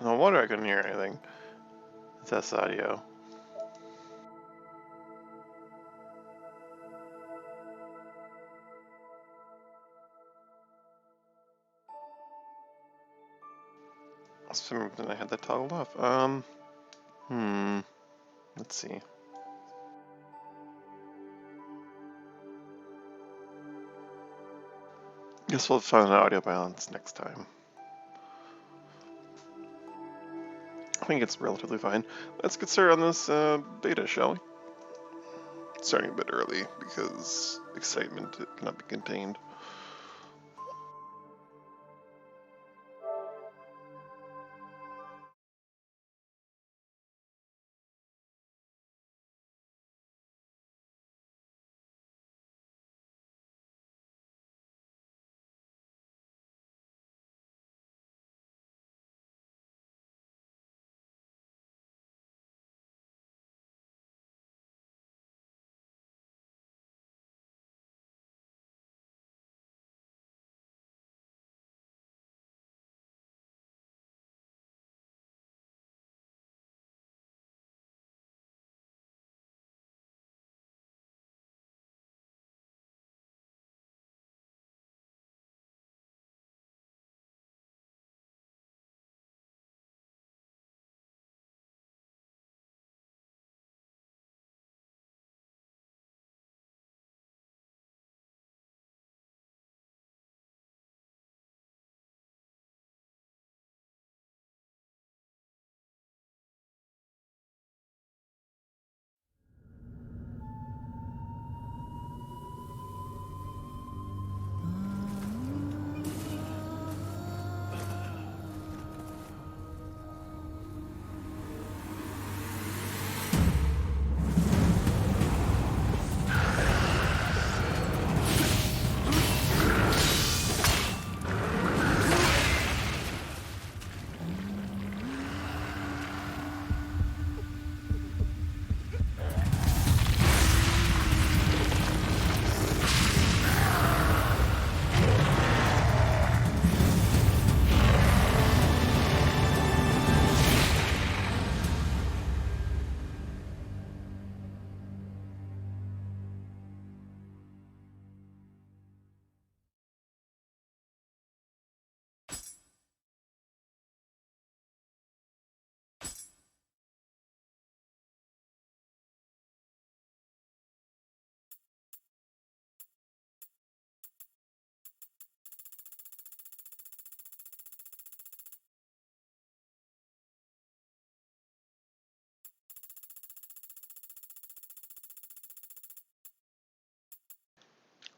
No wonder I couldn't hear anything. Test audio. For some reason I had that toggled off. Let's see. Guess we'll find an audio balance next time. I think it's relatively fine. Let's get started on this beta, shall we? Starting a bit early because excitement cannot be contained.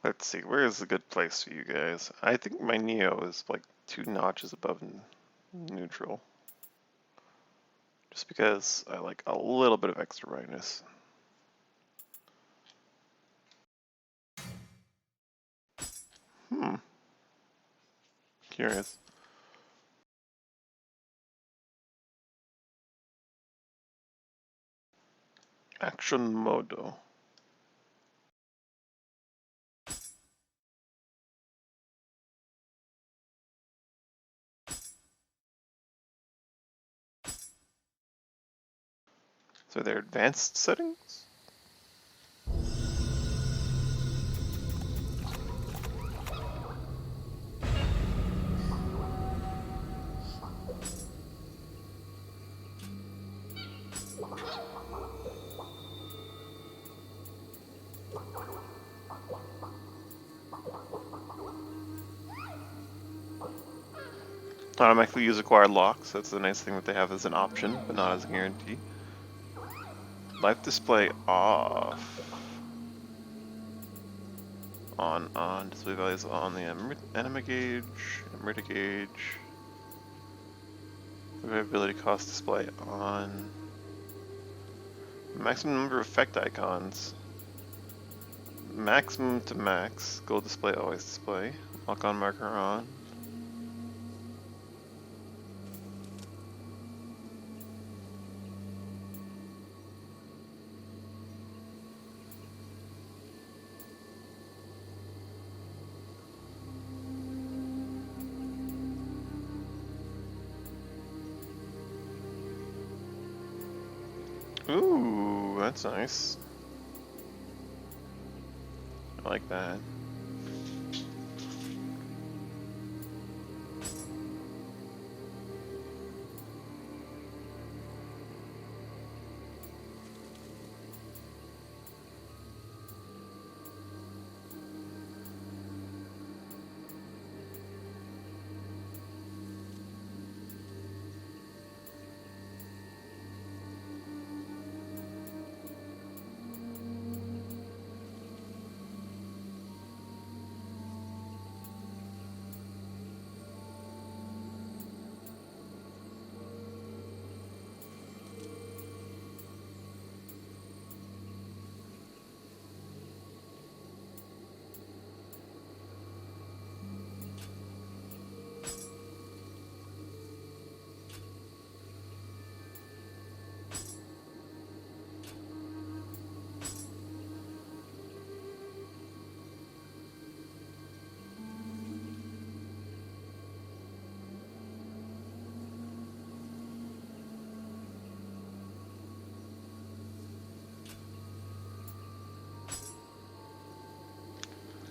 Let's see, where is a good place for you guys? I think my Nioh is like 2 notches above neutral. Just because I like a little bit of extra brightness. Curious. Action modo. So they're advanced settings? Automatically use acquired locks. That's the nice thing that they have as an option, but not as a guarantee. Life display off. On. Display values on the enemy gauge, emerita gauge. Ability cost display on. Maximum number of effect icons. Maximum to max. Gold display always display. Lock on marker on. Ooh, that's nice. I like that.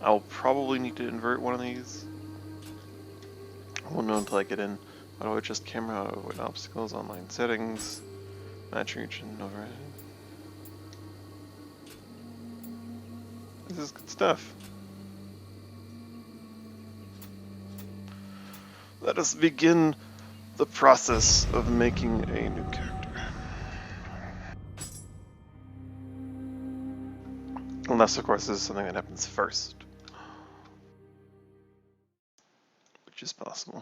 I'll probably need to invert one of these. I won't know until I get in. Auto adjust camera, avoid obstacles, online settings, match region, overhead. This is good stuff. Let us begin the process of making a new character. Unless, of course, this is something that happens first. Which is possible.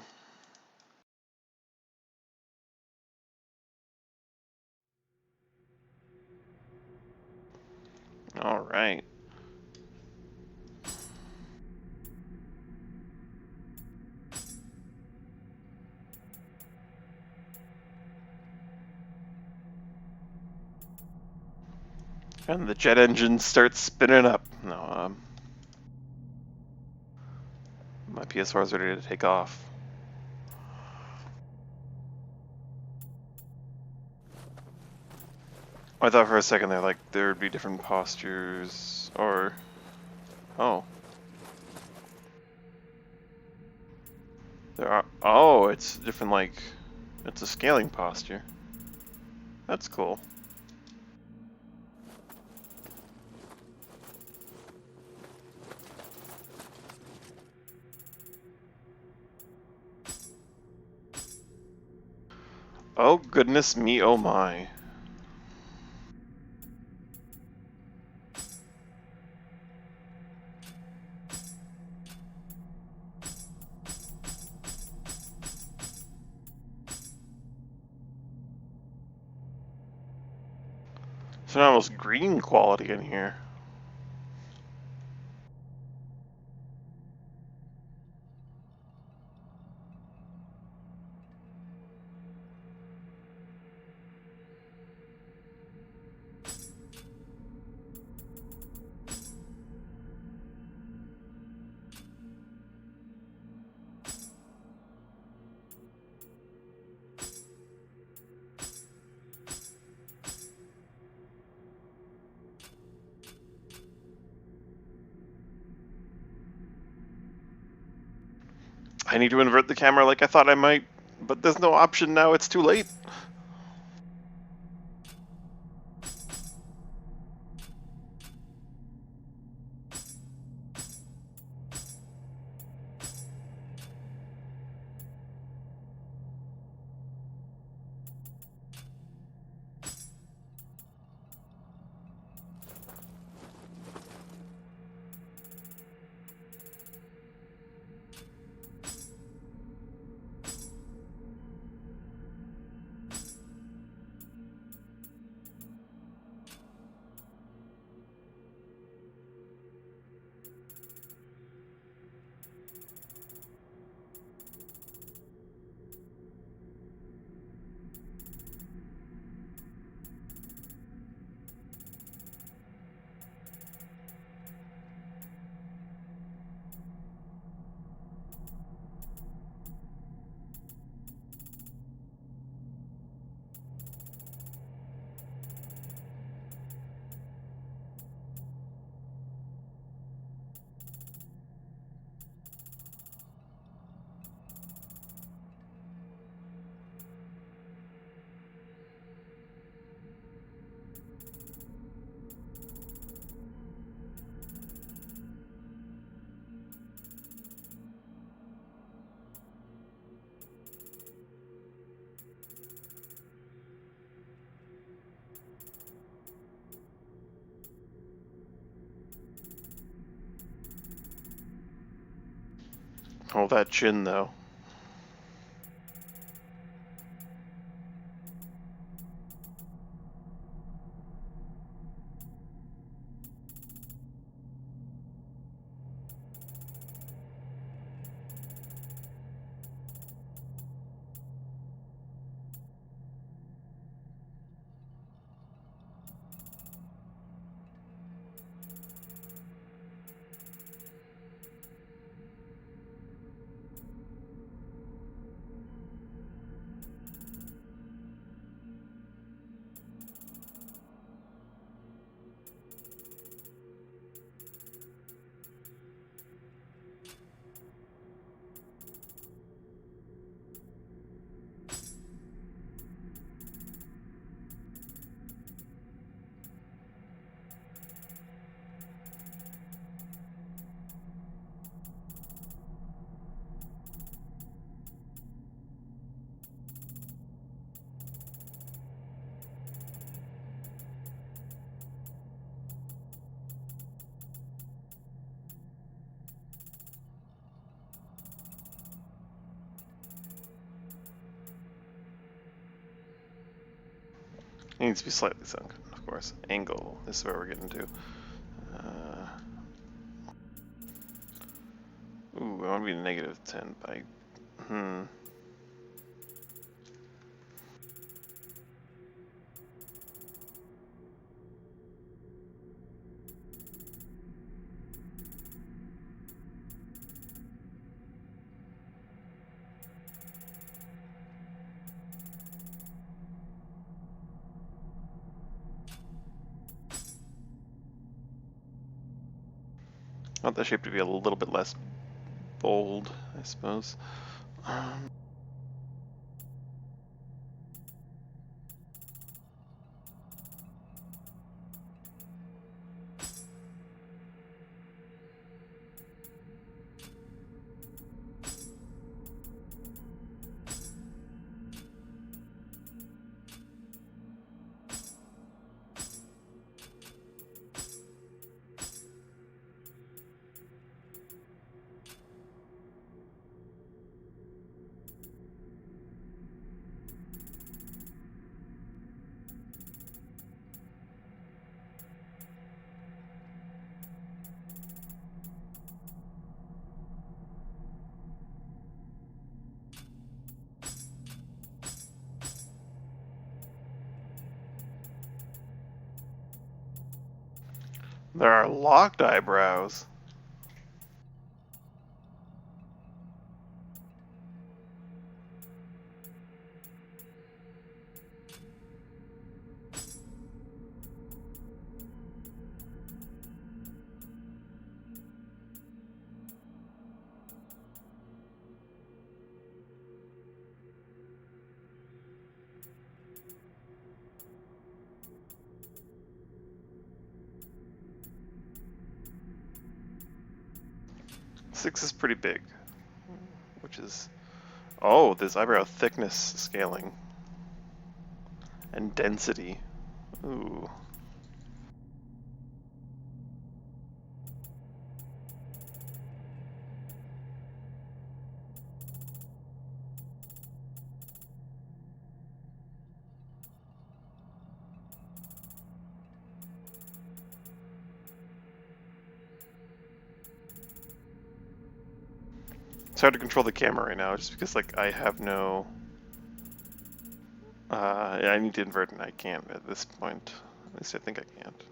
Alright. And the jet engine starts spinning up. No, my PS4 is ready to take off. I thought for a second there would be different postures, or... Oh. There are... Oh, it's different, it's a scaling posture. That's cool. Oh goodness me, oh my. It's an almost green quality in here. I need to invert the camera like I thought I might, but there's no option now, it's too late. Oh, that chin though. It needs to be slightly sunk, of course. Angle. This is where we're getting to. Ooh, I want to be -10 by. I want the shape to be a little bit less bold, I suppose. There are locked eyebrows. Six is pretty big, which is... Oh, this eyebrow thickness scaling. And density. Ooh. It's hard to control the camera right now, just because, like, I have no... yeah, I need to invert and I can't at this point. At least I think I can't.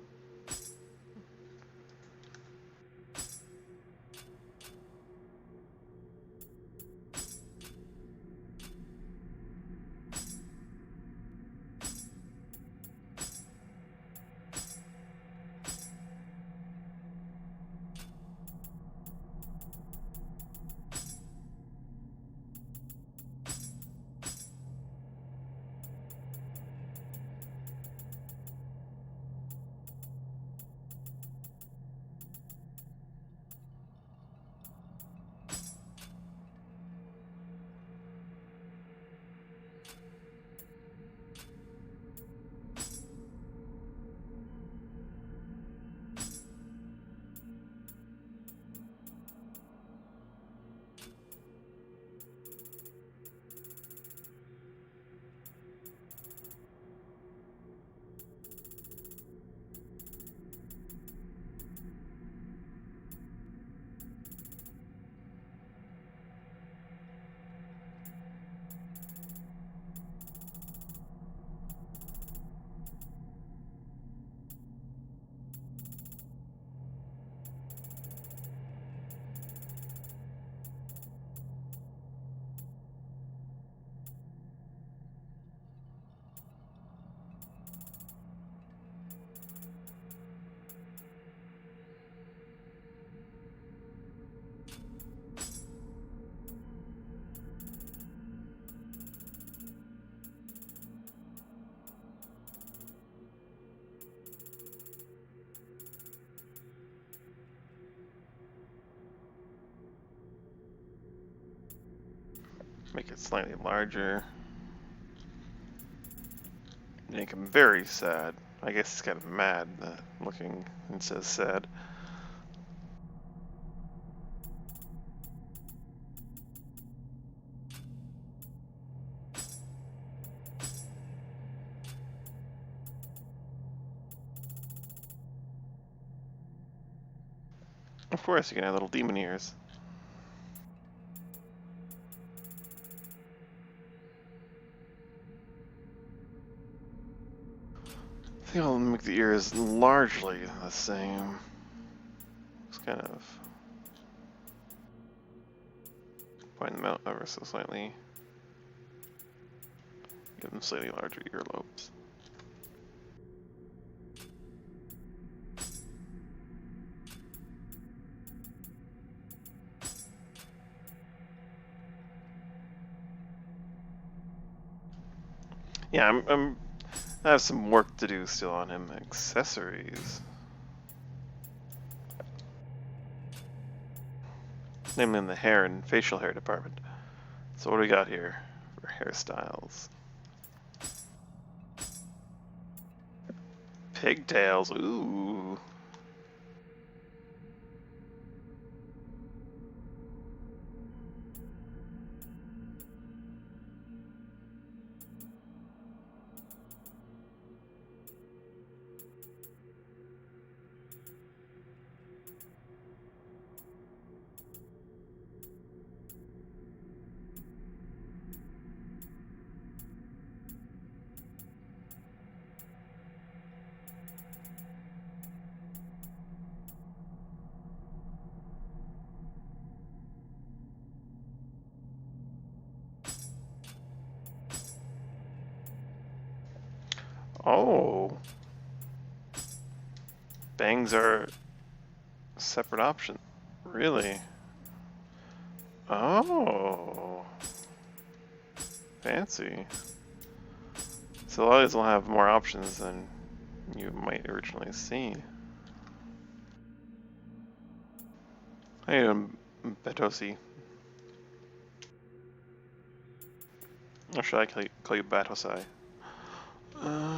Make it slightly larger. Make him very sad. I guess he's kind of mad looking instead of sad. Of course, you can have little demon ears. I think I'll make the ears largely the same. Just kind of point them out ever so slightly. Give them slightly larger earlobes. Yeah, I have some work to do still on him. Accessories. Namely in the hair and facial hair department. So what do we got here for hairstyles? Pigtails, ooh. Oh. Bangs are a separate option. Really? Oh. Fancy. So a lot of these will have more options than you might originally see. How you doing, Betosi? Or should I call you Batosai? Uh,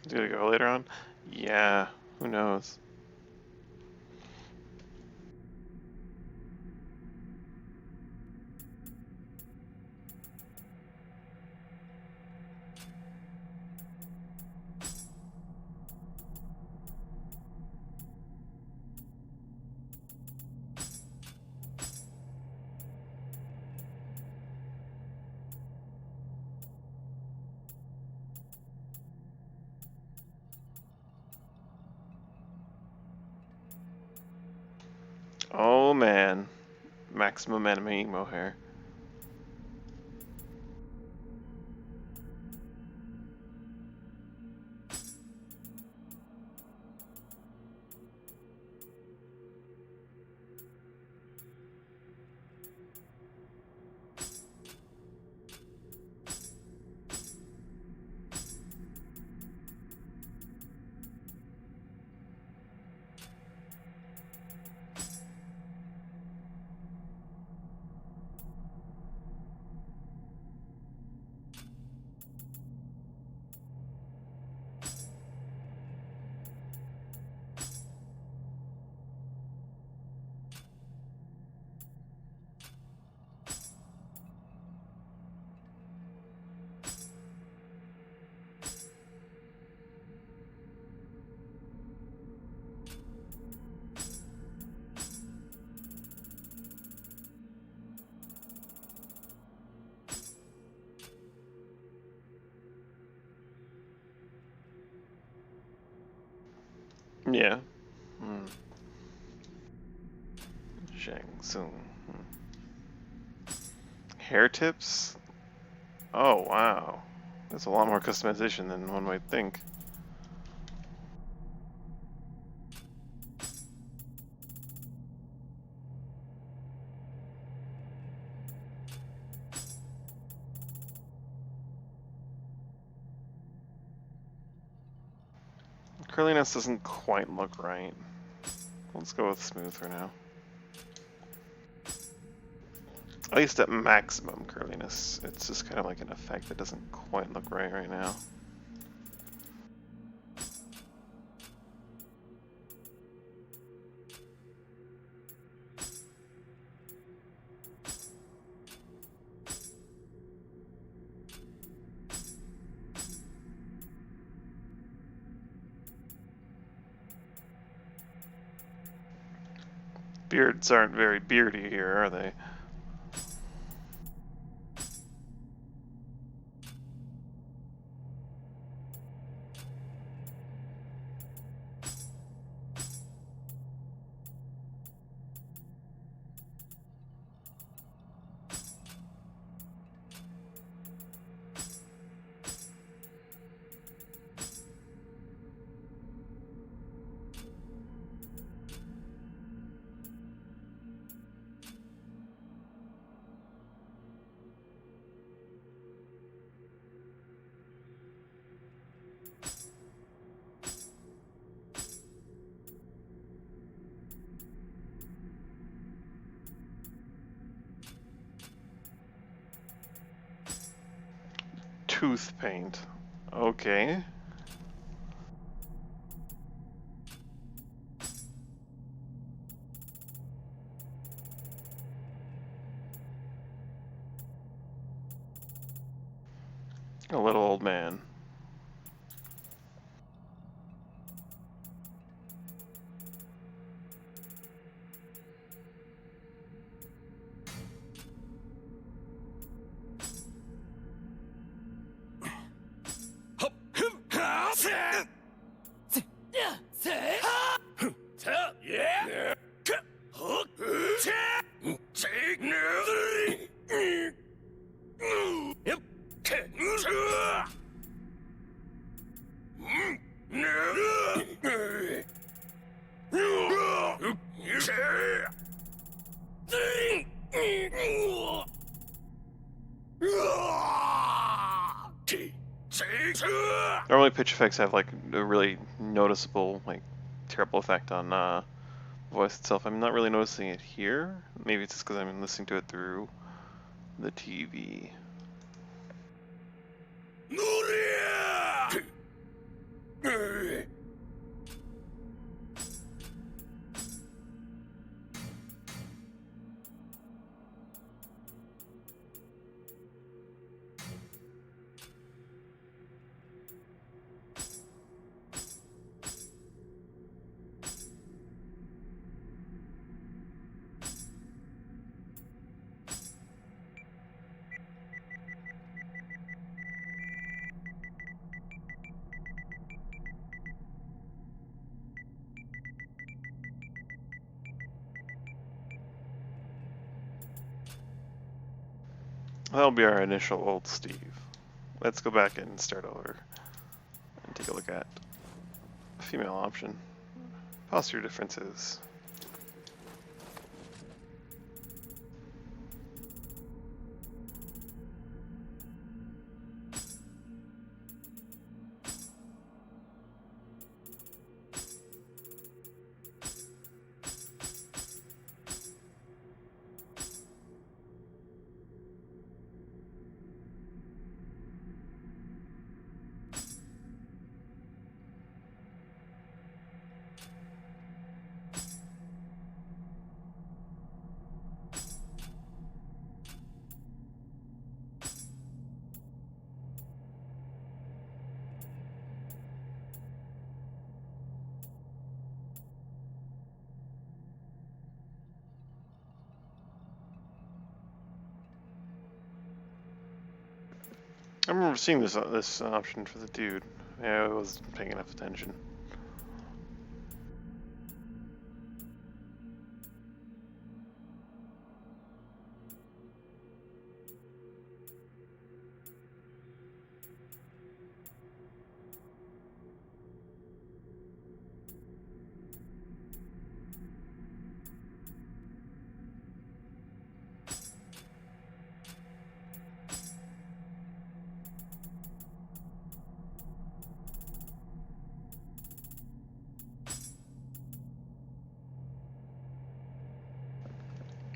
is it gonna go later on? Yeah, who knows? Oh man, maximum anime emo hair. Yeah. Hmm. Shang Tsung. Hair tips? Oh, wow. That's a lot more customization than one might think. Curliness doesn't quite look right. Let's go with smooth for now. At least at maximum curliness. It's just kind of like an effect that doesn't quite look right now. Beards aren't very beardy here, are they? Tooth paint. Okay. A little old man. Normally pitch effects have like a really noticeable, like, terrible effect on voice itself. I'm not really noticing it here. Maybe it's just because I'm listening to it through the TV. That'll be our initial old Steve. Let's go back and start over and take a look at a female option. Posture differences. I remember seeing this option for the dude. Yeah, I wasn't paying enough attention.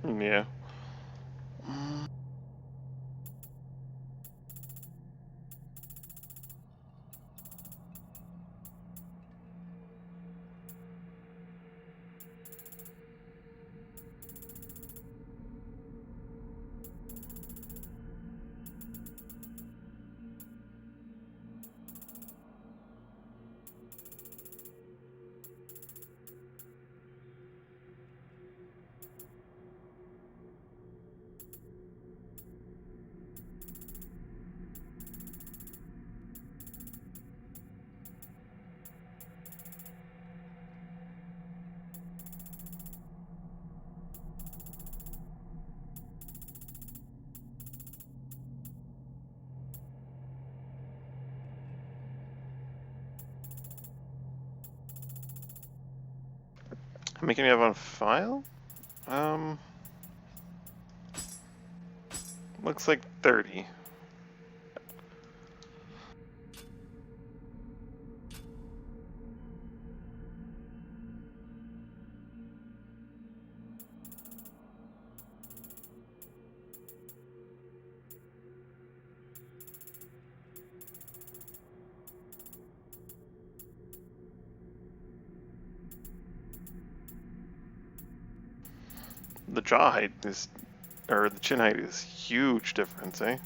Yeah. How many can we have on file? Um, looks like 30. The jaw height is, or the chin height is huge difference, eh?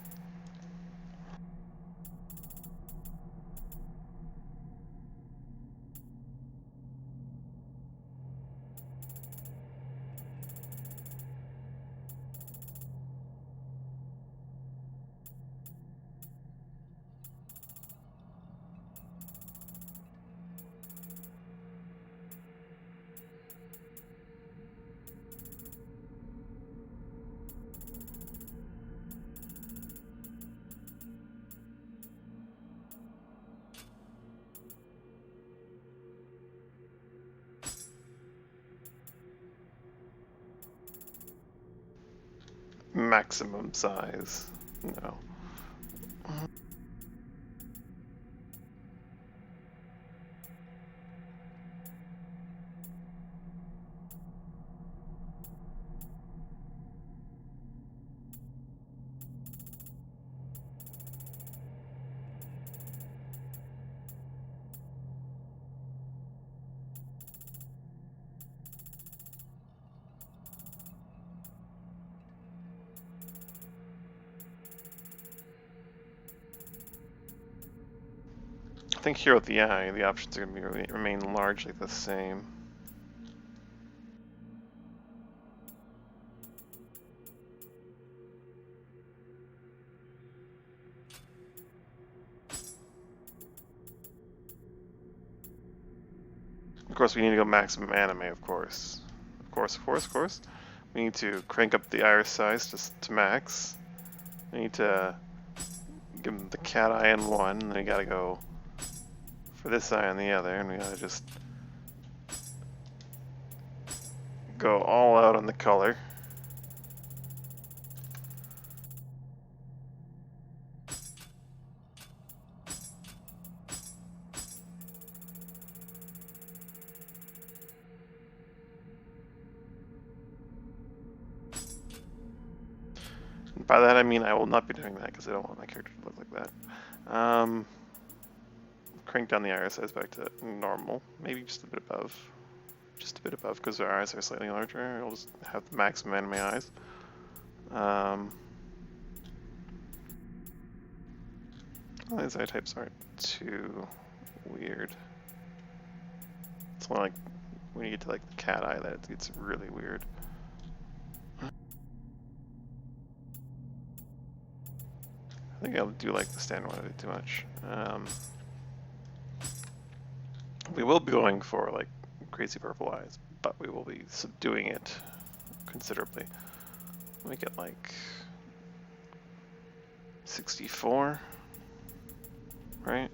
Maximum size. No. I think here with the eye, the options are going to remain largely the same. Of course, we need to go maximum anime, of course. Of course, of course, of course. We need to crank up the iris size just to max. We need to give them the cat eye in one, and then we gotta go for this eye on the other, and we gotta just go all out on the color. And by that I mean I will not be doing that because I don't want my character to look like that. Crank down the iris size back to normal, maybe just a bit above. Just a bit above because our eyes are slightly larger. I'll just have the maximum anime eyes. Well, these eye types aren't too weird. It's only like when you get to like the cat eye that it gets really weird. I think I do like the standard one a bit too much. We will be going for like crazy purple eyes, but we will be subduing it considerably. Make it like 64, right?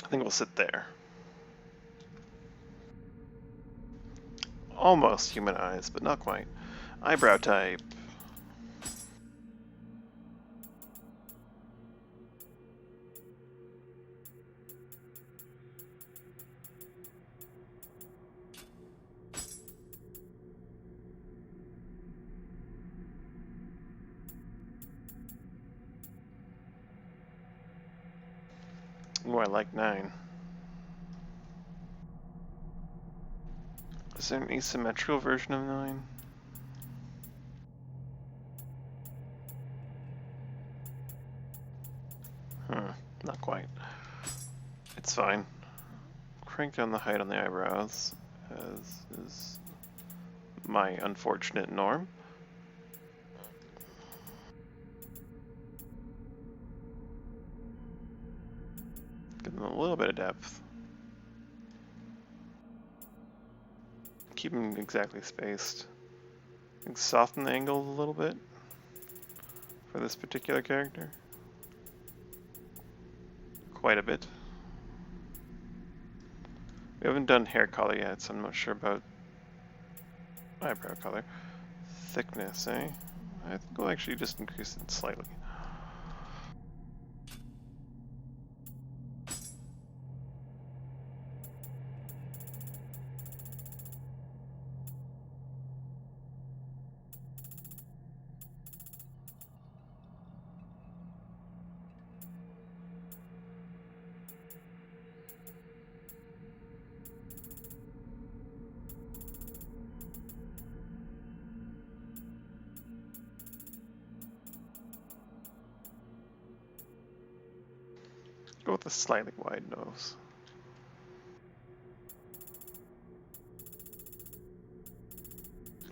I think we'll sit there. Almost human eyes, but not quite. Eyebrow type. Ooh, I like 9. Is there an asymmetrical version of 9? Not quite. It's fine. Crank down the height on the eyebrows, as is my unfortunate norm. Give them a little bit of depth. Keep them exactly spaced. Soften the angle a little bit for this particular character. Quite a bit. We haven't done hair color yet, so I'm not sure about eyebrow color. Thickness, eh? I think we'll actually just increase it slightly. Go with a slightly wide nose.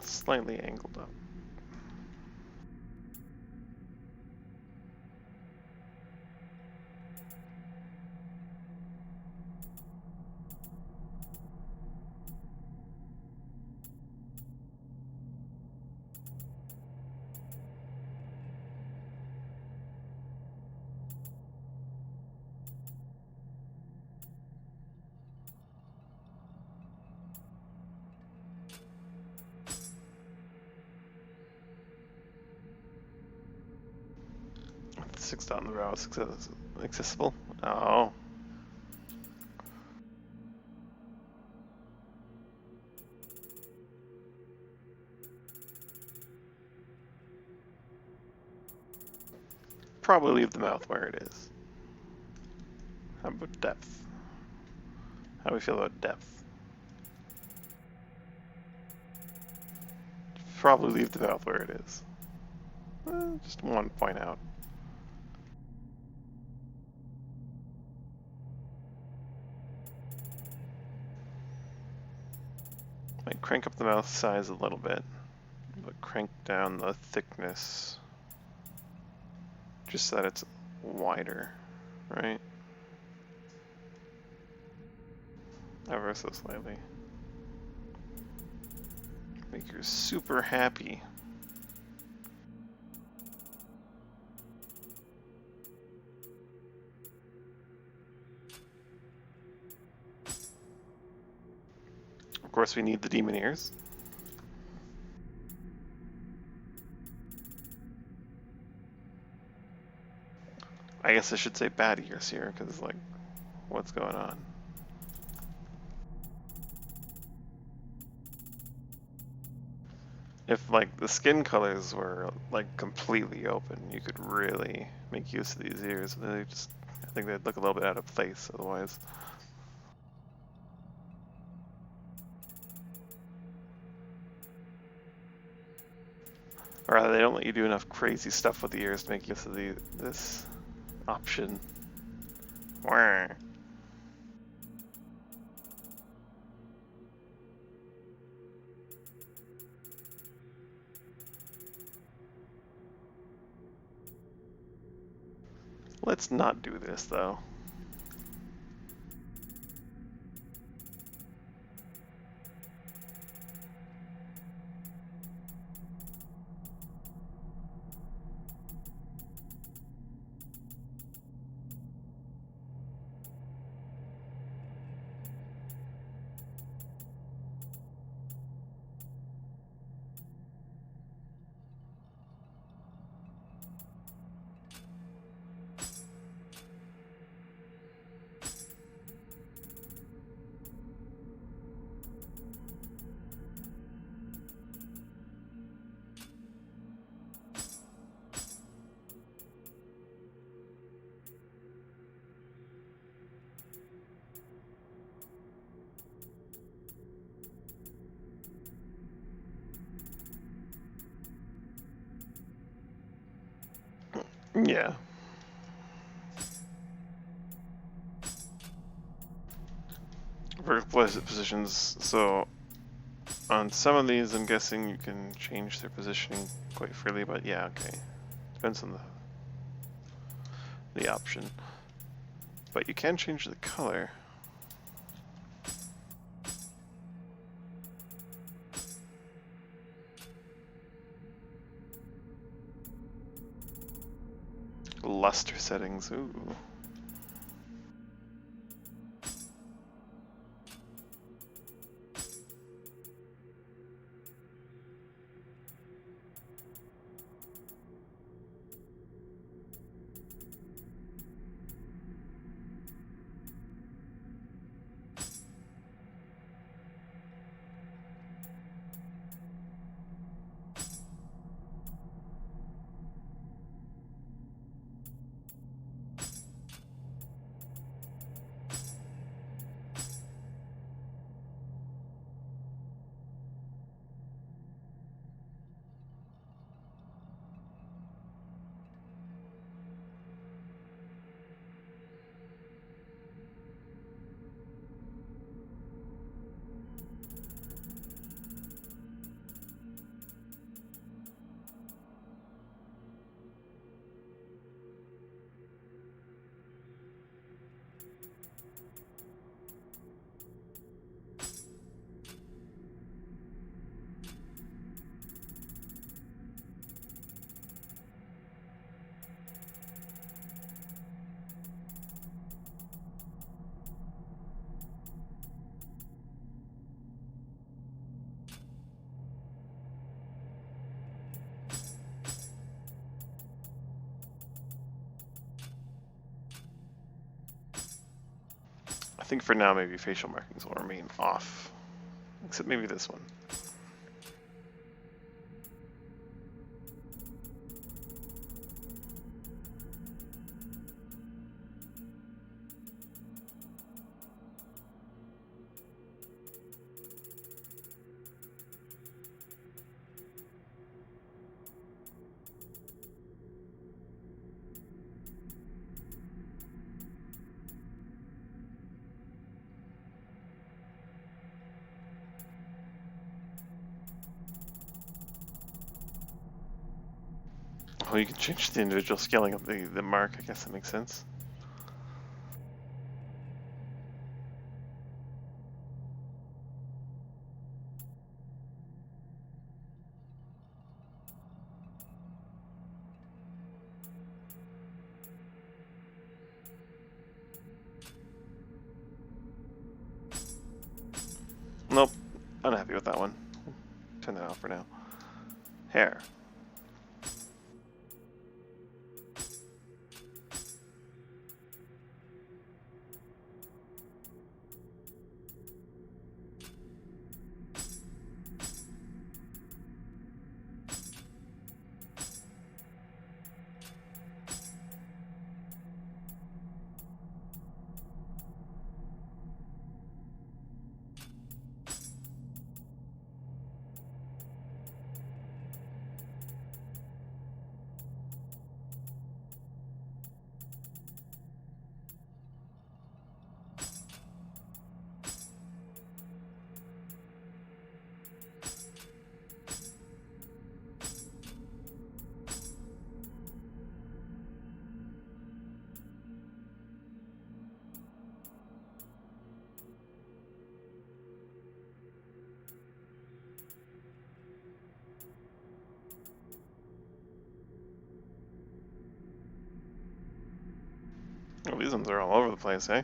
Slightly angled up. Six dot in the row, accessible. Oh. Probably leave the mouth where it is. How about depth? How do we feel about depth? Probably leave the mouth where it is. Just one point out. Might crank up the mouth size a little bit, but crank down the thickness just so that it's wider, right? Ever so slightly. Make her super happy. Of course, we need the demon ears. I guess I should say bad ears here, because, like, what's going on? If, like, the skin colors were, like, completely open, you could really make use of these ears. I think they'd look a little bit out of place otherwise. Or rather, they don't let you do enough crazy stuff with the ears to make use of this option. Wah. Let's not do this, though. Yeah. Vertical positions. So on some of these, I'm guessing you can change their positioning quite freely, but yeah, okay. Depends on the option. But you can change the color. Luster settings, ooh. I think for now maybe facial markings will remain off. Except maybe this one. Oh, you can change the individual scaling of the mark, I guess that makes sense. Nope, unhappy with that one. Turn that off for now. Hair. Oh, these ones are all over the place, eh?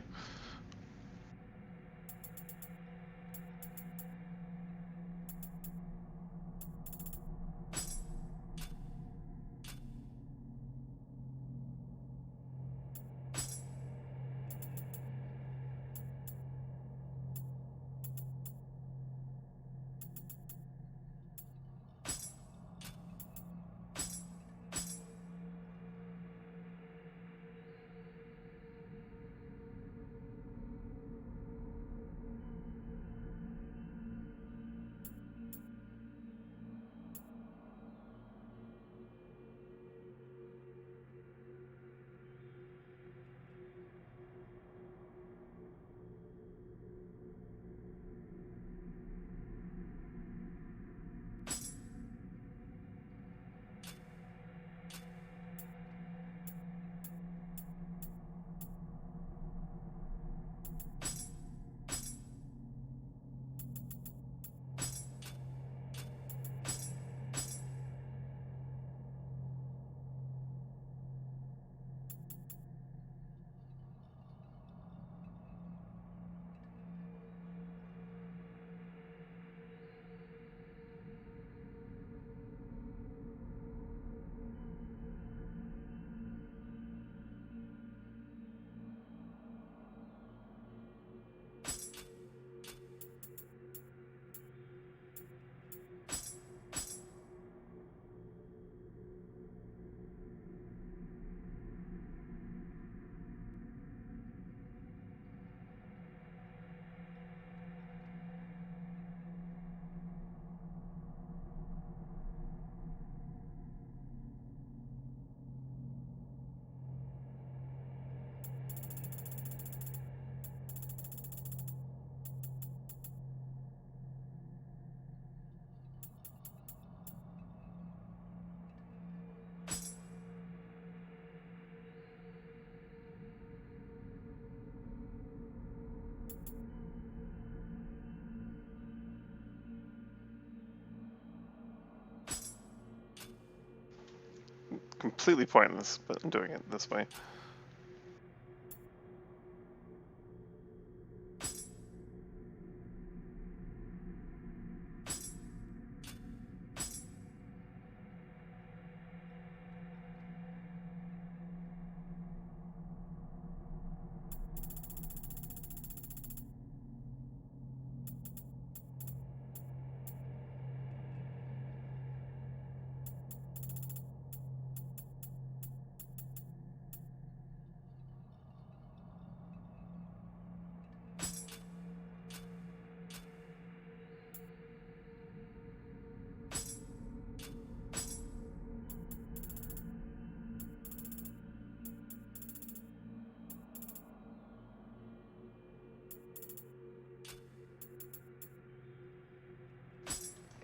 completely pointless, but I'm doing it this way.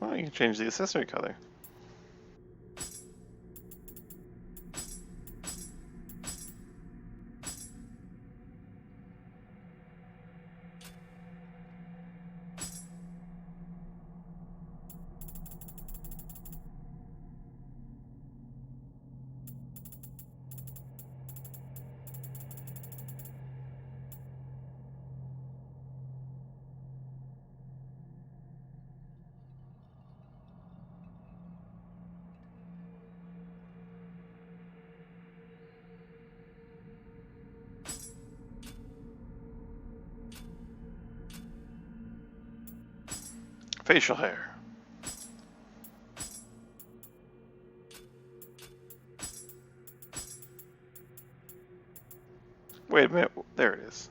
Well, you can change the accessory color. Facial hair. Wait a minute, there it is.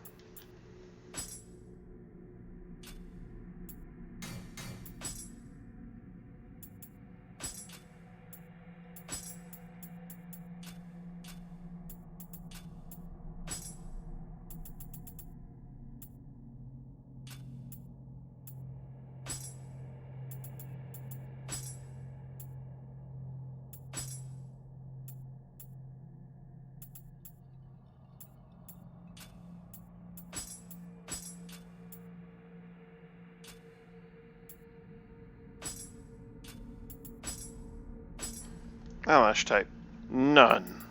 Eyelash type. None.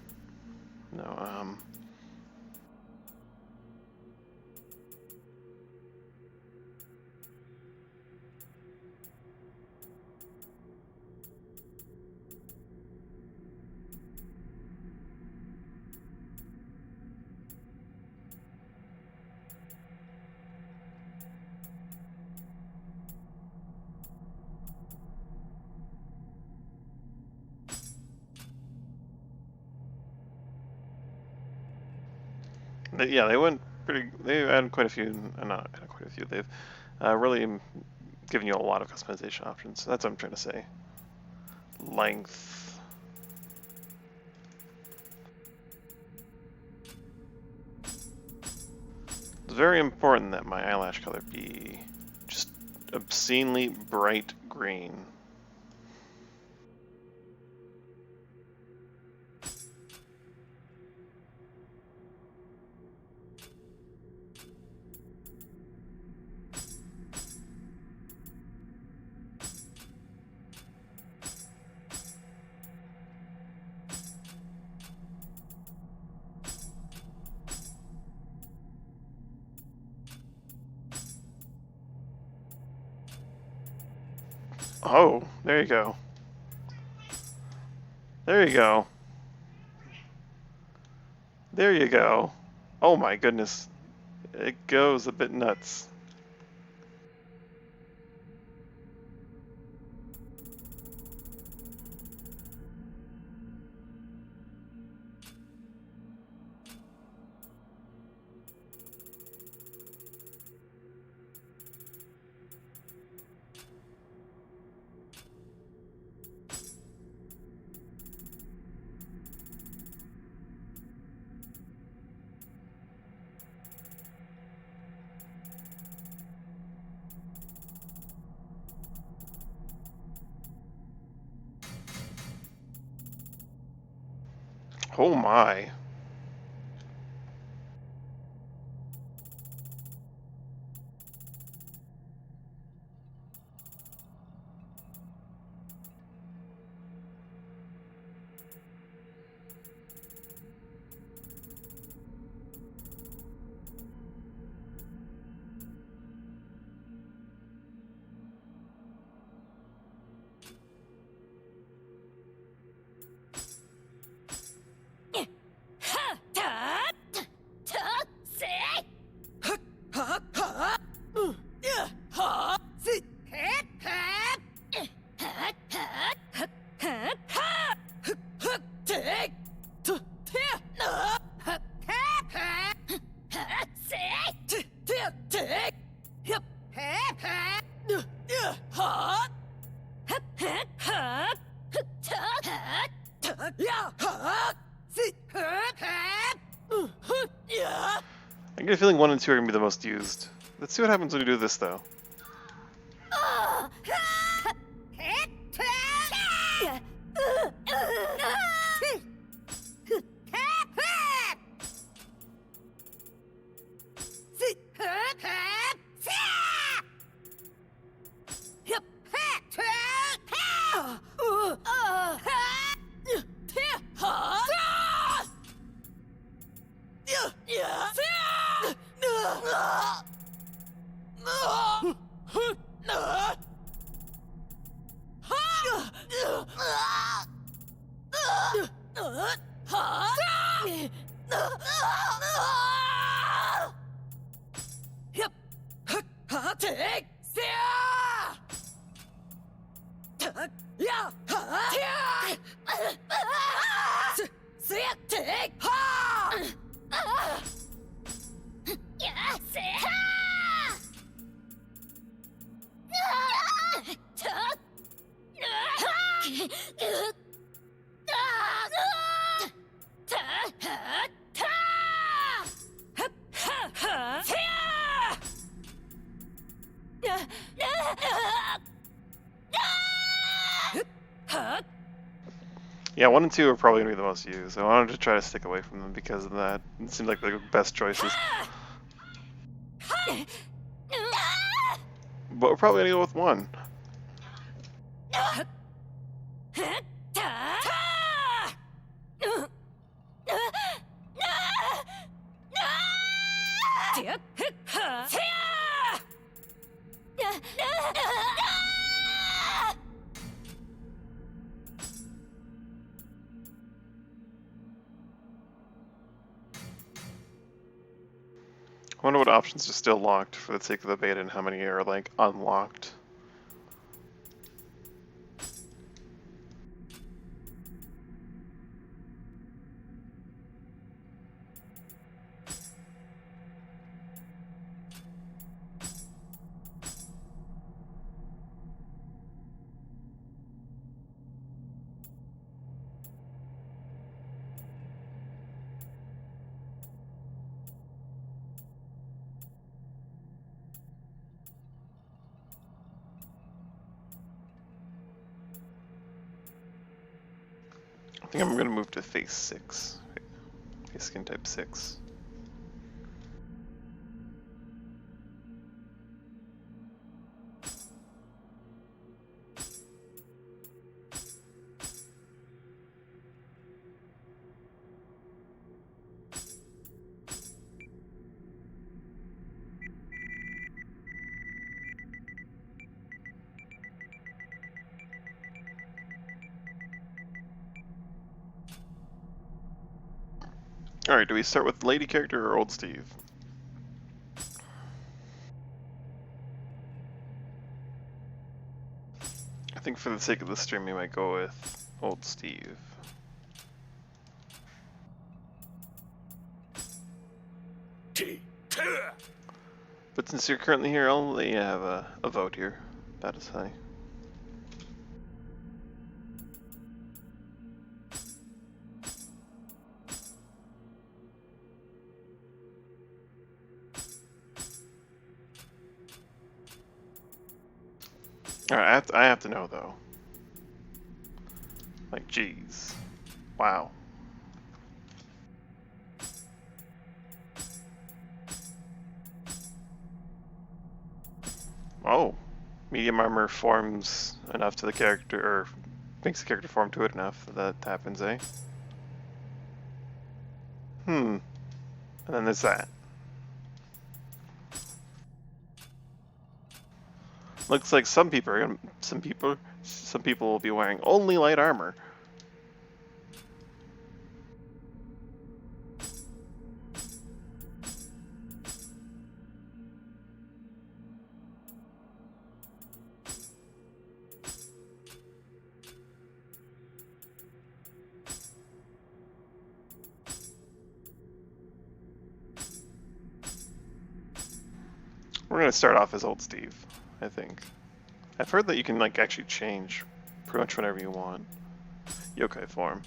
No, yeah, they went pretty. They added quite a few. Not added quite a few. They've really given you a lot of customization options. That's what I'm trying to say. Length. It's very important that my eyelash color be just obscenely bright green. Oh, there you go. There you go. There you go. Oh my goodness. It goes a bit nuts. Oh my. I get a feeling 1 and 2 are going to be the most used. Let's see what happens when we do this, though. Yeah, 1 and 2 are probably going to be the most used. I wanted to try to stick away from them because of that. It seemed like the best choices. But we're probably going to go with 1. I wonder what options are still locked for the sake of the beta and how many are like unlocked. I think I'm going to move to phase 6. Phase skin type 6. Alright, do we start with lady character or old Steve? I think for the sake of the stream we might go with old Steve. But since you're currently here, I'll let you have a vote here. That is high. Alright, I have to know though. Like, jeez. Wow. Oh. Medium armor forms enough to the character, or makes the character form to it enough that happens, eh? And then there's that. Looks like some people will be wearing only light armor. We're gonna start off as old Steve. I think. I've heard that you can like actually change pretty much whenever you want. Yokai form.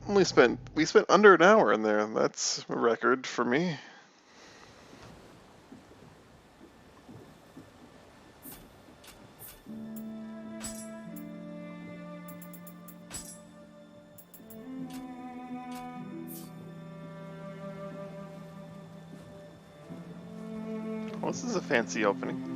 We spent under an hour in there. That's a record for me. Well, this is a fancy opening.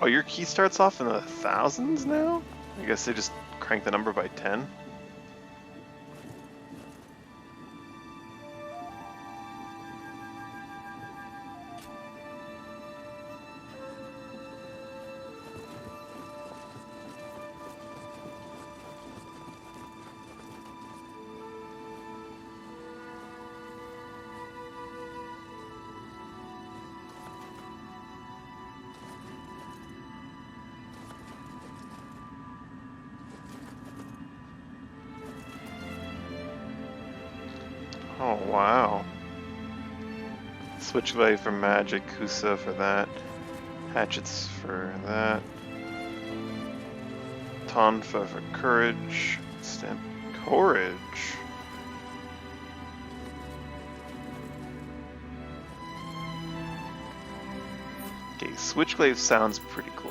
Oh, your key starts off in the thousands now? I guess they just crank the number by 10. Oh, wow. Switchblade for magic, Kusa for that, hatchets for that, Tonfa for courage, stamp courage. Okay, Switchblade sounds pretty cool.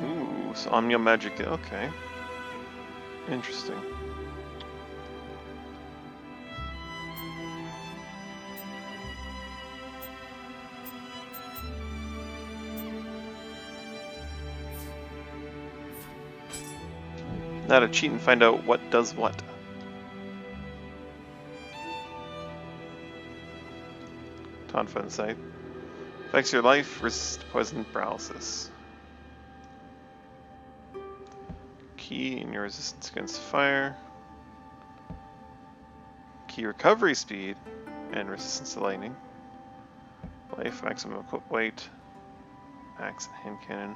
Ooh, so Omnia Magic, okay. Interesting. Now to cheat and find out what does what. Tonfa Insight. Affects your life, resist poison paralysis. Key in your resistance against fire. Key recovery speed and resistance to lightning. Life, maximum equipped weight. Axe and hand cannon.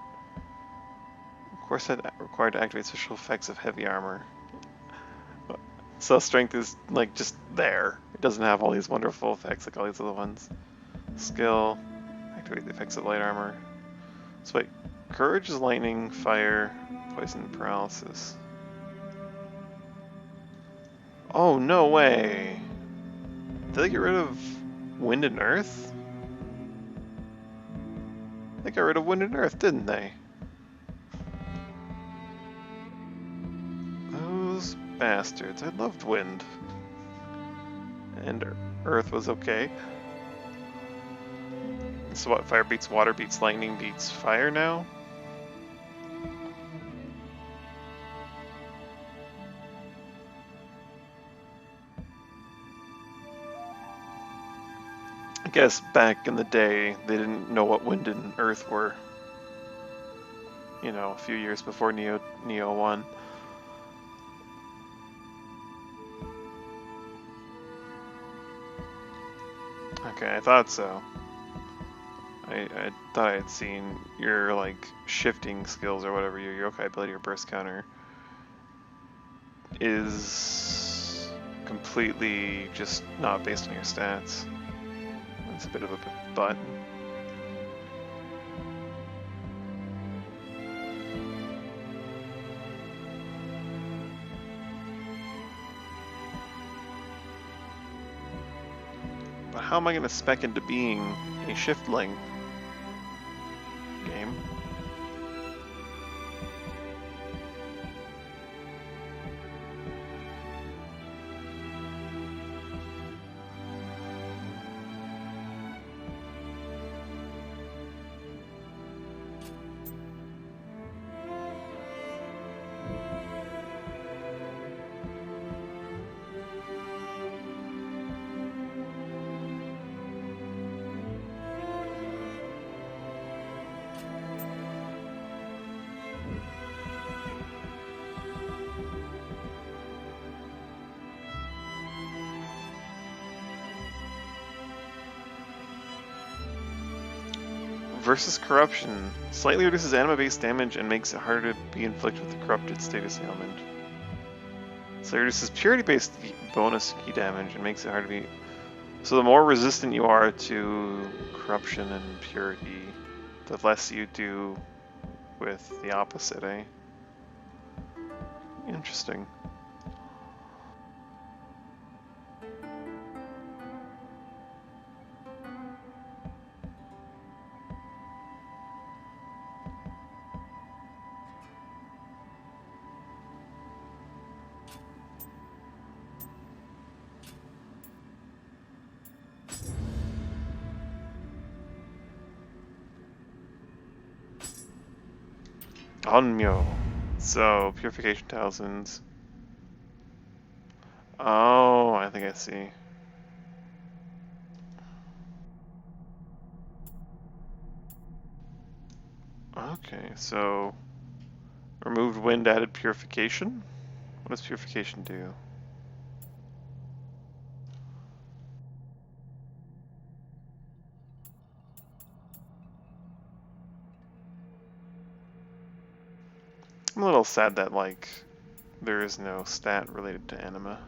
Core set required to activate special effects of heavy armor. So strength is like just there. It doesn't have all these wonderful effects like all these other ones. Skill, activate the effects of light armor. So wait, courage is lightning, fire, poison, paralysis. Oh, no way. Did they get rid of wind and earth? They got rid of wind and earth, didn't they? Those bastards. I loved wind. And earth was okay. So what, fire beats water beats lightning beats fire now? I guess back in the day, they didn't know what wind and earth were. You know, a few years before Nioh 1. Okay, I thought so. I thought I had seen your, like, shifting skills or whatever, your yokai ability or burst counter is completely just not based on your stats. It's a bit of a butt. But how am I going to spec into being a shiftling? Game. versus corruption. Slightly reduces anima-based damage and makes it harder to be inflicted with the corrupted status ailment. So it reduces purity-based bonus key damage and makes it hard to be... So the more resistant you are to corruption and purity, the less you do with the opposite, eh? Interesting. Nioh. So, purification talismans. Oh, I think I see. Okay, so removed wind added purification? What does purification do? I'm a little sad that, like, there is no stat related to anima.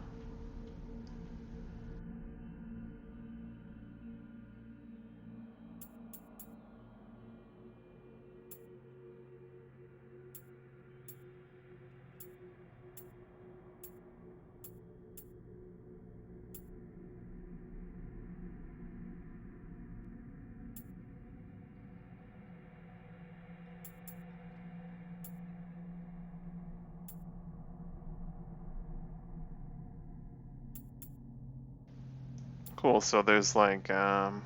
Cool, so there's like, I'll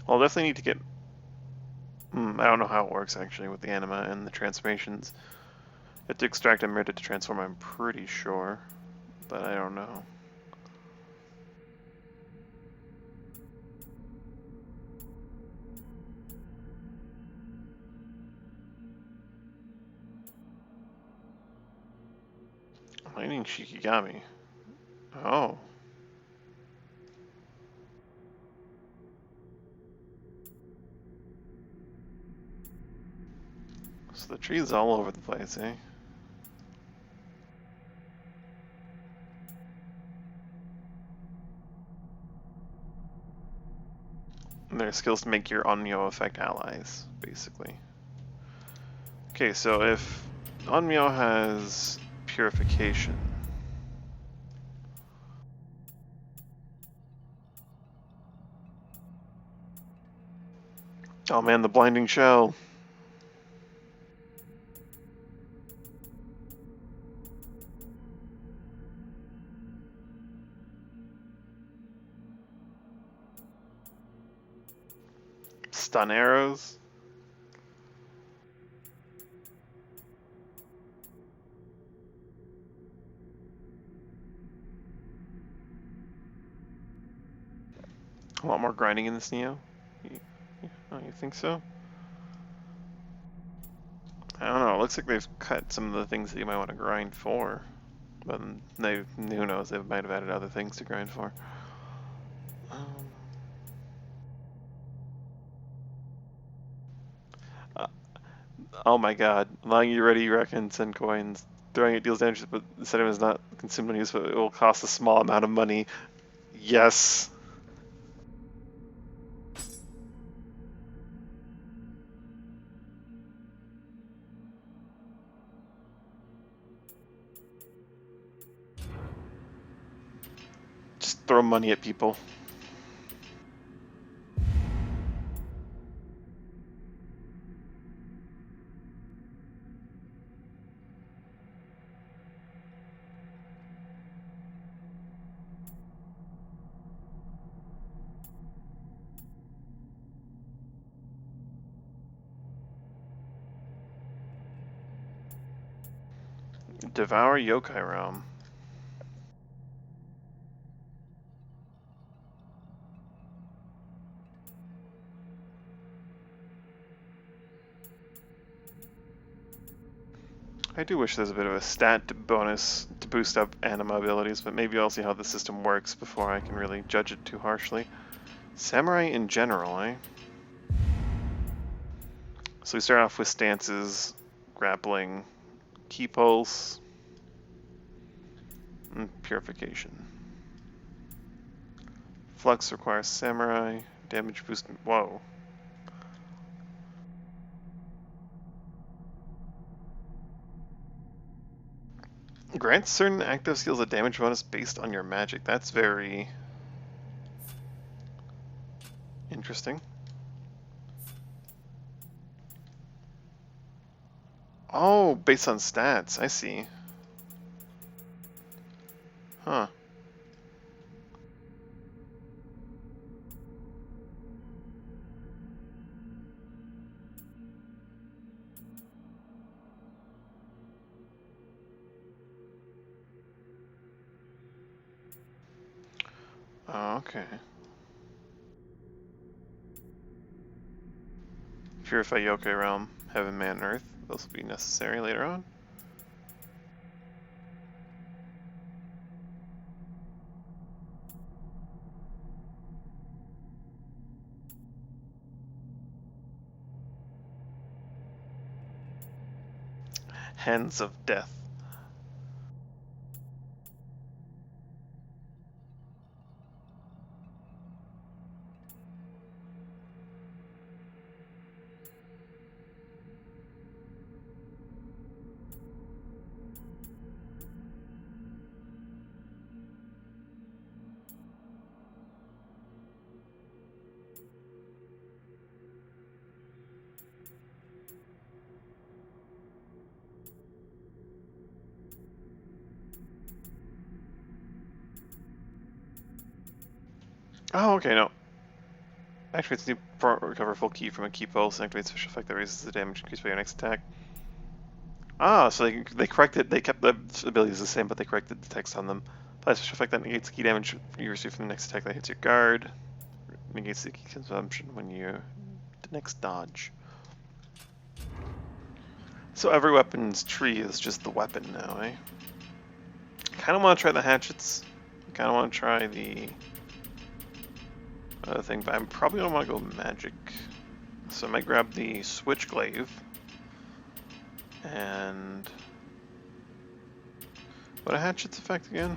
definitely need to get, I don't know how it works actually with the anima and the transformations. You have to extract emerita to transform, I'm pretty sure, but I don't know. Mining Shikigami. Oh. So the tree's all over the place, eh? And their skills to make your Onmyo affect allies, basically. Okay, so if Onmyo has purification, oh man, the blinding shell. Stun arrows. A lot more grinding in this Nioh. Oh, you think so? I don't know. It looks like they've cut some of the things that you might want to grind for. But who knows, they might have added other things to grind for. Uh, oh my god. Allowing you ready reckon send coins. Throwing it deals damage, but the item is not consumed when used, but it will cost a small amount of money. Yes. Just throw money at people. Devour Yokai Realm. I do wish there's a bit of a stat bonus to boost up anima abilities, but maybe I'll see how the system works before I can really judge it too harshly. Samurai in general, eh? So we start off with stances, grappling, key pulse, and purification. Flux requires samurai, damage boost. Whoa. Grants certain active skills a damage bonus based on your magic. That's very interesting. Oh, based on stats. I see. Huh. Oh, okay. Purify Yokai Realm, Heaven, Man, and Earth. Those will be necessary later on. Hands of Death. Oh, okay, no. Activates new recover full key from a key pulse and activates special effect that raises the damage increased by your next attack. Ah, so they corrected, they kept the abilities the same, but they corrected the text on them. Apply special effect that negates key damage you receive from the next attack that hits your guard. Negates the key consumption when you the next dodge. So every weapon's tree is just the weapon now, eh? Kind of want to try the hatchets. Kind of want to try the other thing, but I'm probably gonna want to go magic. So I might grab the switch glaive and what a hatchet's effect again?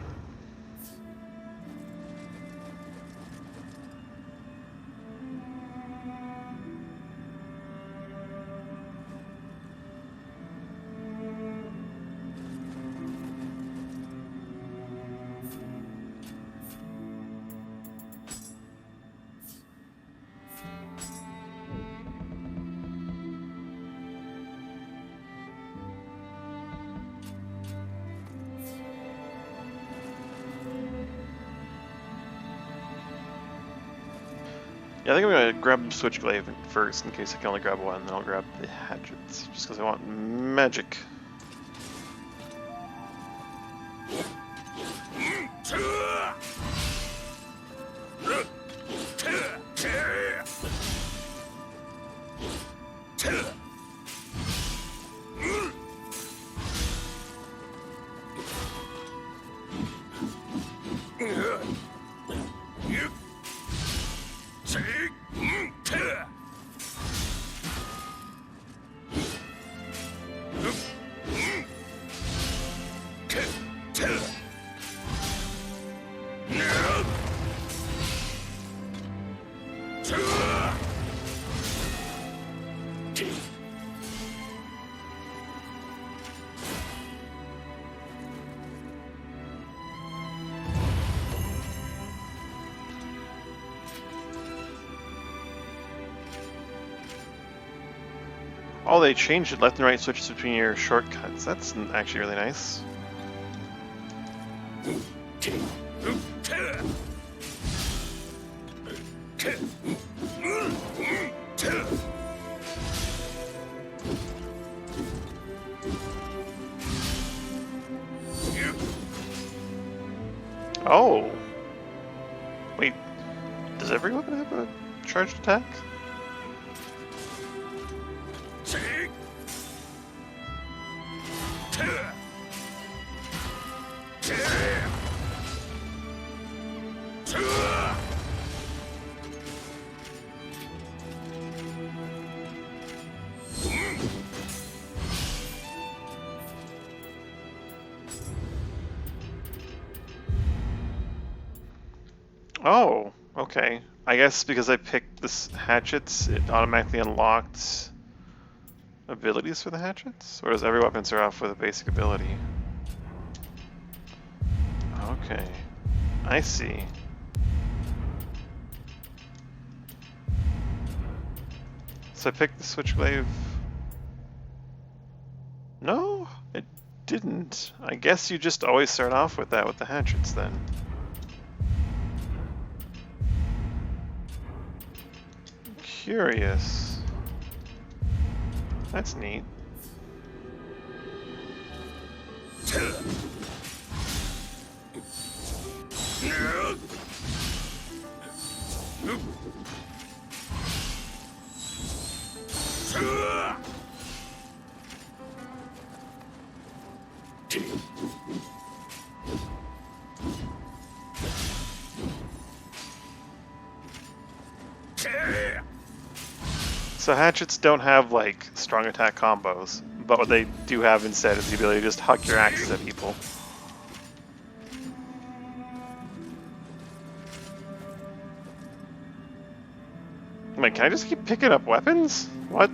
Yeah, I think I'm gonna grab switch glaive first in case I can only grab one, then I'll grab the hatchets just because I want magic. Oh, they changed it. Left and right switches between your shortcuts. That's actually really nice. Oh. Wait, does every weapon have a charged attack? Oh, okay. I guess because I picked this hatchets, it automatically unlocked abilities for the hatchets? Or does every weapon start off with a basic ability? Okay. I see. So I picked the Switchblade. No, it didn't. I guess you just always start off with that with the hatchets then. Curious. That's neat. So hatchets don't have like strong attack combos, but what they do have instead is the ability to just huck your axes at people. Wait, can I just keep picking up weapons? What?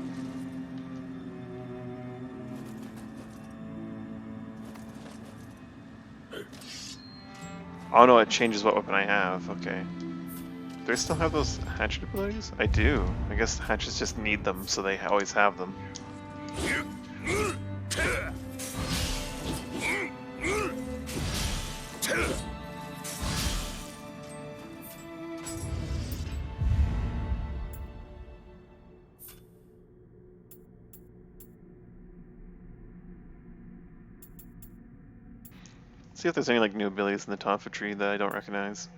Oh no, it changes what weapon I have. Okay. Do I still have those hatchet abilities? I do. I guess the hatchets just need them, so they always have them. See if there's any like new abilities in the Tonfa tree that I don't recognize.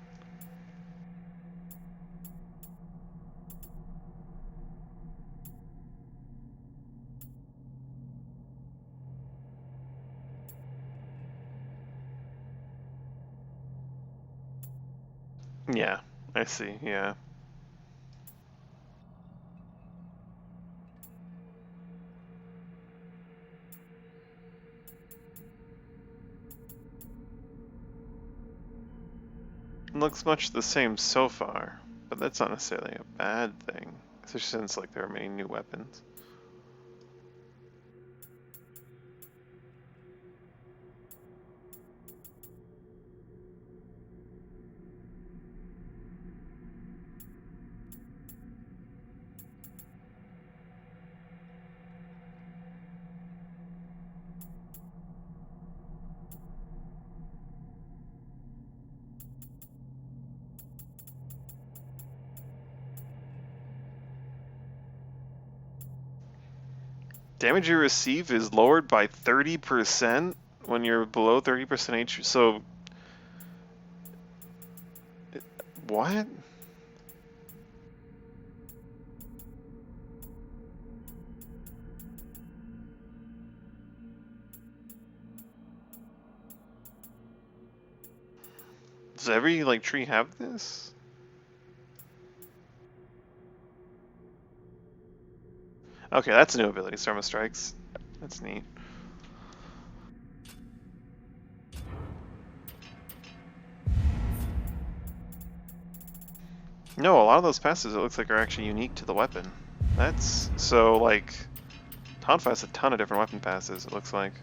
Yeah, I see, yeah. It looks much the same so far, but that's not necessarily a bad thing, especially since like there are many new weapons. Damage you receive is lowered by 30% when you're below 30% HP. So, what? Does every like tree have this? Okay, that's a new ability, Storm of Strikes. That's neat. No, a lot of those passes it looks like are actually unique to the weapon. That's so like Tonfa has a ton of different weapon passes, it looks like.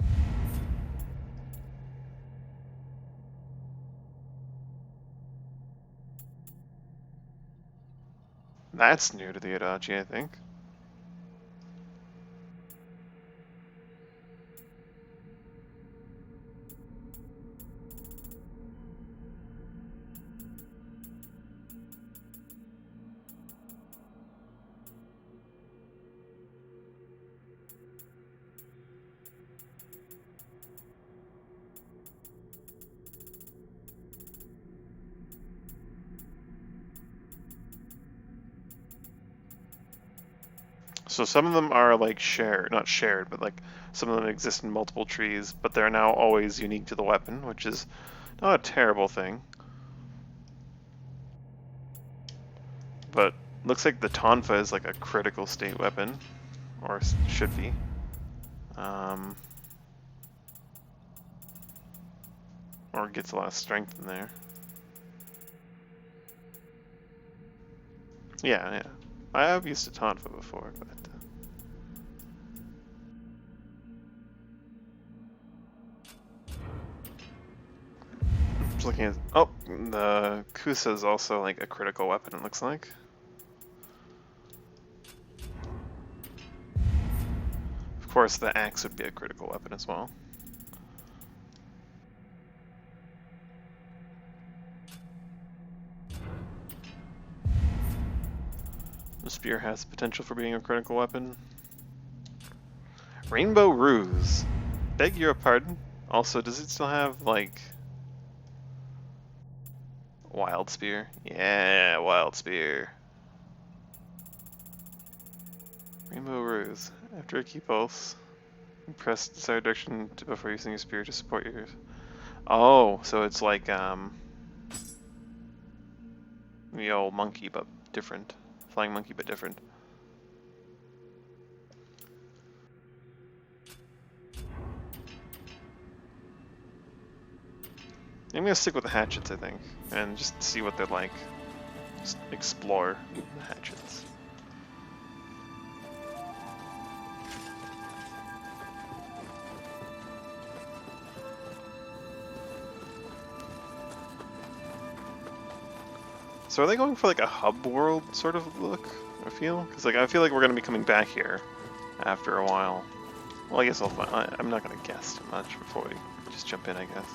That's new to the Adachi, I think. So some of them are like shared, not shared, but like some of them exist in multiple trees, but they're now always unique to the weapon, which is not a terrible thing. But looks like the Tonfa is like a critical state weapon, or should be. Or gets a lot of strength in there. Yeah, yeah. I have used a tonfa before, but just looking at. Oh, the Kusa is also like a critical weapon. It looks like. Of course, the axe would be a critical weapon as well. The spear has potential for being a critical weapon. Rainbow Ruse. Beg your pardon. Also, does it still have like Wild Spear? Yeah, Wild Spear. Rainbow Ruse. After a key pulse, press desired direction before using your spear to support yours. Oh, so it's like the old monkey, but different. Flying monkey, but different. I'm gonna stick with the hatchets, I think, and just see what they're like. Just explore the hatchets. So are they going for like a hub world sort of look, I feel? Because like I feel like we're going to be coming back here after a while. Well, I guess I'm not going to guess too much before we just jump in, I guess.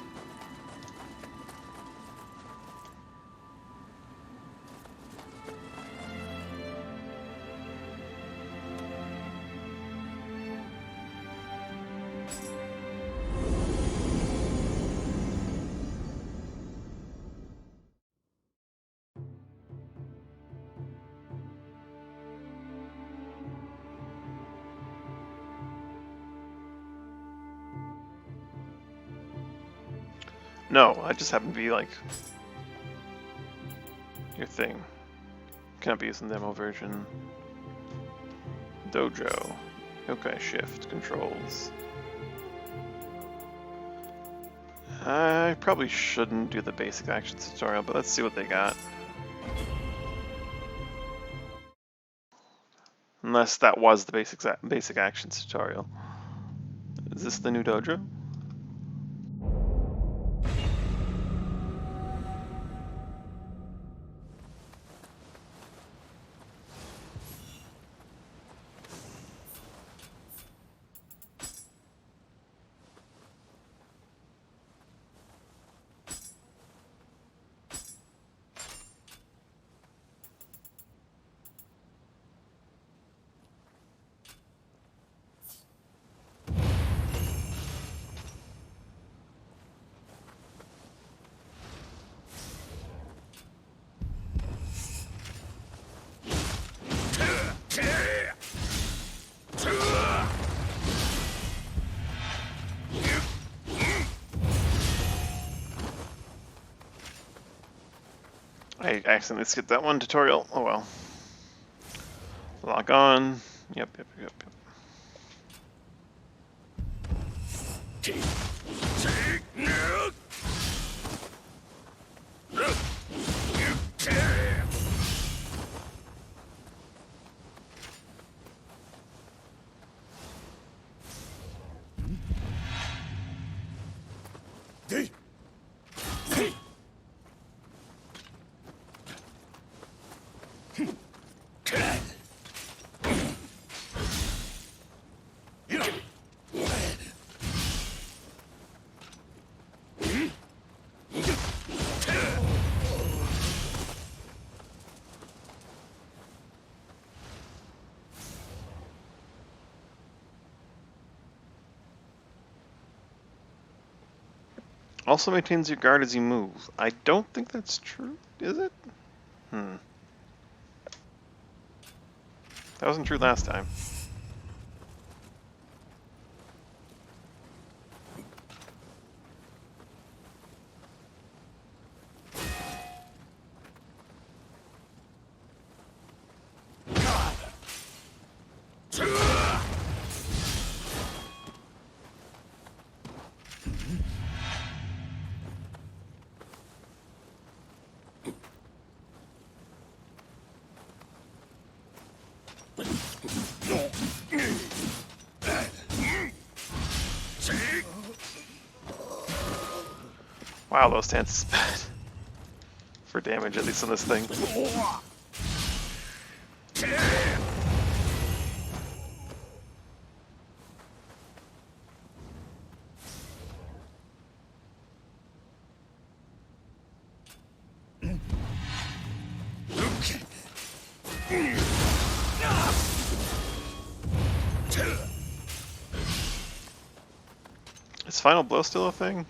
No, I just happen to be like your thing. Cannot be used in demo version. Dojo. Okay, shift, controls. I probably shouldn't do the basic actions tutorial, but let's see what they got. Unless that was the basic actions tutorial. Is this the new dojo? I accidentally skipped that one tutorial. Oh well. Lock on. Yep. Also maintains your guard as you move. I don't think that's true, is it? That wasn't true last time. Wow, those stance is bad. For damage, at least on this thing. Is Final Blow still a thing?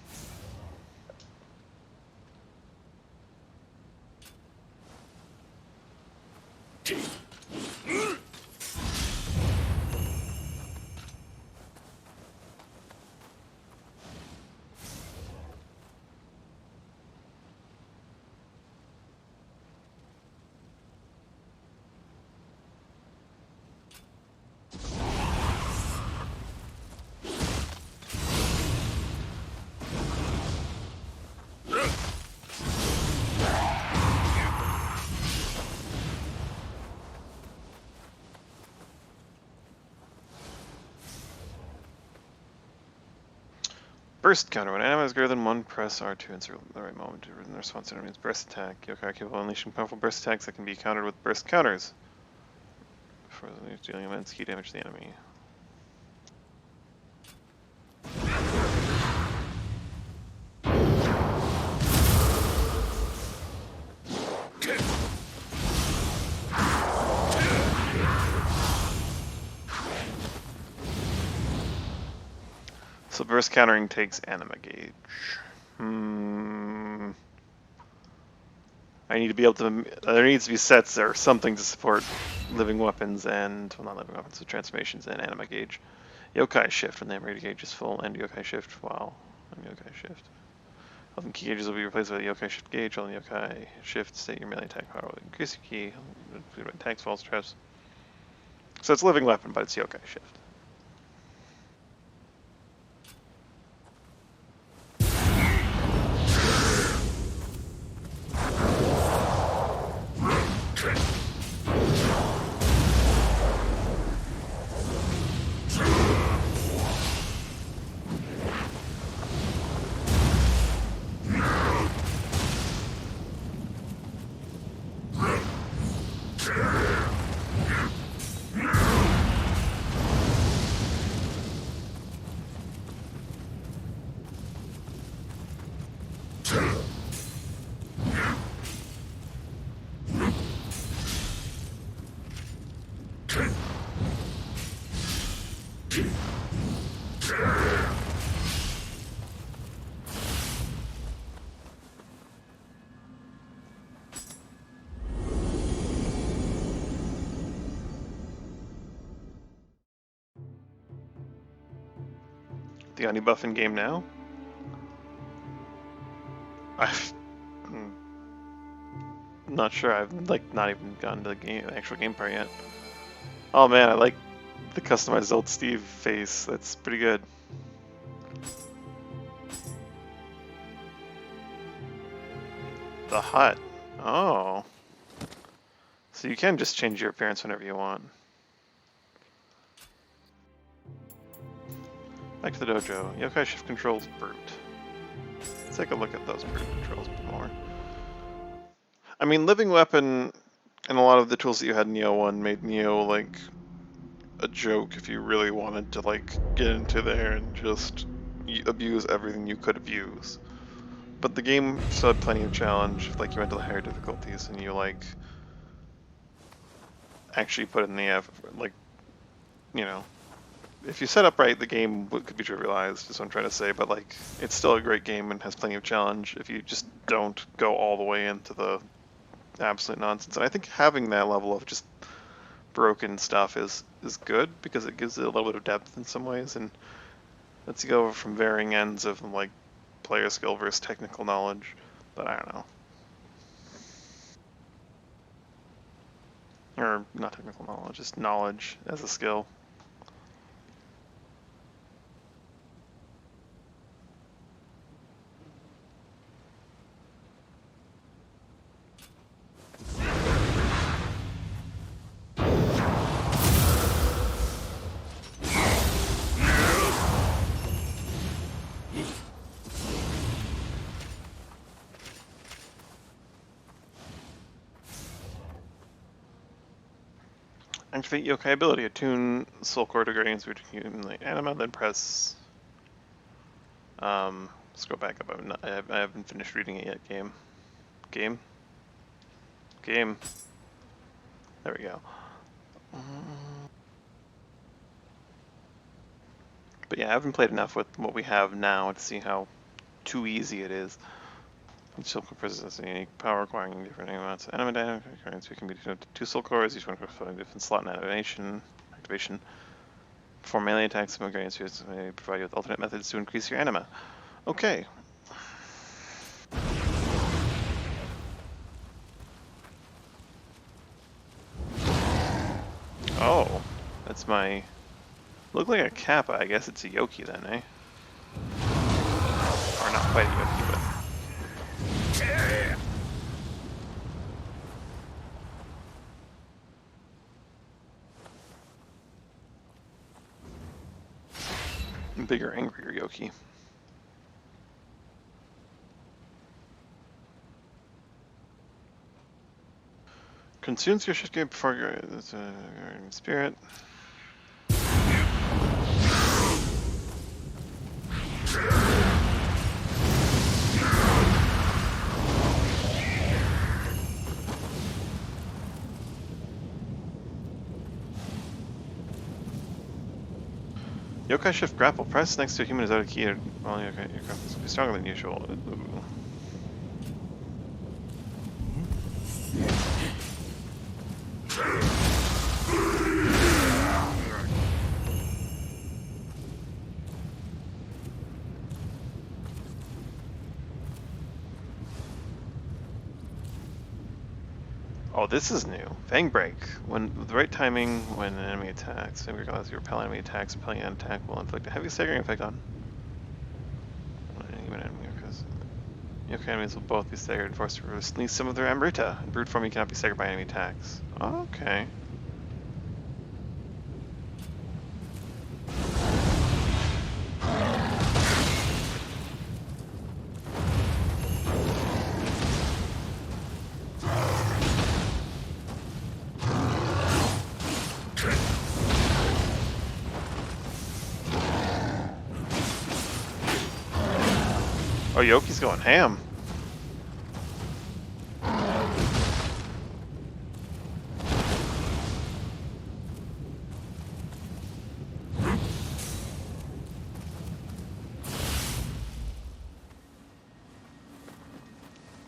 Burst counter. When an enemy is greater than one, press R2 and circle at the right moment to in response to enemy's burst attack. Yokai are capable of unleashing powerful burst attacks that can be countered with burst counters. For dealing immense key damage to the enemy. So burst countering takes anima gauge. I need to be able to. There needs to be sets or something to support living weapons and, well, not living weapons, but transformations and anima gauge. Yokai shift when the anima gauge is full, and yokai shift while on yokai shift. All the key gauges will be replaced by the yokai shift gauge. On the yokai shift, state your melee attack power will increase your key, attacks, falls, traps. So it's living weapon, but it's yokai shift. The only buff in game now? I'm not sure. I've not even gotten to the actual game part yet. Oh man, I like the customized old Steve face. That's pretty good. The hut. Oh. So you can just change your appearance whenever you want. Back to the dojo. Yokai shift controls brute. Let's take a look at those brute controls a bit more. I mean, living weapon and a lot of the tools that you had in Nioh 1 made Nioh like a joke if you really wanted to like get into there and just abuse everything you could abuse. But the game still had plenty of challenge, like you went to the higher difficulties and you like actually put in the effort, like, you know, if you set up right, the game could be trivialized, is what I'm trying to say, but like, it's still a great game and has plenty of challenge if you just don't go all the way into the absolute nonsense. And I think having that level of just broken stuff is good, because it gives it a little bit of depth in some ways, and lets you go from varying ends of like player skill versus technical knowledge, but I don't know. Or not technical knowledge, just knowledge as a skill. Activate yokai ability. Attune soul core to guardians who accumulate anima, then press. Let's go back up. I haven't finished reading it yet. Game. There we go. But yeah, I haven't played enough with what we have now to see how too easy it is. Each soul core possesses a unique power requiring different amounts of anima damage. Currents can be tuned to 2 soul cores, each one corresponding to a different slot and activation. Perform melee attacks from guardians who may provide you with alternate methods to increase your anima. Okay. Oh, that's my... Look like a Kappa. I guess it's a Yoki then, eh? Or not quite a Yoki, but... Bigger, angrier Yoki. Consumes your shit game before your spirit. Yokai shift grapple. Press next to a human is out of key. Well, your grapple will be stronger than usual. Ooh. Oh, this is new. Fang Break. With the right timing, when an enemy attacks, Fang Break allows you to repel enemy attacks. Repelling an attack will inflict a heavy staggering effect on any enemy. Because Yokai enemies will both be staggered and forced to release some of their Amrita. In brute form, you cannot be staggered by enemy attacks. Okay. Oh, Yoki's going ham.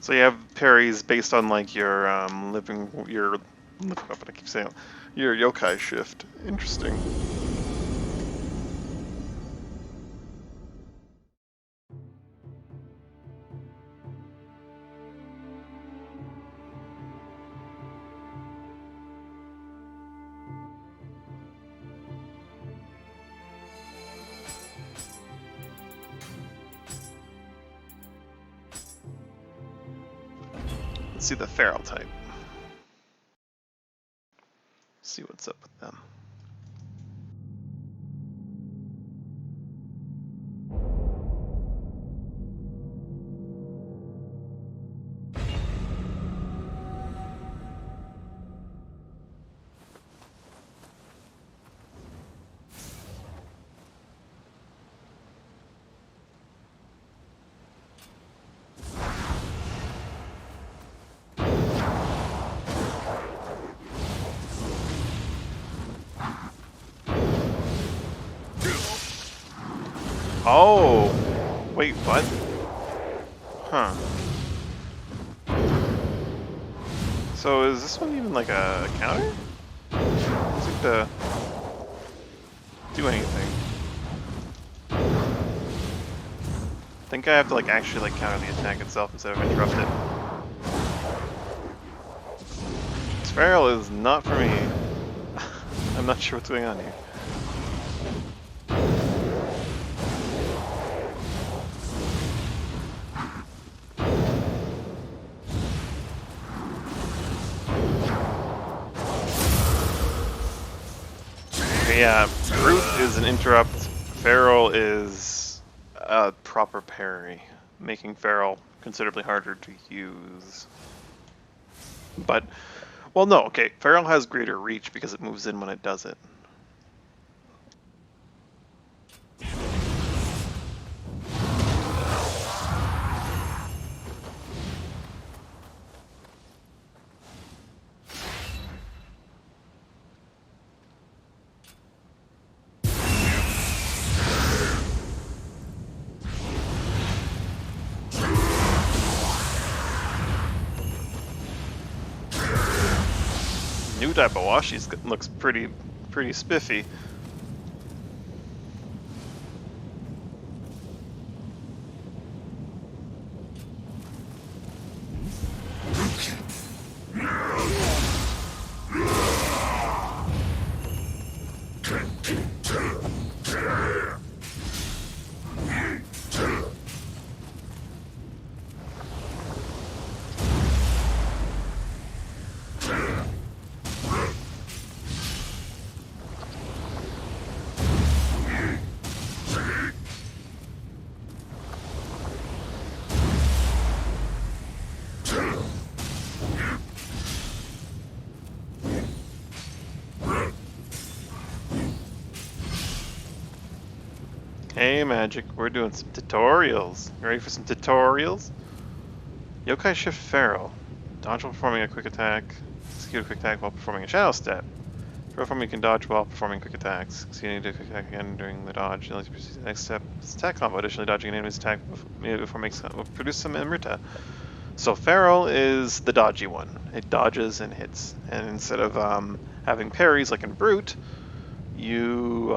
So you have parries based on like your living weapon. I keep saying your yokai shift. Interesting. Let's see the feral type. See what's up with them. Oh, wait, what? Huh. So is this one even like a counter? Doesn't seem to do anything. I think I have to like actually like counter the attack itself instead of interrupt it. This feral is not for me. I'm not sure what's going on here. Yeah, Brute is an interrupt, Feral is a proper parry, making Feral considerably harder to use. But Well, no, okay. Feral has greater reach because it moves in when it does it. New Daibawashi looks pretty spiffy. Hey Magic, we're doing some tutorials. You ready for some tutorials? Yokai Shift Feral. Dodge while performing a quick attack. Execute a quick attack while performing a shadow step. Perform, you can dodge while performing quick attacks. Executing a quick attack again during the dodge. You'll proceed to the next step. It's attack combo. Additionally, dodging an enemy's attack before makes will produce some Imrita. So Feral is the dodgy one. It dodges and hits. And instead of having parries like in Brute, you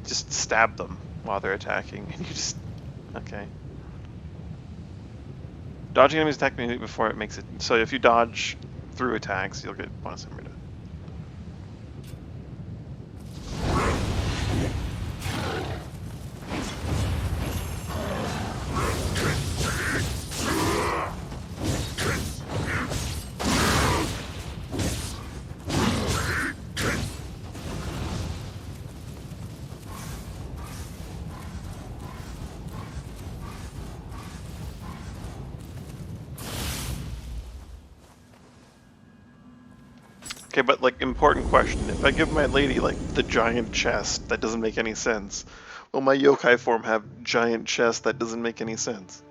just stab them while they're attacking, and you just okay. Dodging enemy's attack immediately before it makes it. So if you dodge through attacks, you'll get bonus Imrita. Okay, but like important question. If I give my lady like the giant chest, that doesn't make any sense. Will my yokai form have giant chest that doesn't make any sense?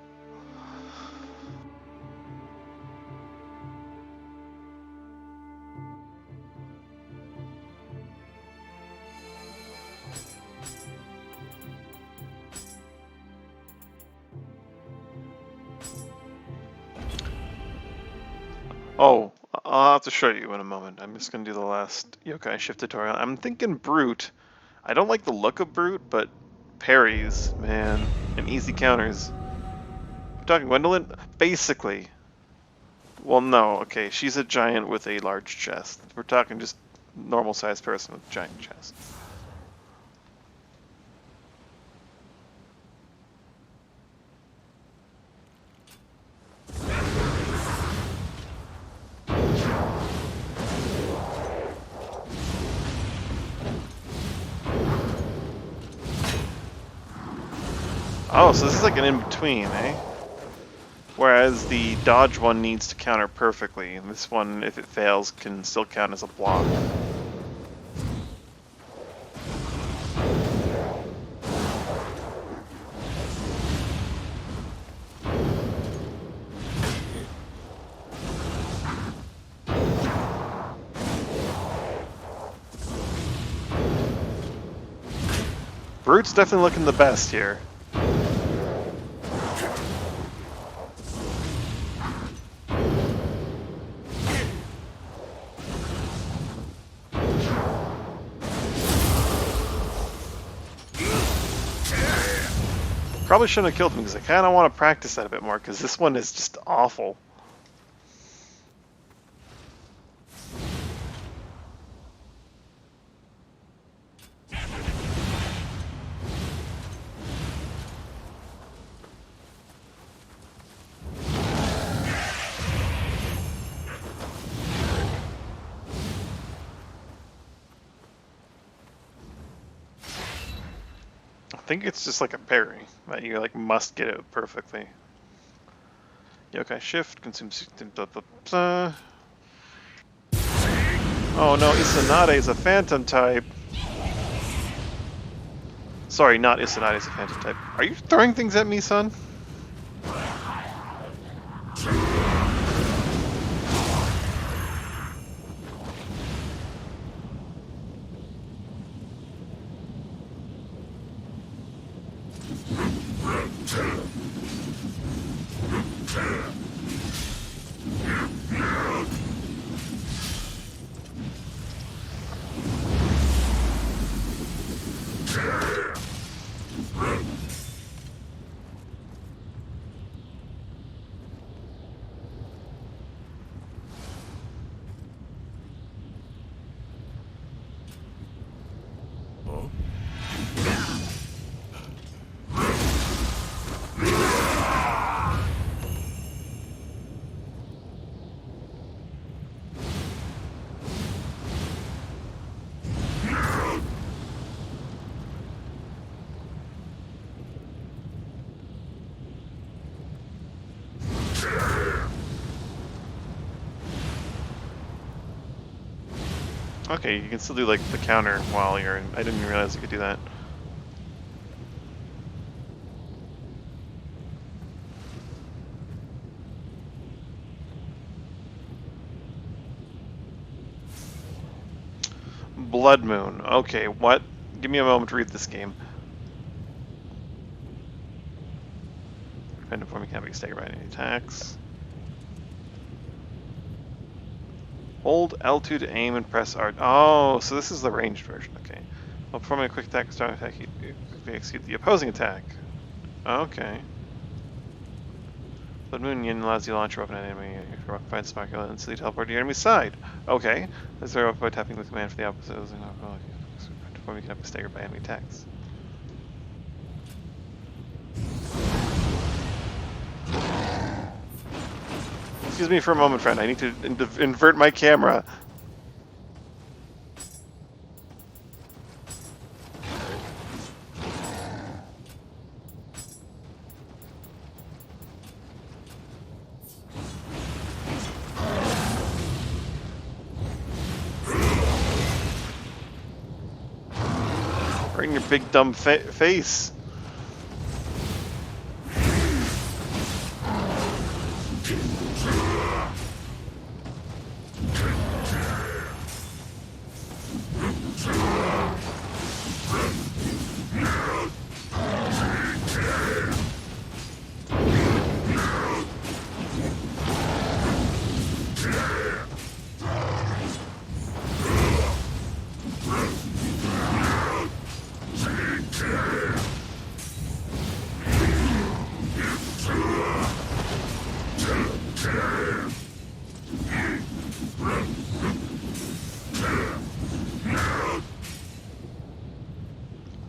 Oh, I'll have to show you in a moment. I'm just gonna do the last yokai shift tutorial. I'm thinking Brute. I don't like the look of Brute, but parries, man, and easy counters. We're talking Gwendolyn? Basically. Well, no, okay, she's a giant with a large chest. We're talking just normal sized person with a giant chest. Oh, so this is like an in-between, eh? Whereas the dodge one needs to counter perfectly, and this one, if it fails, can still count as a block. Brute's definitely looking the best here. Probably shouldn't have killed him because I kind of want to practice that a bit more because this one is just awful. I think it's just like a parry that you like must get it perfectly. Yokai shift, consumes. Oh no, Isanade is a phantom type. Sorry, not Isanade is a phantom type. Are you throwing things at me, son? Okay, you can still do like the counter while you're in. I didn't realize you could do that. Blood Moon. Okay, what? Give me a moment to read this game. Depending upon me can't be staggered by any attacks. Hold L2 to aim and press R. Oh, so this is the ranged version. Okay. While performing a quick attack or strong attack, you quickly execute the opposing attack. Okay. Blood Moon Yin allows you to launch your weapon at an enemy. If your weapon finds spark, you'll instantly teleport to your enemy's side. Okay. This is by tapping the command for the opposite. Performing you cannot be staggered by enemy attacks. Excuse me for a moment, friend. I need to invert my camera. Right in your big dumb face.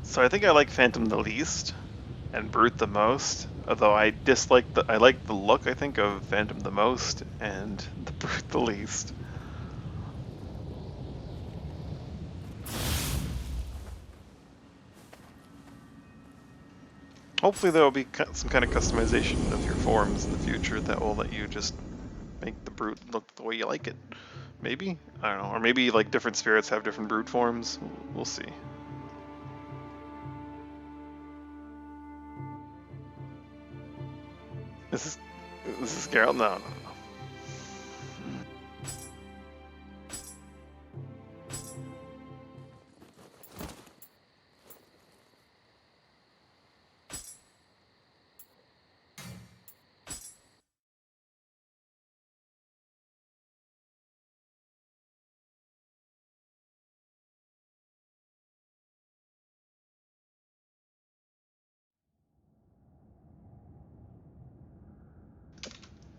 So I think I like Phantom the least, and Brute the most. Although I like the look, I think, of Phantom the most, and the Brute the least. Hopefully there will be some kind of customization of your forms in the future that will let you just make the Brute look the way you like it. Maybe? I don't know. Or maybe like different spirits have different Brute forms. We'll see. This is Geralt? No, no, no.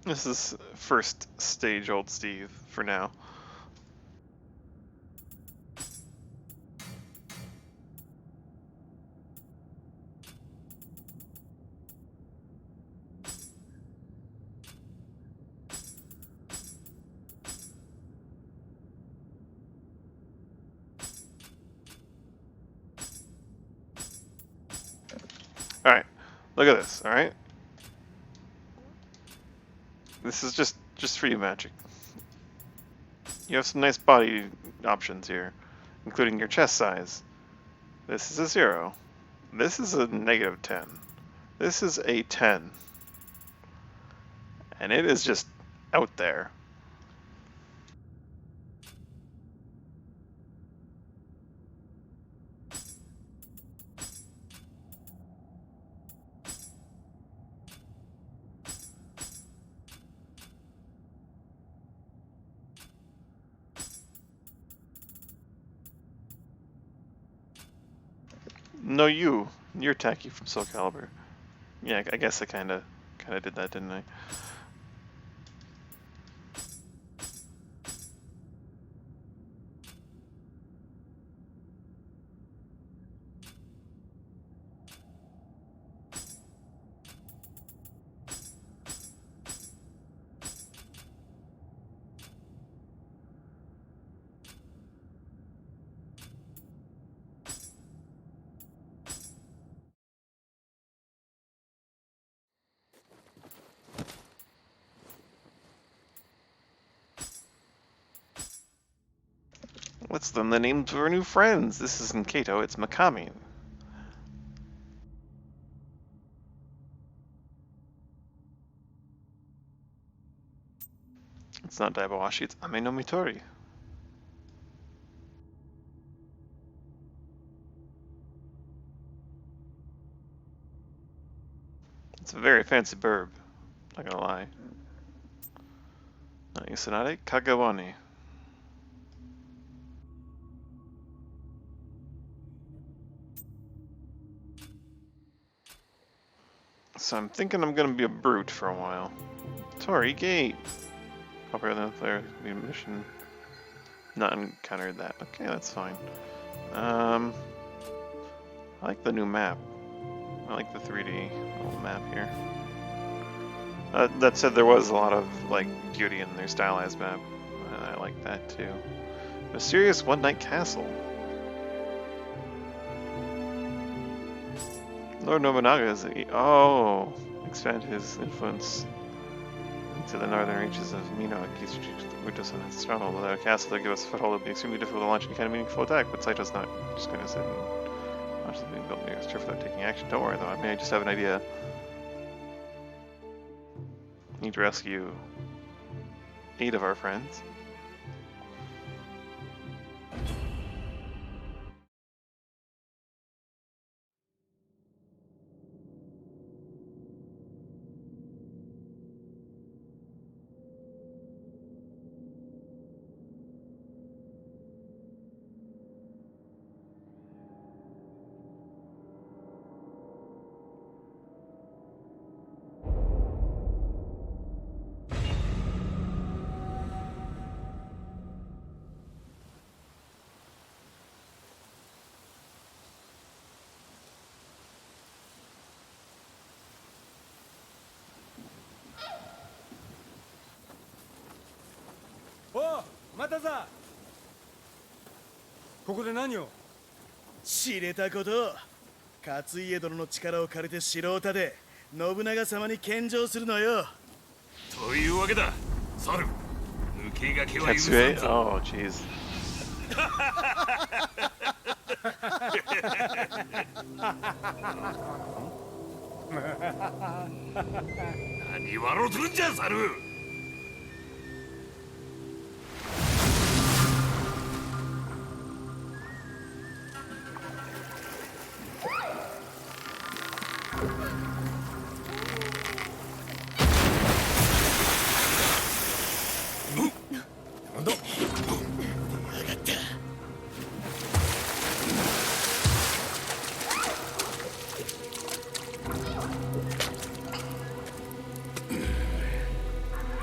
This is first stage old Steve for now. Alright, look at this, alright? This is just for you, Magic. You have some nice body options here, including your chest size. This is a 0. This is a -10. This is a 10. And it is just out there. No, you're tacky from Soul Calibur. Yeah, I guess I kind of did that, didn't I? What's them the names of our new friends? This isn't Kato, it's Makami. It's not Daibawashi, it's Ame no Mitori. It's a very fancy burb, not gonna lie. Yusanade Kagawani. So I'm thinking I'm gonna be a brute for a while. Tori Gate. Popular than player mission. Not encountered that. Okay, that's fine. I like the new map. I like the 3D little map here. That said, there was a lot of like beauty in their stylized map. I like that too. Mysterious One Night Castle. Lord Nobunaga is expand his influence into the northern reaches of Nioh and Kisuchi and its stronghold. Without a castle that gives us a foothold, it would be extremely difficult to launch any kind of meaningful attack, but Saito's not just going to sit and watch something built near his turf without taking action. Don't worry though, I just have an idea. Need to rescue 8 of our friends.おう、またさ。ここで何を？知れたこと。勝家殿の力を借りて城を建て、信長様に献上するのよ。というわけだ、猿。抜け駆けは許さん Katsue? ぞ。 Oh, jeez. 何笑うとるんじゃ、猿。なんだ？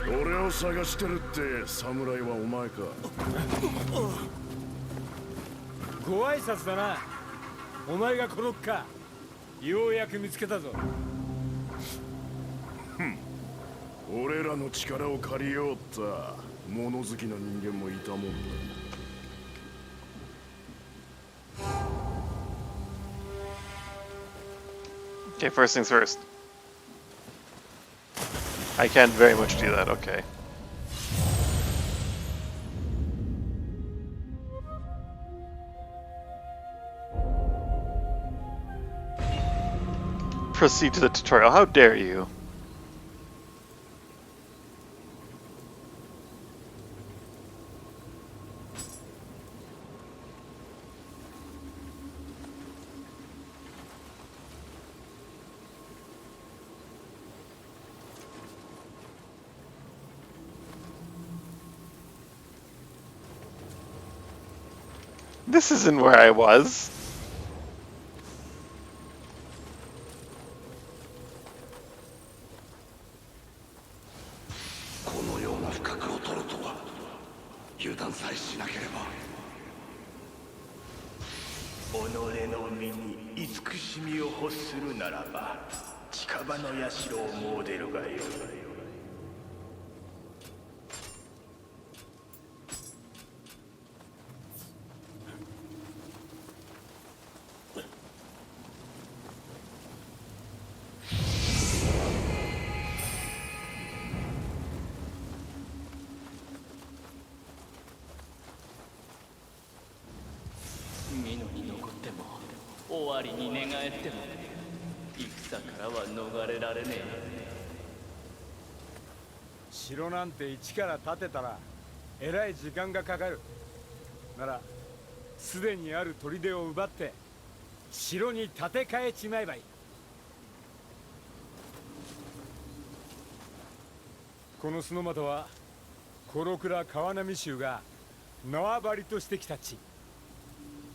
俺を探してるって侍はお前か。ご挨拶だな。お前がこのか。ようやく見つけたぞ。俺らの力を借りようった物好きな人間もいたもんだ。Okay, first things first. I can very much do that, okay. Proceed to the tutorial. How dare you? This isn't where I was. Niohに残っても終わりに寝返っても戦からは逃れられねえ。城なんて一から建てたらえらい時間がかかる。ならすでにある砦を奪って城に建て替えちまえばいい。このスノマトはコ倉川波衆が縄張りとしてきた地。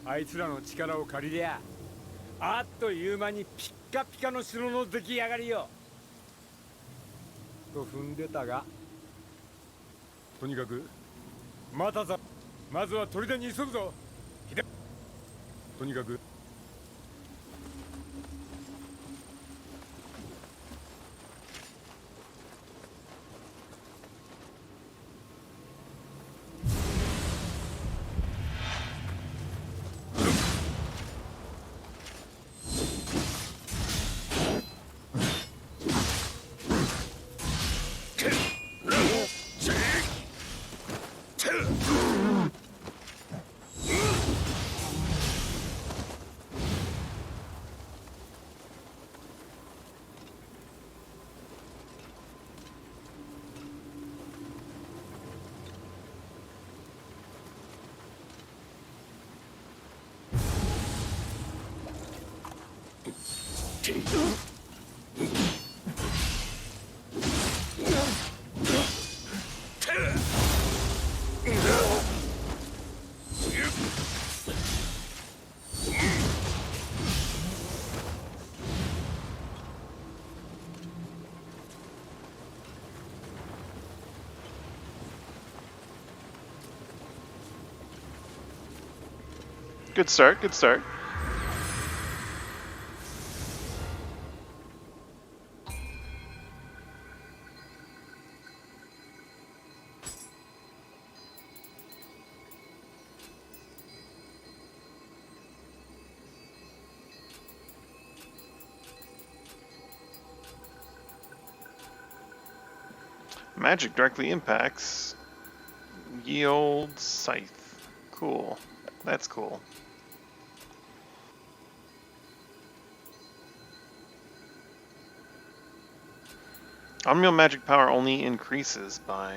あいつらの力を借りりゃあっという間にピッカピカの城の出来上がりよ。と踏んでたが、とにかくまずは砦に急ぐぞ。とにかくGood start, good start. Magic directly impacts ye old scythe. Cool. That's cool. Unreal magic power only increases by,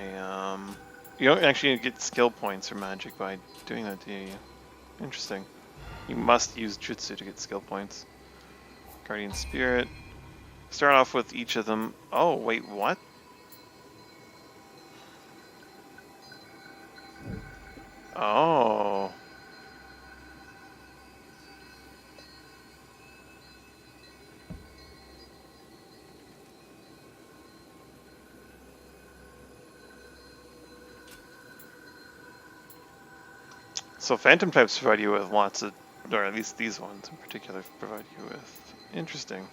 you don't actually get skill points for magic by doing that, do you? Interesting. You must use Jutsu to get skill points. Guardian Spirit. Start off with each of them. Oh, wait, what? Oh. So phantom types provide you with lots of, or at least these ones in particular provide you with. Interesting.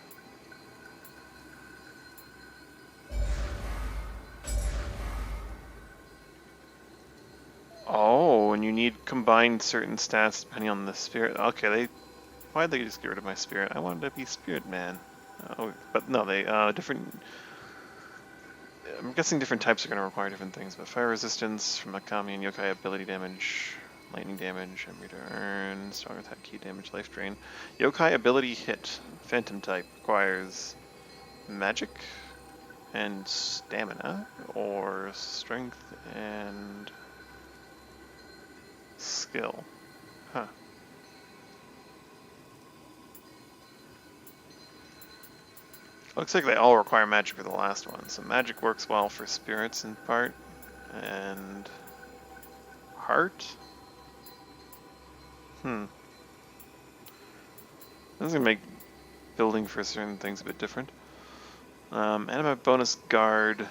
Oh, and you need combined certain stats depending on the spirit. Okay, why'd they just get rid of my spirit? I wanted to be Spirit Man. Oh, but no, they different. I'm guessing different types are going to require different things, but fire resistance from Akami and yokai ability damage, lightning damage, enemy to earn, strong attack, key damage, life drain. Yokai ability hit, phantom type, requires magic and stamina, or strength and skill. Huh. Looks like they all require magic for the last one, so magic works well for spirits in part, and heart? This is gonna make building for certain things a bit different. Anima bonus guard.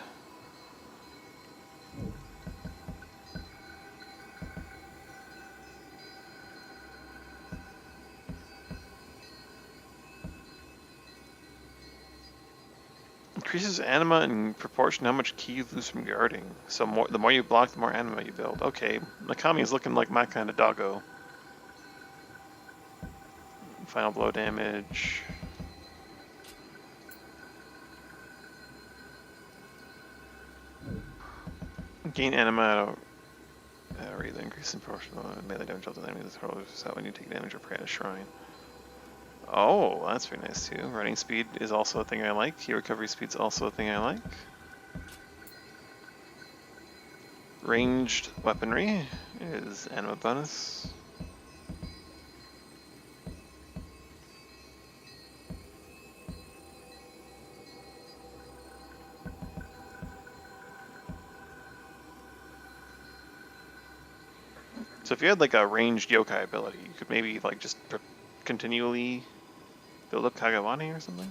Increases anima in proportion to how much ki you lose from guarding. So the more you block, the more anima you build. Okay, Nakami is looking like my kind of doggo. Final blow damage. Gain anima at a increase in proportional melee damage of the enemy that's hurled out when you take damage or pray at a shrine. Oh, that's very nice too. Running speed is also a thing I like. Key recovery speed is also a thing I like. Ranged weaponry is anima bonus. So if you had like a ranged yokai ability, you could maybe like just continually build up Kagawani or something.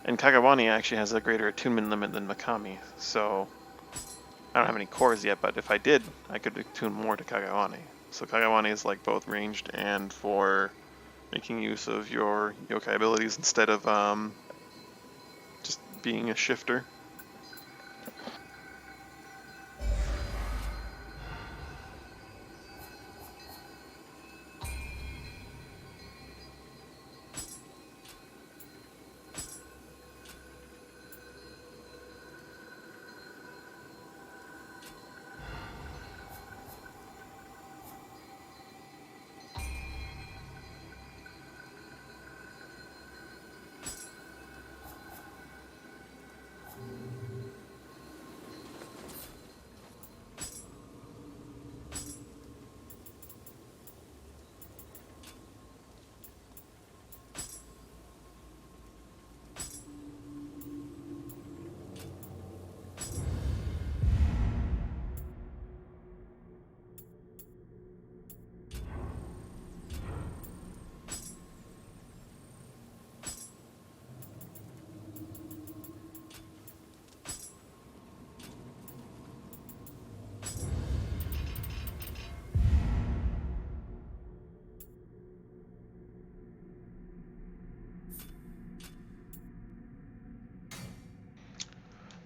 And Kagawani actually has a greater attunement limit than Makami, so I don't have any cores yet, but if I did, I could attune more to Kagawani. So Kagawani is like both ranged and for making use of your yokai abilities instead of just being a shifter.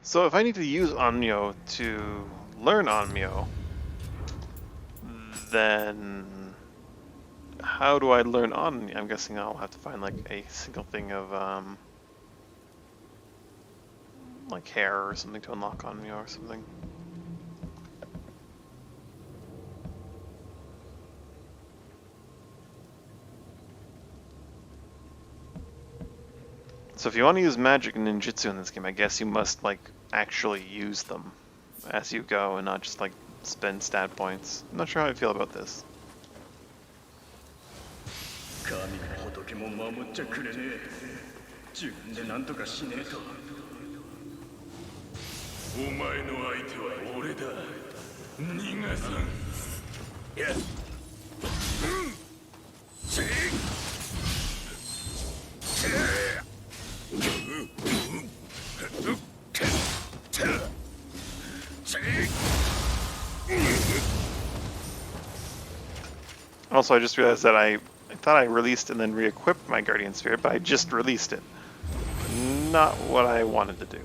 So if I need to use Onmyo to learn Onmyo, then how do I learn Onmyo? I'm guessing I'll have to find like a single thing of like hair or something to unlock Onmyo or something. So if you want to use magic and ninjutsu in this game, I guess you must like actually use them as you go and not just like spend stat points. I'm not sure how I feel about this. 神も仏も守っちゃくれねえ。自分で何とかしねえと。お前の相手は俺だ。逃がさん。やっ。Also, I just realized that I thought I released and then re-equipped my Guardian Spirit, but I just released it. Not what I wanted to do.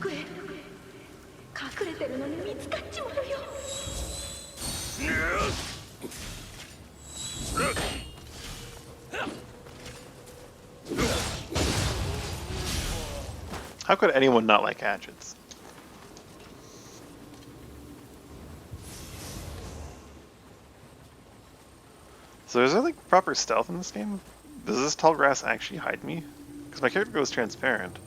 くへ隠れてるのに見つかっちまうよ。How could anyone not like hatchets? So is there like proper stealth in this game? Does this tall grass actually hide me? Because my character goes transparent.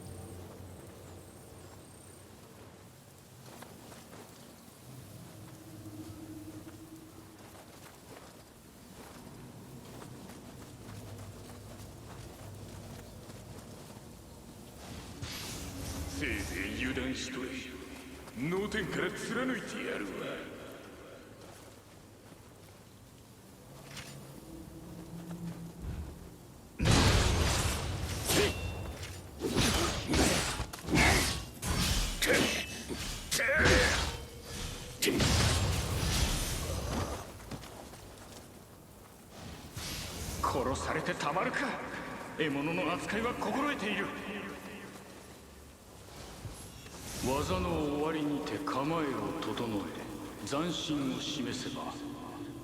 技の終わりにて構えを整え斬新を示せば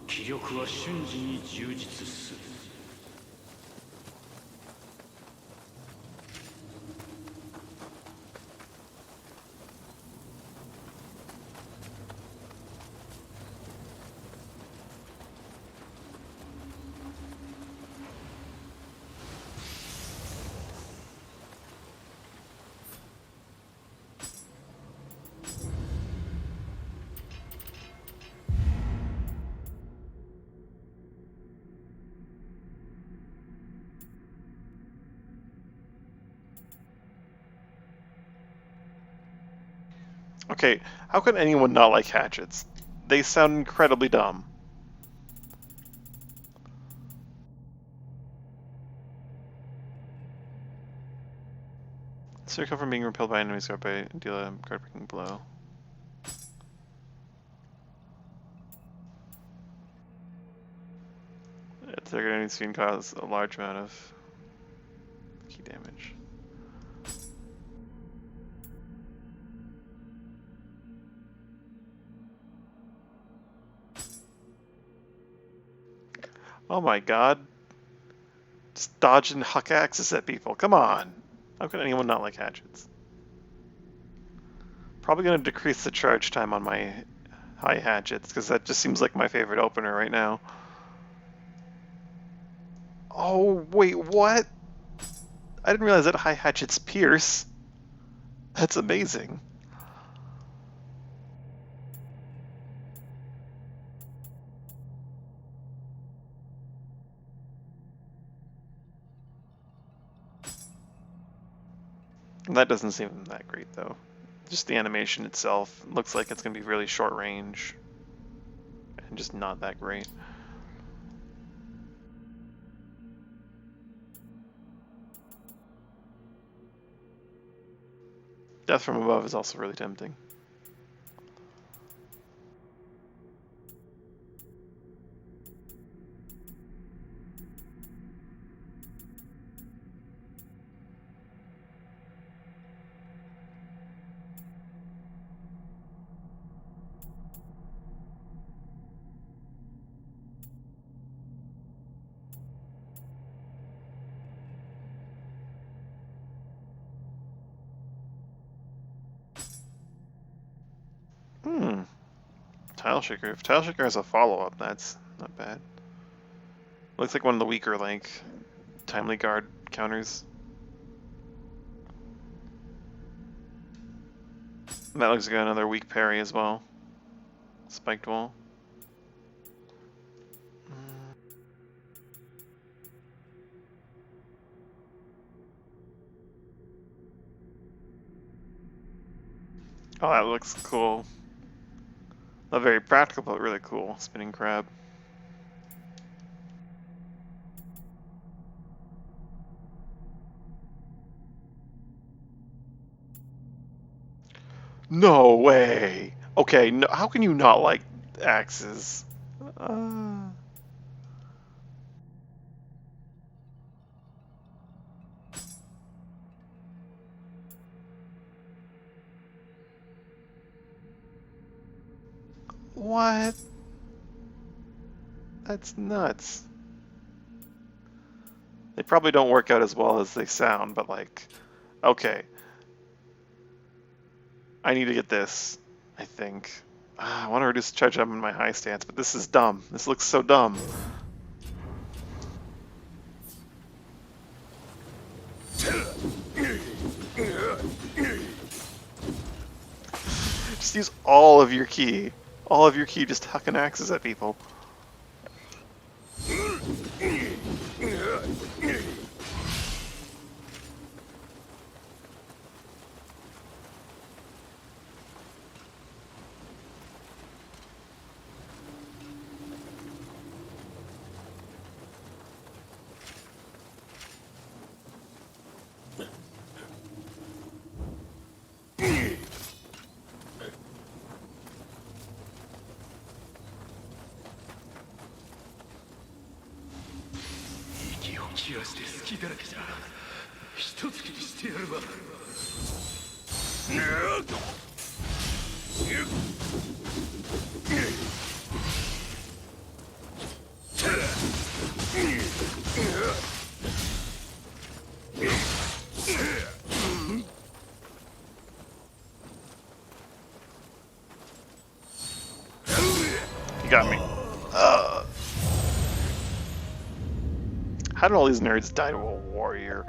気力は瞬時に充実する。Okay, how could anyone not like hatchets? They sound incredibly dumb. So recover from being repelled by enemies or by deal a guard-breaking blow. They're going to cause a large amount of key damage. Oh my god. Just dodging huck axes at people. Come on. How could anyone not like hatchets? Probably going to decrease the charge time on my high hatchets, because that just seems like my favorite opener right now. Oh, wait, what? I didn't realize that high hatchets pierce. That's amazing. That doesn't seem that great, though. Just the animation itself looks like it's going to be really short range and just not that great. Death from above is also really tempting. Tile Shaker. If Tile Shaker has a follow-up, that's not bad. Looks like one of the weaker, like, Timely Guard counters. And that looks like another weak parry as well. Spiked Wall. Oh, that looks cool. Not very practical, but really cool. Spinning crab. No way! Okay, no, how can you not like axes? What? That's nuts. They probably don't work out as well as they sound, but like, okay. I need to get this, I think. I want to reduce the charge up in my high stance, but this is dumb. This looks so dumb. Just use all of your ki. All of your ki just hucking axes at people. You got me. How did all these nerds die to a warrior?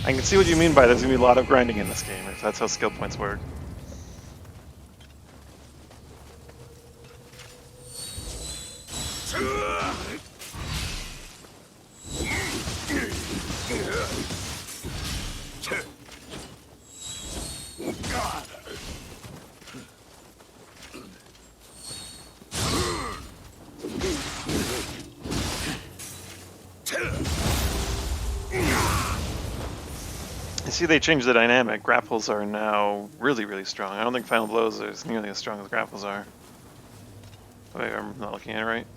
I can see what you mean by there's gonna be a lot of grinding in this game, if that's how skill points work. I see they changed the dynamic. Grapples are now really, really strong. I don't think Final Blows is nearly as strong as grapples are. Wait, I'm not looking at it right.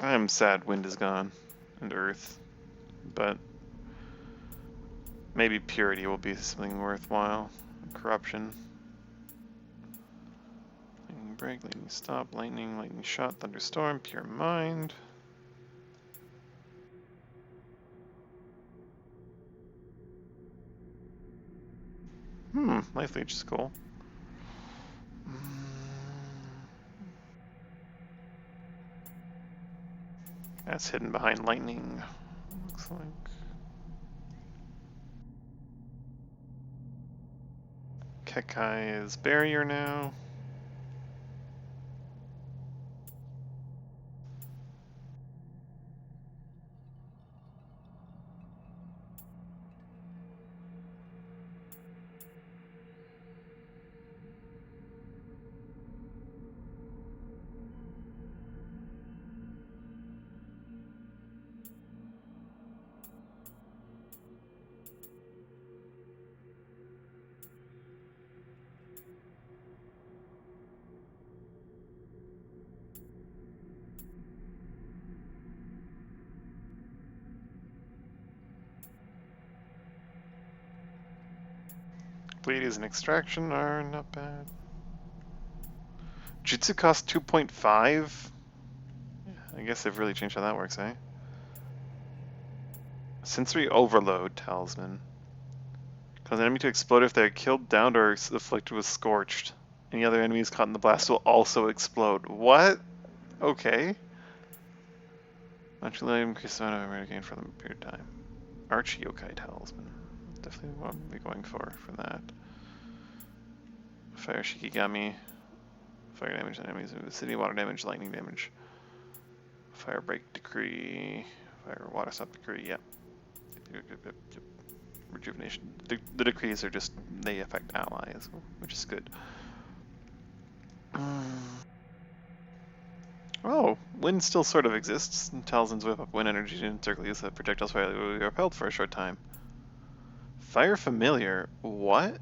I'm sad wind is gone and earth, but maybe purity will be something worthwhile. Corruption. Lightning break, lightning stop, lightning shot, thunderstorm, pure mind. Life leech is cool. That's hidden behind lightning, looks like. Kekai is barrier now. Bleedies and extraction are not bad. Jutsu costs 2.5? I guess they've really changed how that works, eh? Sensory overload talisman. Cause an enemy to explode if they are killed, downed, or afflicted with scorched. Any other enemies caught in the blast will also explode. What? Okay. Naturally increase the amount of memory gain for the period of time. Arch Yokai talisman. Definitely what I'll be going for that. Fire Shikigami. Fire damage on enemies in the city, water damage, lightning damage. Fire break decree. Fire water stop decree, yep. Rejuvenation. The decrees are just, they affect allies, which is good. Oh, wind still sort of exists. Talismans whip up wind energy to encircle use that projectiles will be repelled for a short time. Fire familiar? What?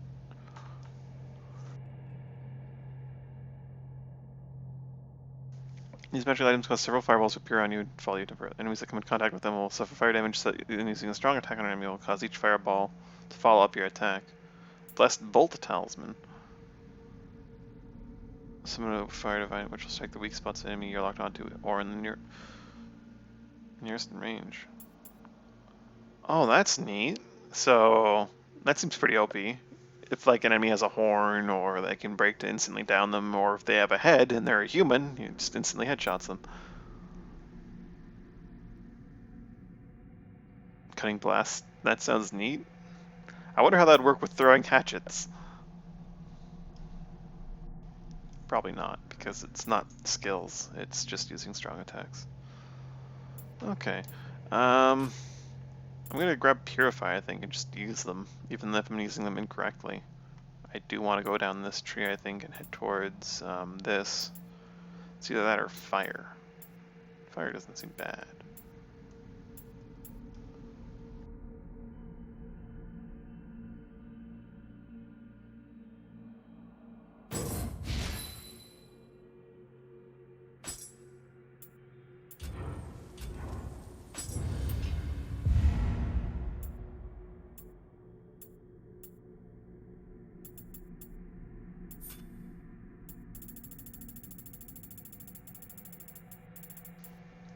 These magic items cause several fireballs to appear on you and follow you temporarily. Enemies that come in contact with them will suffer fire damage, so using a strong attack on an enemy will cause each fireball to follow up your attack. Blessed Bolt Talisman. Summon a fire divine which will strike the weak spots of the enemy you're locked onto or in the nearest range. Oh, that's neat. So that seems pretty OP. If like an enemy has a horn, or they can break to instantly down them, or if they have a head and they're a human, you just instantly headshots them. Cutting blast. That sounds neat. I wonder how that'd work with throwing hatchets. Probably not, because it's not skills. It's just using strong attacks. Okay. I'm gonna grab Purify, I think, and just use them, even if I'm using them incorrectly. I do want to go down this tree, I think, and head towards this. It's either that or fire. Fire doesn't seem bad.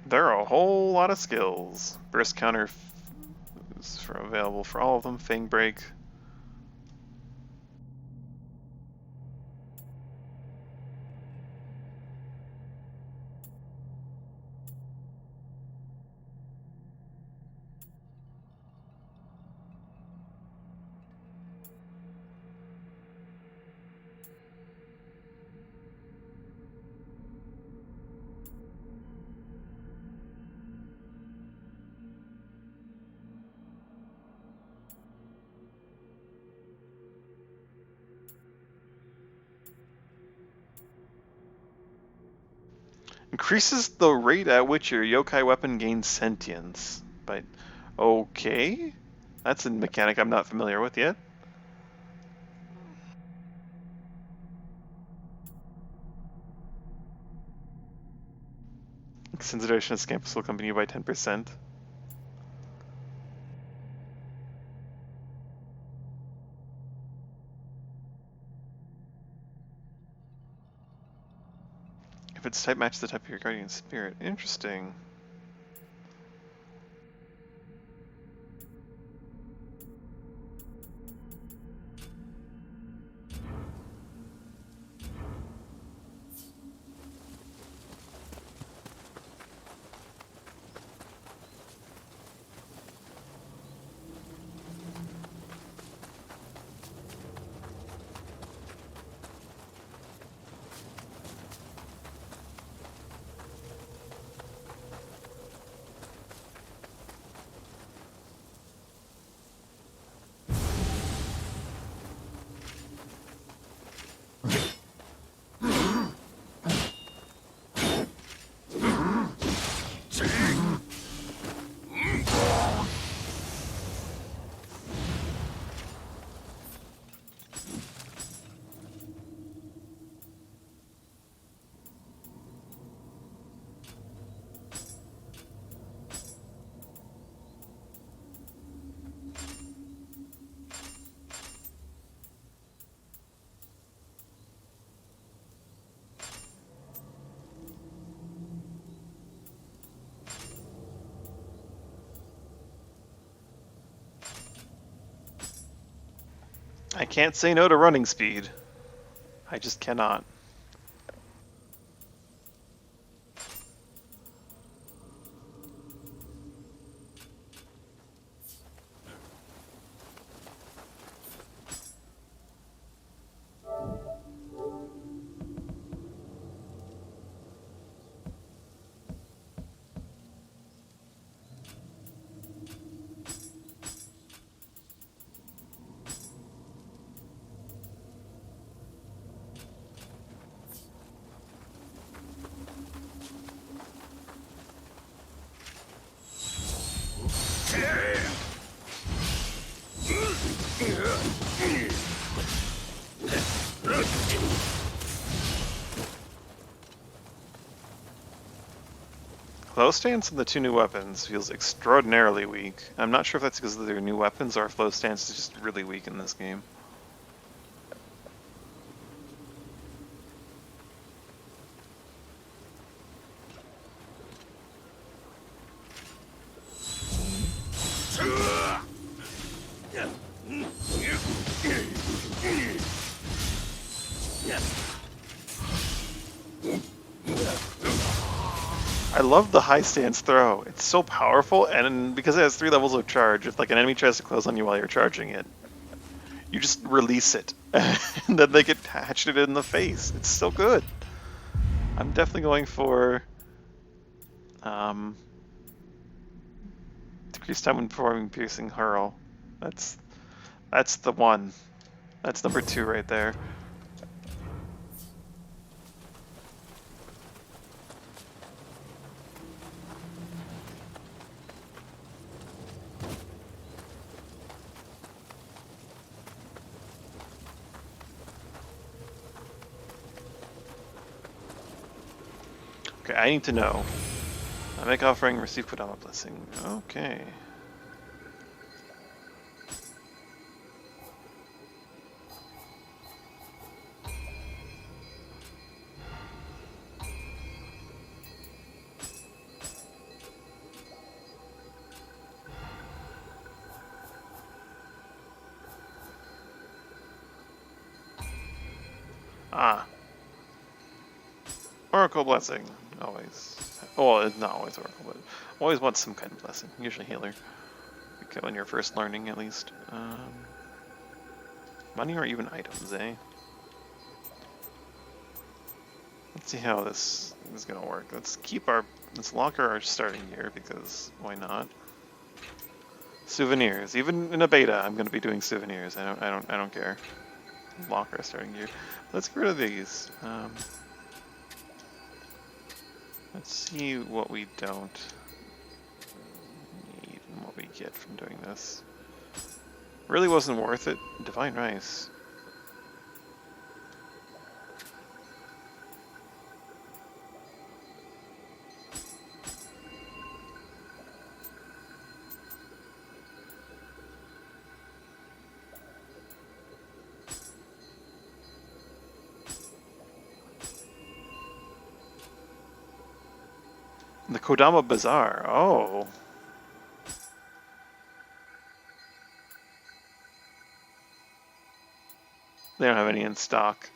There are a whole lot of skills. Burst counter is available for all of them. Fang break. Increases the rate at which your yokai weapon gains sentience. But okay, that's a mechanic I'm not familiar with yet. Consideration of campus will accompany you by 10%. If its type matches the type of your guardian spirit. Interesting. I can't say no to running speed. I just cannot. Close stance on the two new weapons feels extraordinarily weak. I'm not sure if that's because of their new weapons or if close stance is just really weak in this game. I love the high stance throw. It's so powerful, and because it has 3 levels of charge, if like an enemy tries to close on you while you're charging it, you just release it, and then they get hatcheted in the face. It's so good. I'm definitely going for decreased time when performing piercing hurl. That's the one. That's number 2 right there. Okay, I need to know. I make offering, receive Kodama blessing. Okay. Ah. Oracle blessing. Always. Well, it's not always Oracle, but always want some kind of blessing. Usually healer. When you're first learning, at least. Money or even items, eh? Let's see how this is gonna work. Let's lock our starting gear because why not? Souvenirs. Even in a beta, I'm gonna be doing souvenirs. I don't care. Lock our starting gear. Let's get rid of these. Let's see what we don't need and what we get from doing this. Really wasn't worth it. Divine Rice. The Kodama Bazaar. Oh. They don't have any in stock.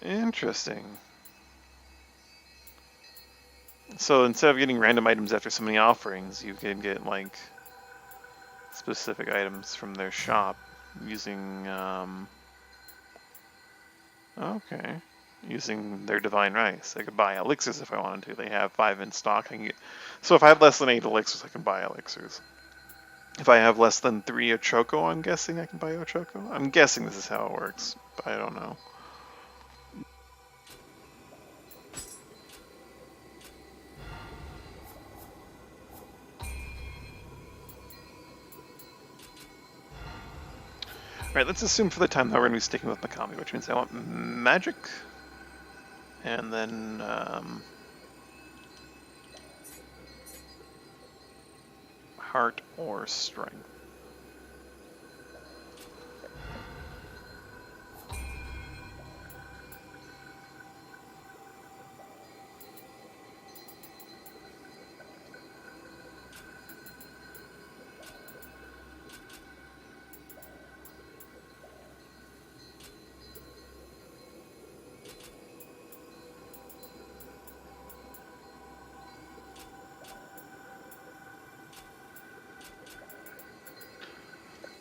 Interesting. So instead of getting random items after so many offerings, you can get like specific items from their shop using okay, using their divine rice. I could buy elixirs if I wanted to. They have 5 in stock. I can get, so if I have less than 8 elixirs, I can buy elixirs. If I have less than 3 Ochoko, I'm guessing I can buy Ochoko. I'm guessing this is how it works, but I don't know. Alright, let's assume for the time that we're going to be sticking with Mikami, which means I want magic, and then heart or strength.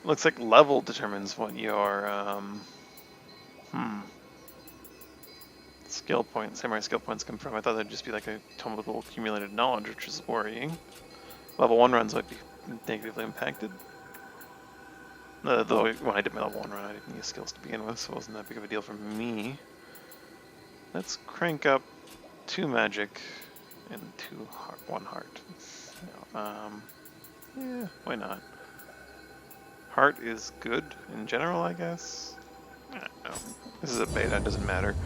Looks like level determines what your skill points, samurai skill points come from. I thought that'd just be like a total accumulated knowledge, which is worrying. Level 1 runs might be negatively impacted. Though when I did my level 1 run, I didn't use skills to begin with, so it wasn't that big of a deal for me. Let's crank up 2 magic and 1 heart. Yeah, why not? Heart is good in general, I guess. No, this is a beta, it doesn't matter.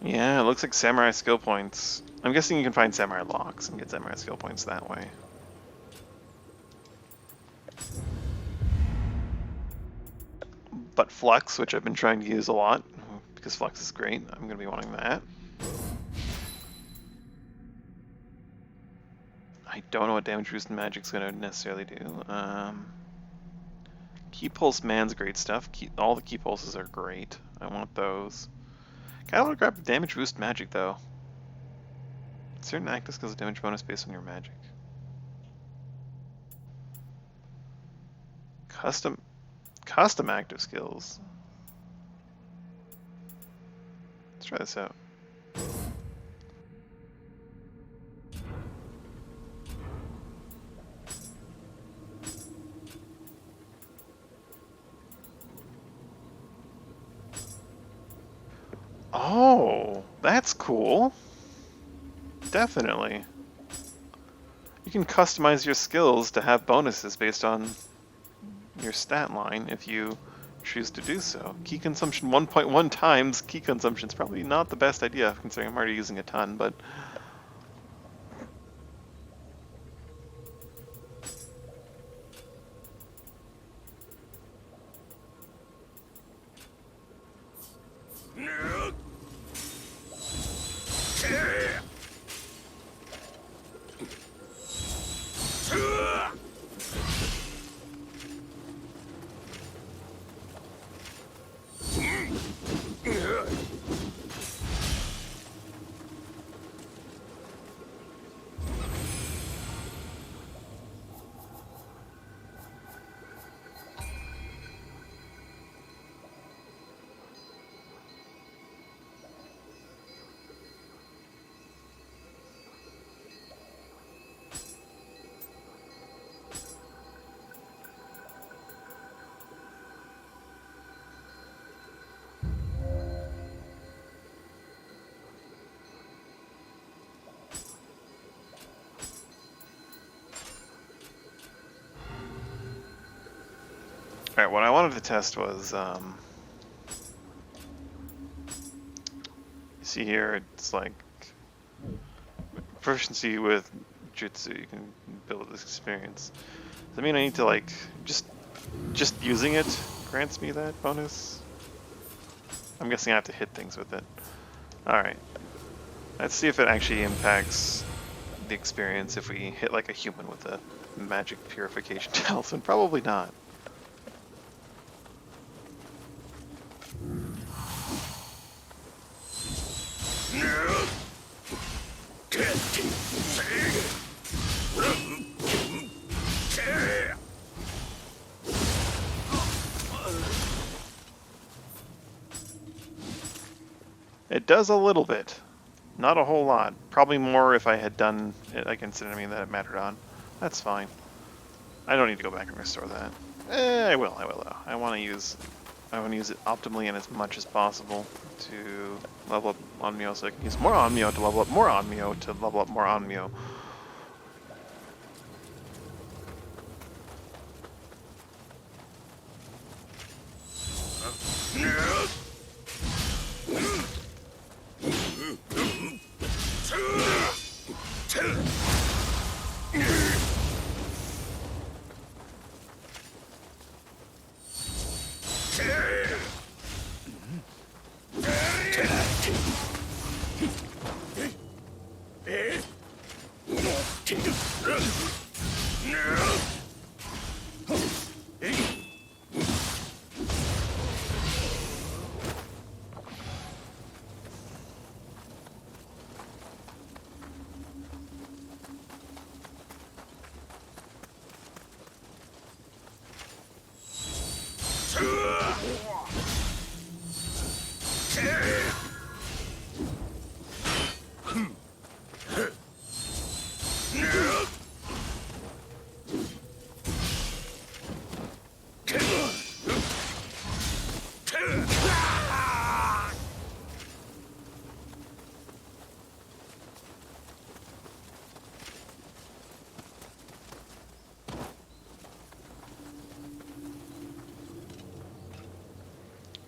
Yeah, it looks like samurai skill points. I'm guessing you can find samurai locks and get samurai skill points that way. But Flux, which I've been trying to use a lot, because Flux is great, I'm going to be wanting that. I don't know what damage boost magic's going to necessarily do. Key Pulse Man's great stuff. All the Key Pulses are great. I want those. Kinda want to grab damage boost magic though. Certain active skills damage bonus based on your magic. Custom active skills. Let's try this out. Oh, that's cool. Definitely. You can customize your skills to have bonuses based on your stat line if you choose to do so. Key consumption 1.1 times key consumption is probably not the best idea considering I'm already using a ton, but alright, what I wanted to test was, you see here, it's like proficiency with jutsu you can build this experience. Does that mean I need to like just using it grants me that bonus? I'm guessing I have to hit things with it. Alright. Let's see if it actually impacts the experience if we hit like a human with a magic purification talisman. Probably not. It does a little bit. Not a whole lot. Probably more if I had done it against an enemy that it mattered on. That's fine. I don't need to go back and restore that. I will though. I want to use it optimally and as much as possible to level up Onmyo so I can use more Onmyo to level up more Onmyo to level up more Onmyo.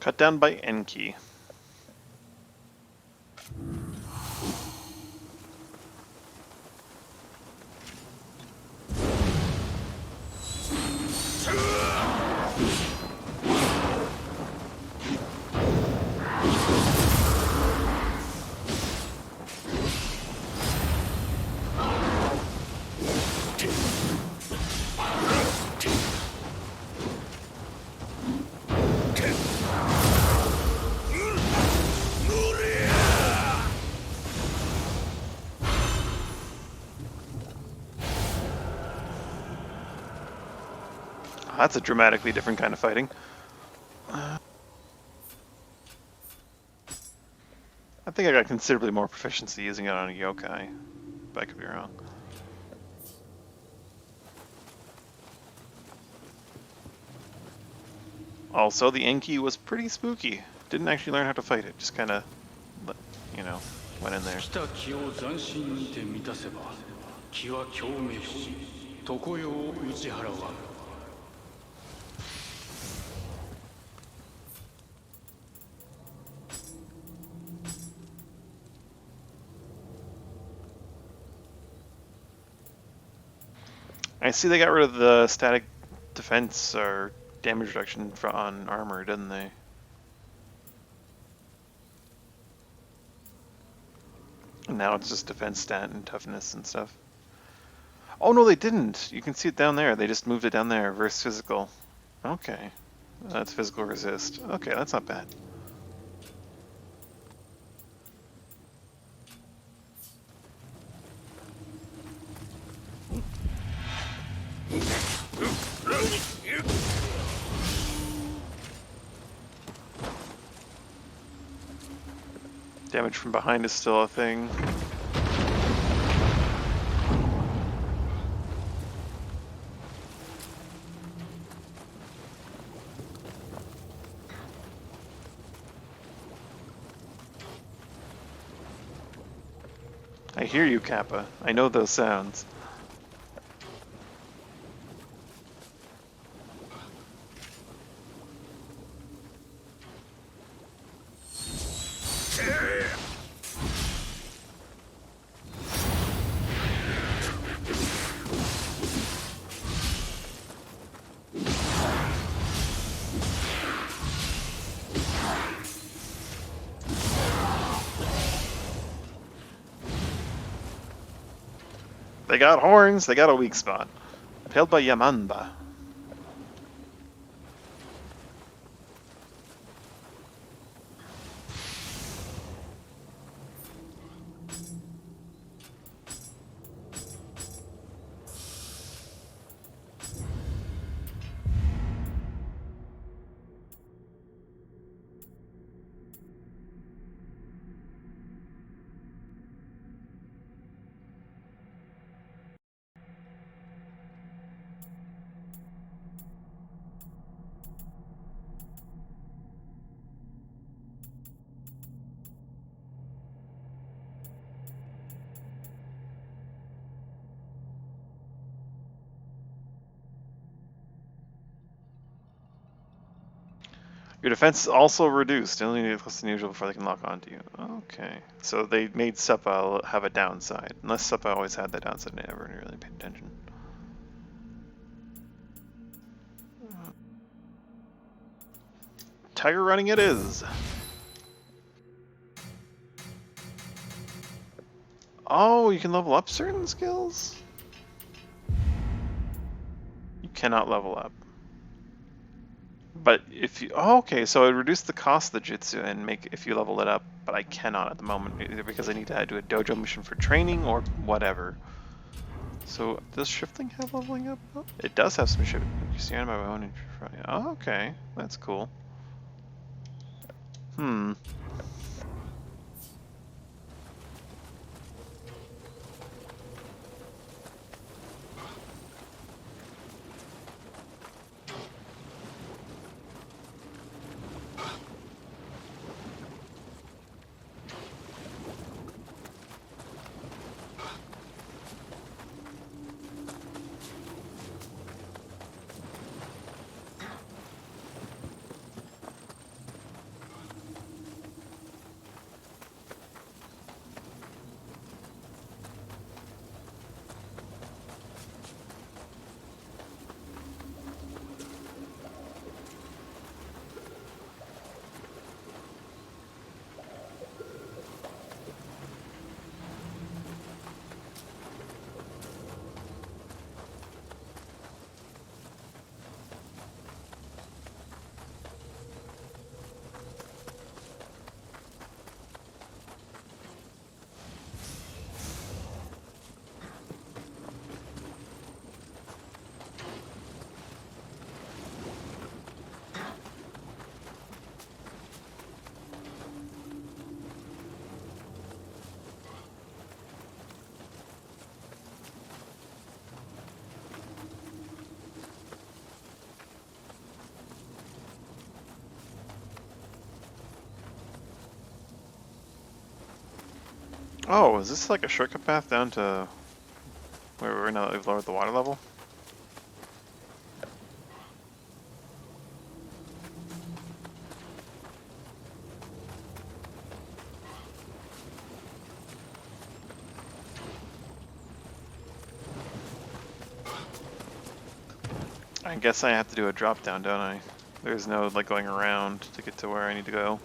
Cut down by Enki. That's a dramatically different kind of fighting. I think I got considerably more proficiency using it on a yokai, but I could be wrong. Also, the Enki was pretty spooky. Didn't actually learn how to fight it, just kind of, you know, went in there. I see they got rid of the static defense or damage reduction on armor, didn't they? And now it's just defense stat and toughness and stuff. Oh no, they didn't! You can see it down there. They just moved it down there. Versus physical. Okay. That's physical resist. Okay, that's not bad. Damage from behind is still a thing. I hear you, Kappa. I know those sounds. They got horns, they got a weak spot. Impaled by Yamanda. Your defense is also reduced. They only need less than usual before they can lock onto you. Okay. So they made Seppa have a downside. Unless Seppa always had that downside, I never really paid attention. Tiger running it is. Oh, you can level up certain skills? You cannot level up. But if you, oh, okay, so it reduced the cost of the Jutsu and make if you level it up, but I cannot at the moment either because I need to do a dojo mission for training or whatever. So does shifting have leveling up? Oh, it does have some shifting. You see on my own. Oh, okay, that's cool. Hmm. Oh, is this like a shortcut path down to where we're now that we've lowered the water level? I guess I have to do a drop down, don't I? There's no like going around to get to where I need to go.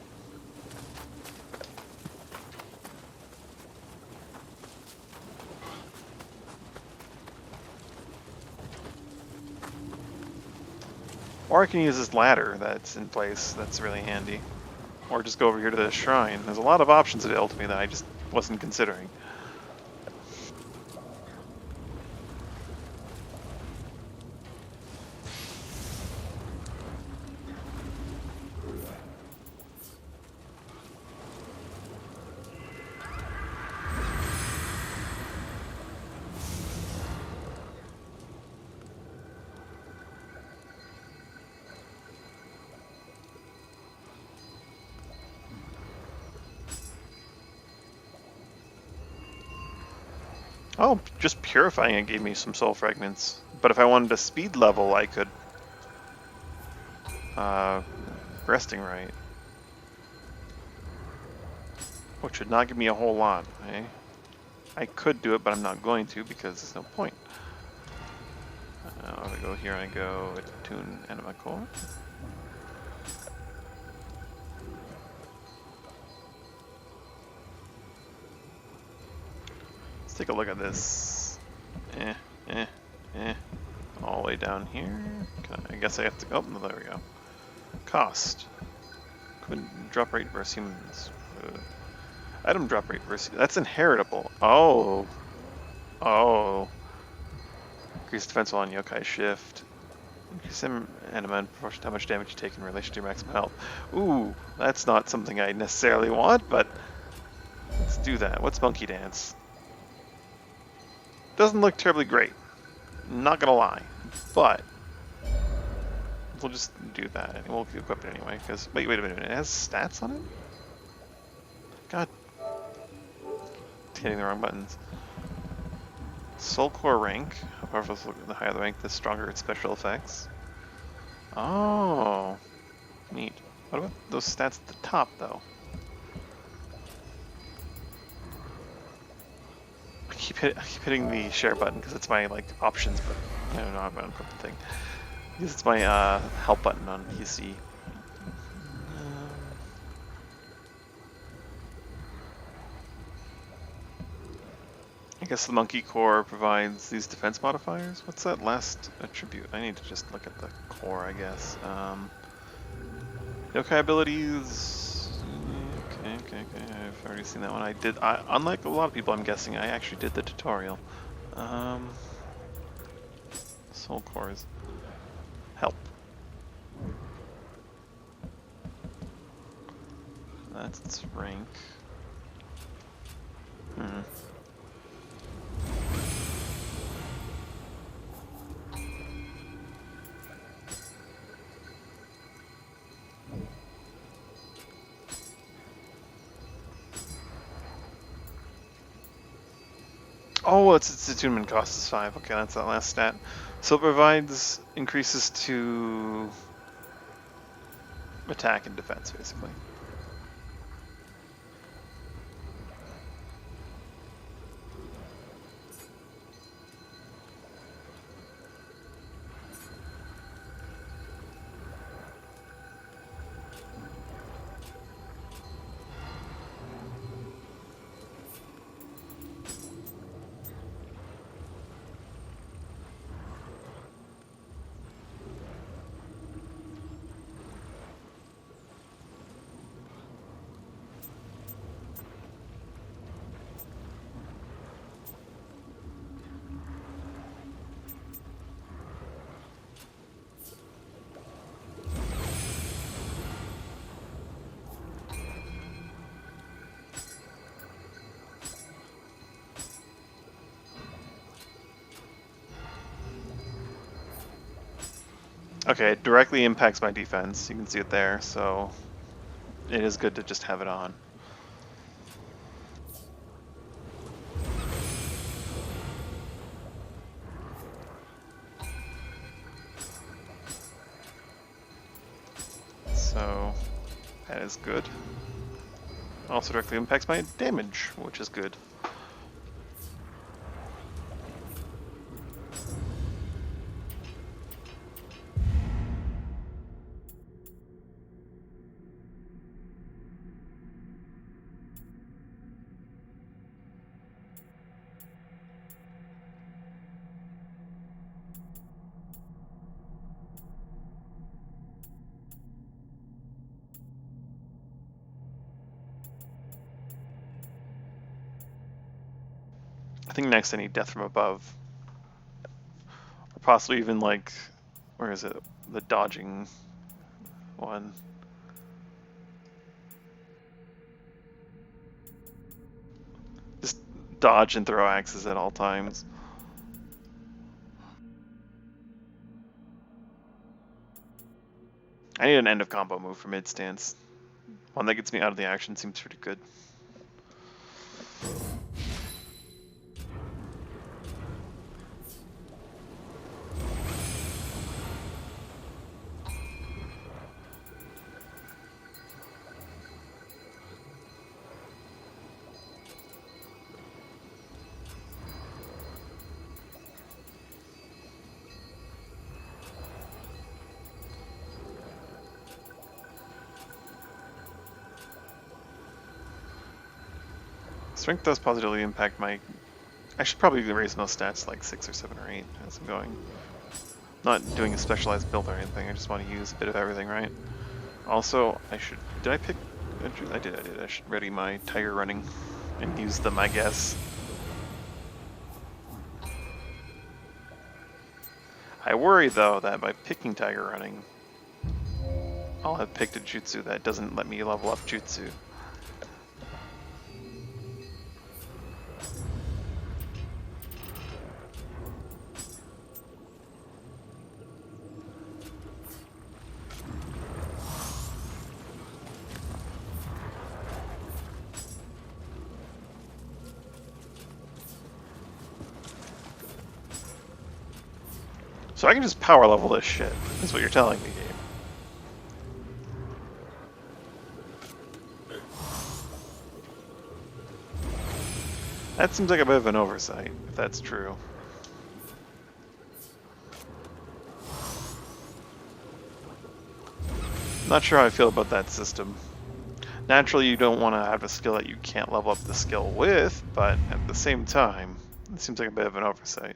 Or I can use this ladder that's in place, that's really handy. Or just go over here to the shrine. There's a lot of options available to me that I just wasn't considering. Oh, just purifying it gave me some soul fragments. But if I wanted a speed level, I could... resting right. Which would not give me a whole lot, eh? I could do it, but I'm not going to because there's no point. I go here and I go attune anima core. Let's take a look at this. Eh, eh, eh. All the way down here. I guess I have to. Oh, no, there we go. Cost. Couldn't drop rate versus humans. Item drop rate versus. That's inheritable. Oh. Oh. Increase defense while on yokai shift. Increase anima and proportion to how much damage you take in relation to your maximum health. Ooh, that's not something I necessarily want, but let's do that. What's Monkey Dance? Doesn't look terribly great. Not gonna lie, but we'll just do that and we'll equip it anyway. Because wait a minute, it has stats on it. God, hitting the wrong buttons. Soul Core rank. How powerful the higher the rank, the stronger its special effects. Oh, neat. What about those stats at the top, though? I keep hitting the share button because it's my like options, but I don't know how to unequip the thing. Because it's my help button on PC. I guess the monkey core provides these defense modifiers. What's that last attribute? I need to just look at the core, I guess. Yokai abilities. Okay. I've already seen that one. Unlike a lot of people, I'm guessing, I actually did the tutorial. Soul cores. Help. That's its rank. Oh, its attunement cost is 5. Okay, that's that last stat. So it provides increases to attack and defense, basically. Okay, it directly impacts my defense. You can see it there, so it is good to just have it on. So that is good. Also directly impacts my damage, which is good. I think next I need Death from Above. Or possibly even like, where is it? The dodging one. Just dodge and throw axes at all times. I need an end of combo move for mid stance. One that gets me out of the action seems pretty good. Strength does positively impact my I should probably raise those stats like 6 or 7 or 8 as I'm going. Not doing a specialized build or anything, I just want to use a bit of everything, right? Also, I should... Did I pick... I did. I should ready my tiger running and use them, I guess. I worry, though, that by picking tiger running, I'll have picked a jutsu that doesn't let me level up jutsu. So I can just power level this shit, is what you're telling me, game. That seems like a bit of an oversight, if that's true. Not sure how I feel about that system. Naturally, you don't want to have a skill that you can't level up the skill with, but at the same time, it seems like a bit of an oversight.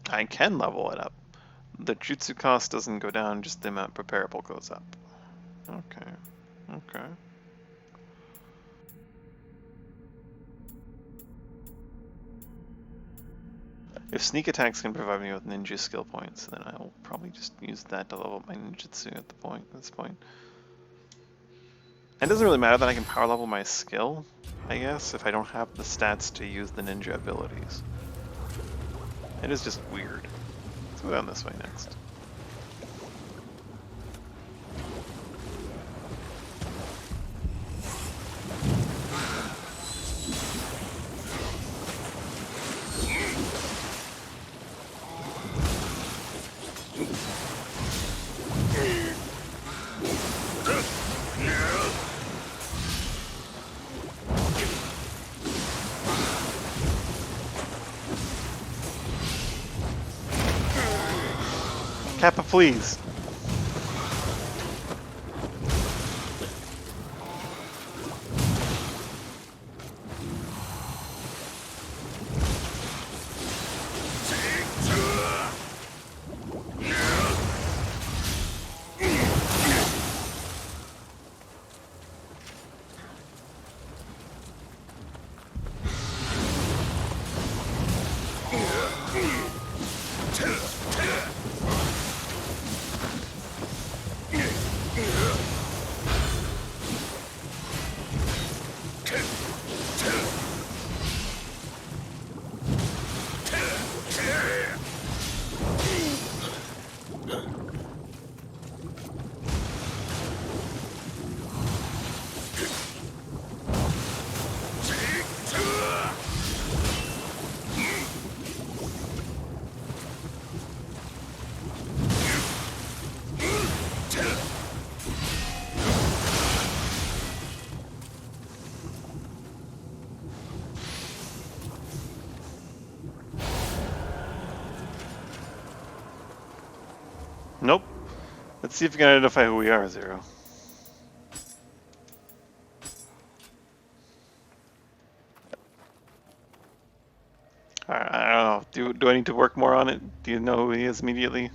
I can level it up. The jutsu cost doesn't go down, just the amount preparable goes up. Okay. Okay. If sneak attacks can provide me with ninja skill points, then I will probably just use that to level up my ninjutsu at this point. It doesn't really matter that I can power level my skill, I guess, if I don't have the stats to use the ninja abilities. It is just weird. Let's go down this way next. Kappa, please. Nope. Let's see if you can identify who we are, Zero. I don't know. Do I need to work more on it? Do you know who he is immediately?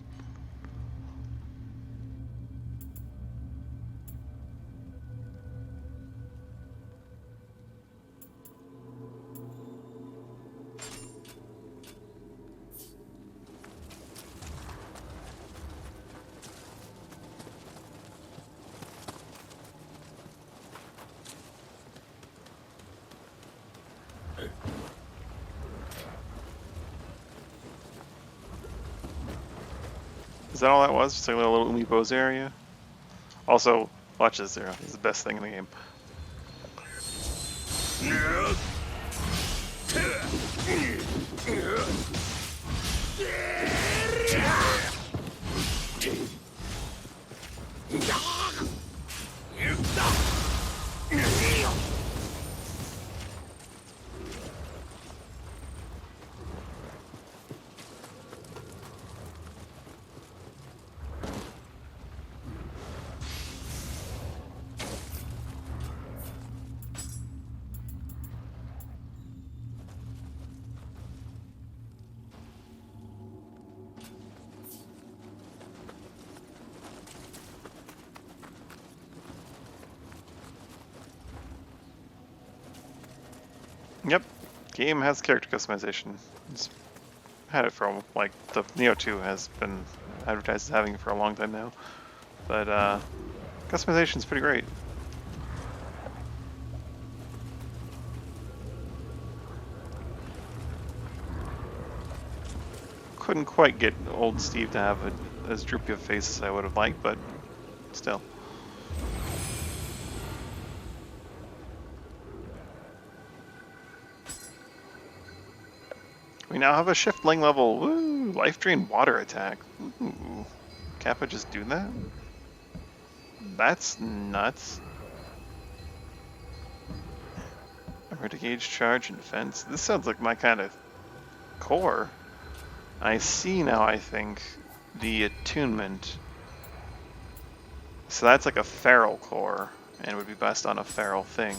Is that all that was? Just like a little Umibo's area? Also, watch this, Zero. It's the best thing in the game. Yep, game has character customization. It's had it for like the Nioh 2 has been advertised as having it for a long time now, but customization is pretty great. Couldn't quite get old Steve to have as droopy a face as I would have liked, but still. We now have a shift lane level. Woo! Life drain water attack. Ooh. Kappa just do that? That's nuts. Remember to gauge charge and defense. This sounds like my kind of core. I see now, I think, the attunement. So that's like a feral core, and would be best on a feral thing.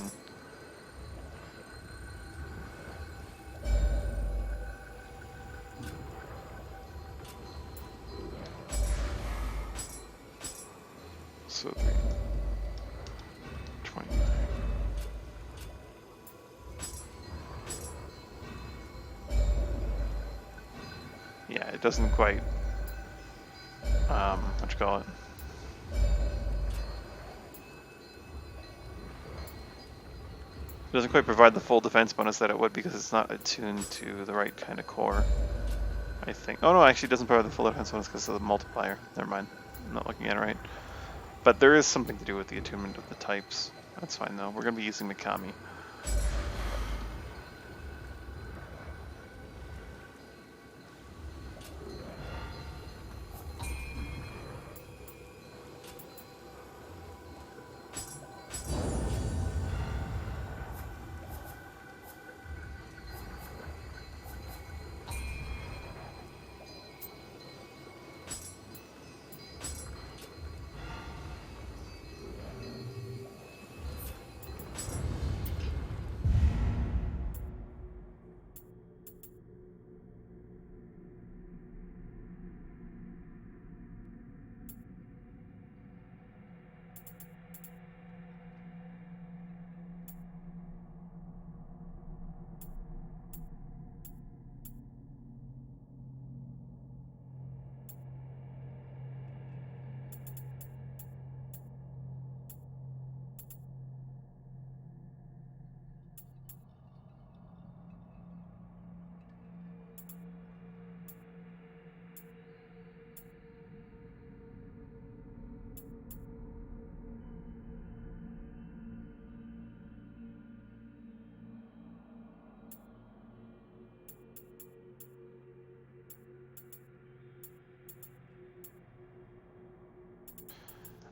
So 29. Yeah, it doesn't quite, what you call it? It doesn't quite provide the full defense bonus that it would because it's not attuned to the right kind of core, I think. Oh no, actually it doesn't provide the full defense bonus because of the multiplier. Never mind, I'm not looking at it right. But there is something to do with the attunement of the types. That's fine though, we're going to be using Mikami.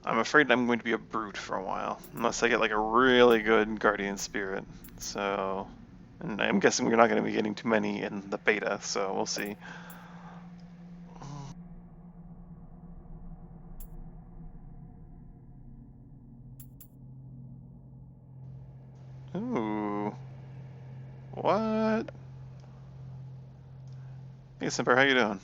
I'm afraid I'm going to be a brute for a while, unless I get like a really good guardian spirit. So, and I'm guessing we're not going to be getting too many in the beta, so we'll see. Ooh. What? Hey Simper, how you doing?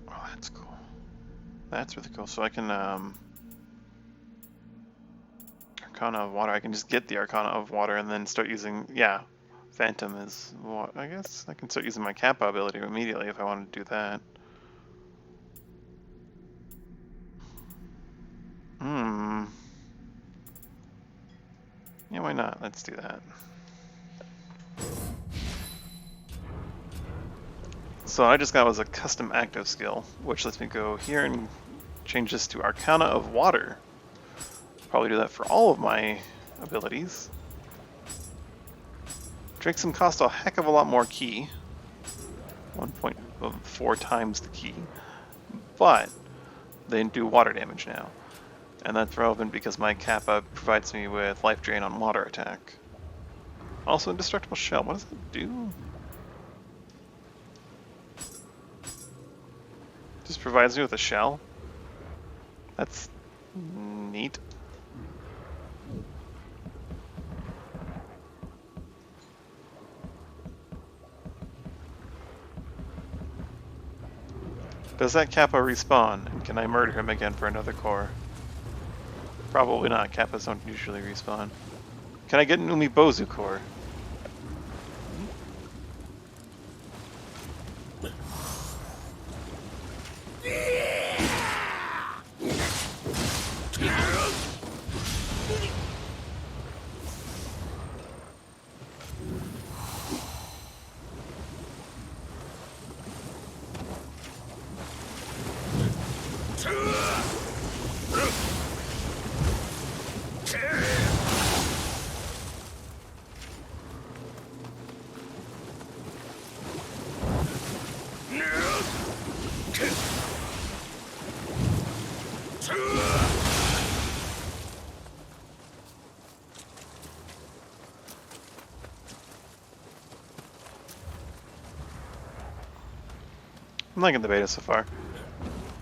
Oh, that's cool. That's really cool. So I can, Arcana of Water, I can just get the Arcana of Water and then start using, yeah, Phantom is, what, I guess I can start using my Kappa ability immediately if I want to do that. Hmm. Yeah, why not? Let's do that. So I just got was a custom active skill, which lets me go here and change this to Arcana of Water. Probably do that for all of my abilities. Drinks them cost a heck of a lot more ki. 1.4 times the ki. But they do water damage now. And that's relevant because my Kappa provides me with life drain on water attack. Also, indestructible shell. What does it do? Just provides me with a shell? That's neat. Does that Kappa respawn? And can I murder him again for another core? Probably not. Kappas don't usually respawn. Can I get an Umibozu core? I'm liking the beta so far.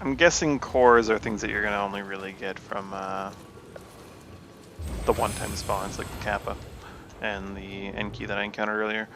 I'm guessing cores are things that you're gonna only really get from the one-time spawns like the Kappa and the Enki that I encountered earlier.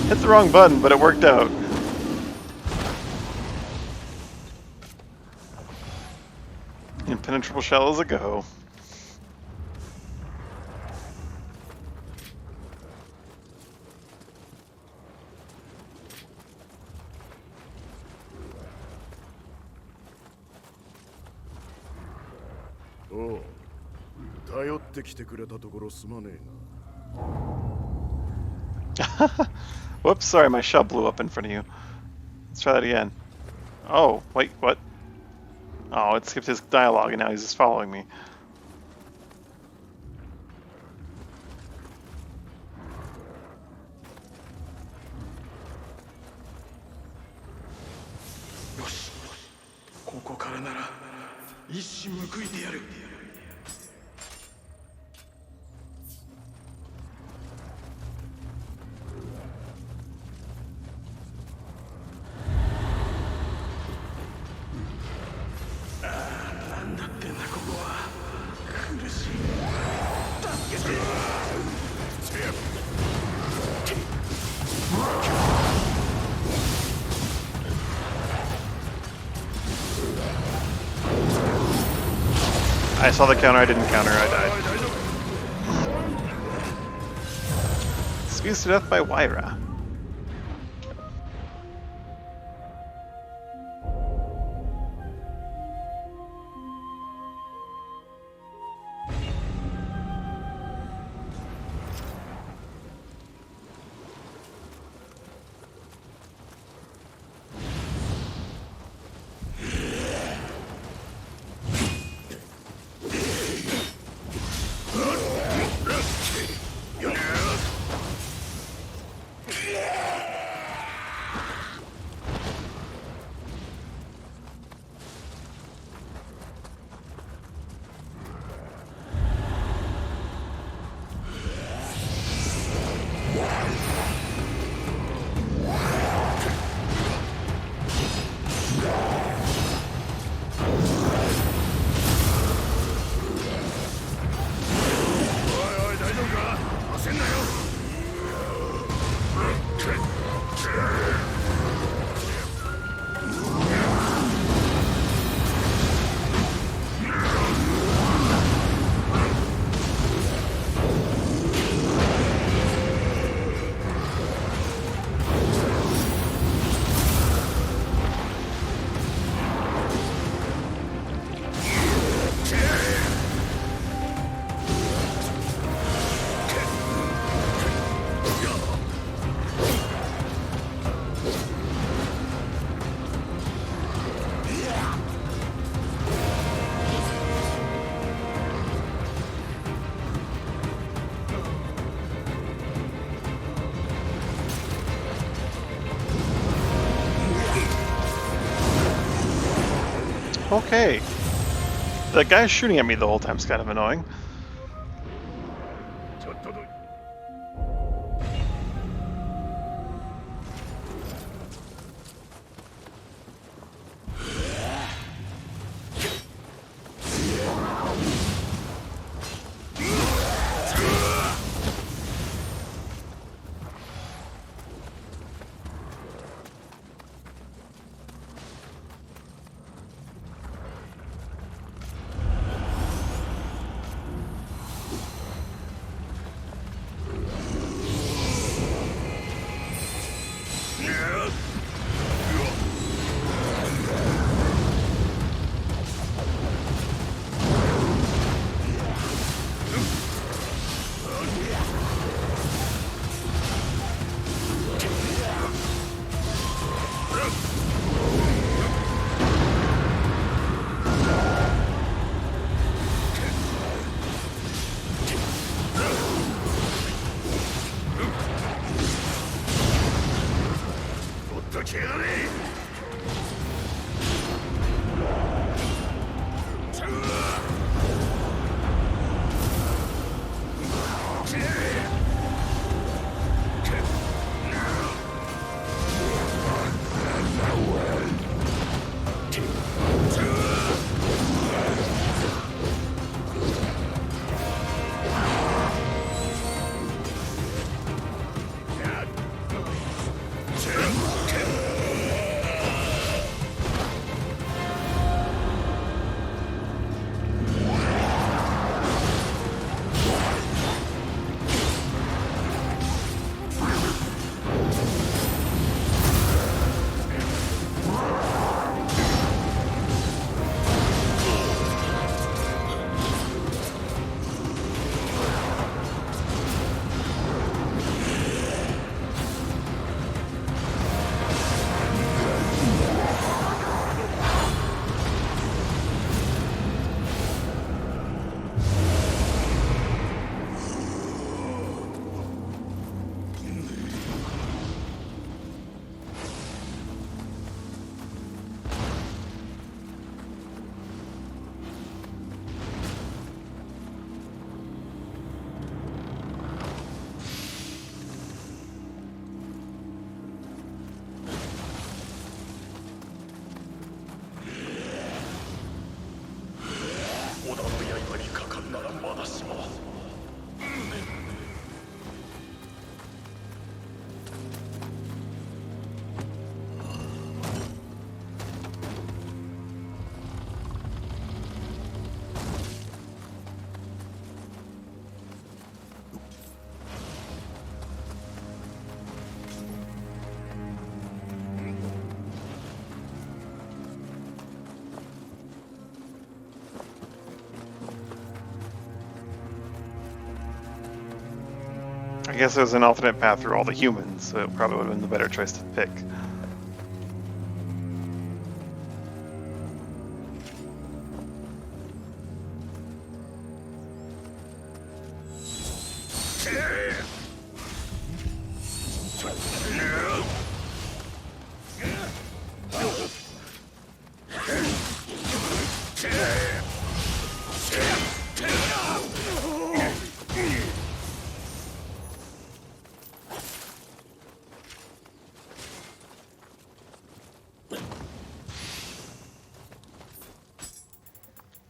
Hit the wrong button, but it worked out. Impenetrable shell is a go.おう、頼ってきてくれたところすまねえな。 Whoops, sorry, my shell blew up in front of you. Let's try that again. Oh, wait, what? Oh, it skipped his dialogue and now he's just following me. Yoshi, ここからなら一矢報いてやる。なんだってんだここは。苦しい。助けて。I saw the counter, I didn't counter, I died. Squeezed to death by Wyra. Okay. The guy shooting at me the whole time is kind of annoying. ちょっとどい I guess there's an alternate path through all the humans, so it probably would have been the better choice to pick.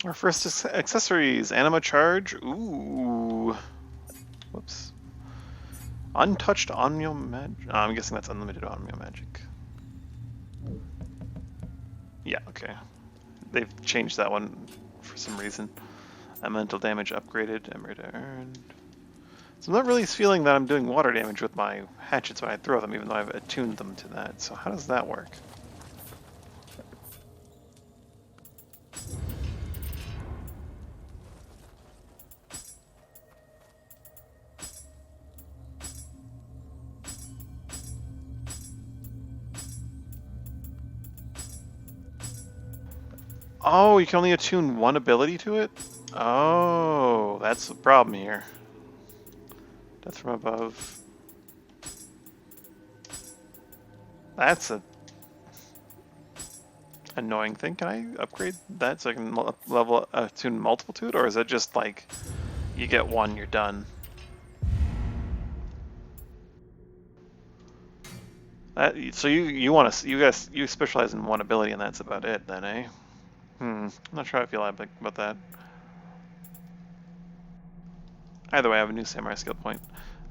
Our first accessories, anima charge. Ooh. Whoops. Untouched Omnio Magic. I'm guessing that's unlimited Omnio Magic. Yeah, okay. They've changed that one for some reason. Elemental damage upgraded, emerald earned. So I'm not really feeling that I'm doing water damage with my hatchets when I throw them, even though I've attuned them to that. So how does that work? Oh, you can only attune one ability to it? Oh, that's the problem here. Death from above. That's a... annoying thing. Can I upgrade that so I can level tune multitude, or is it just like you get one, you're done? So you want to you specialize in one ability and that's about it then, eh? I'm not sure how I feel about that. Either way, I have a new samurai skill point.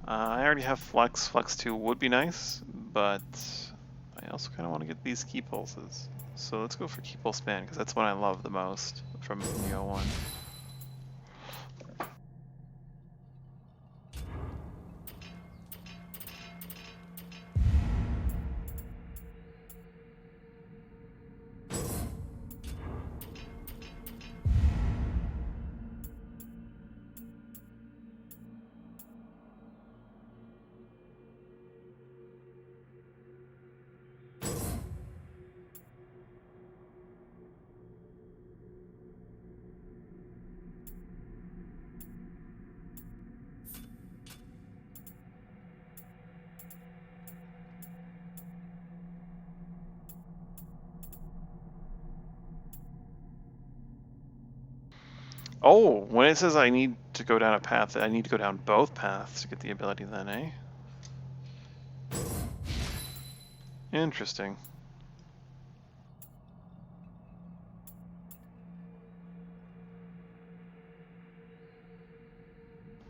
I already have flex. Flex 2 would be nice, but I also kind of want to get these key pulses. So let's go for key pulse span because that's what I love the most from Nioh 1. Oh, when it says I need to go down a path, I need to go down both paths to get the ability then, eh? Interesting.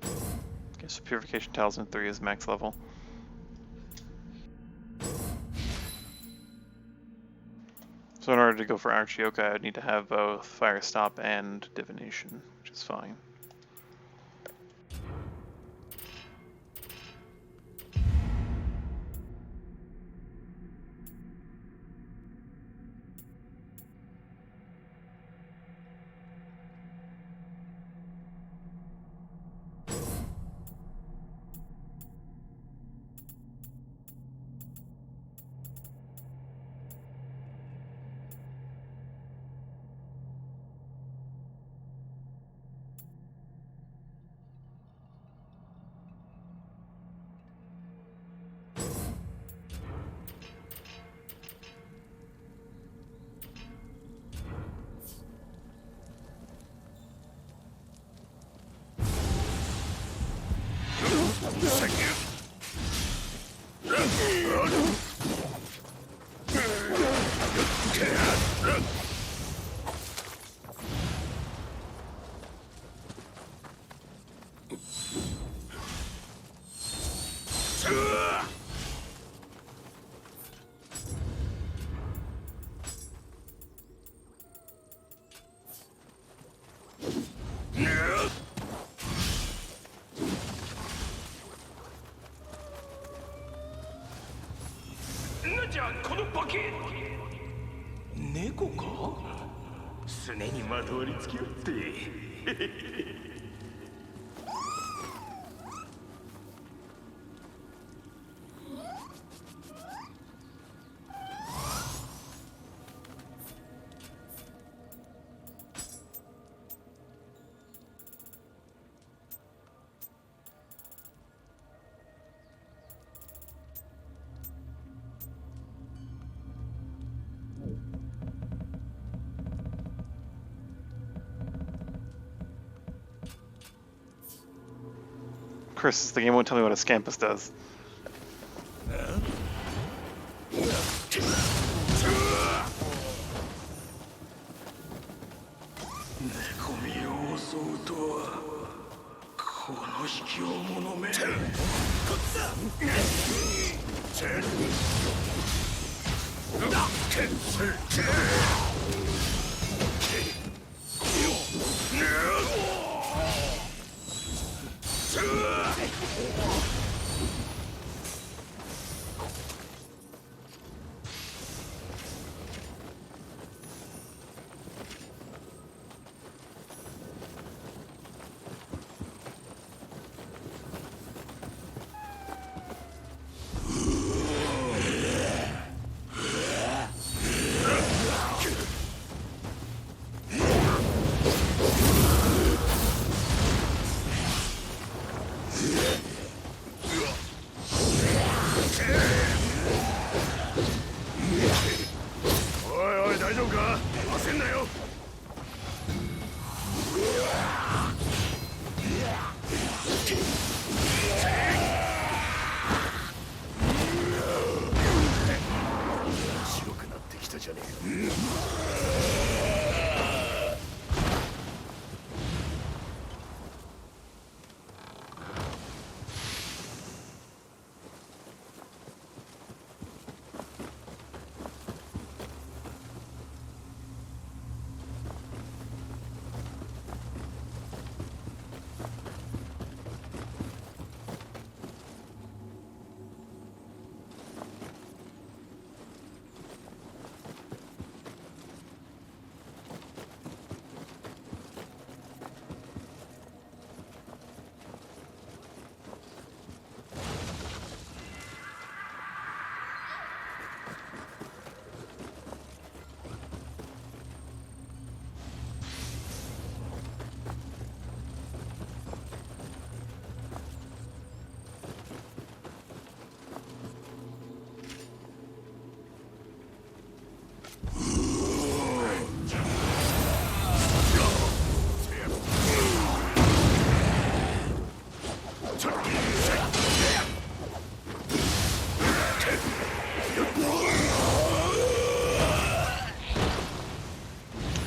Okay, so Purification Talisman 3 is max level. So in order to go for Archioka, I would need to have both Fire Stop and Divination, which is fine. Chris, the game won't tell me what a Scampus does. 大丈夫か？焦んなよ。白くなってきたじゃねえか。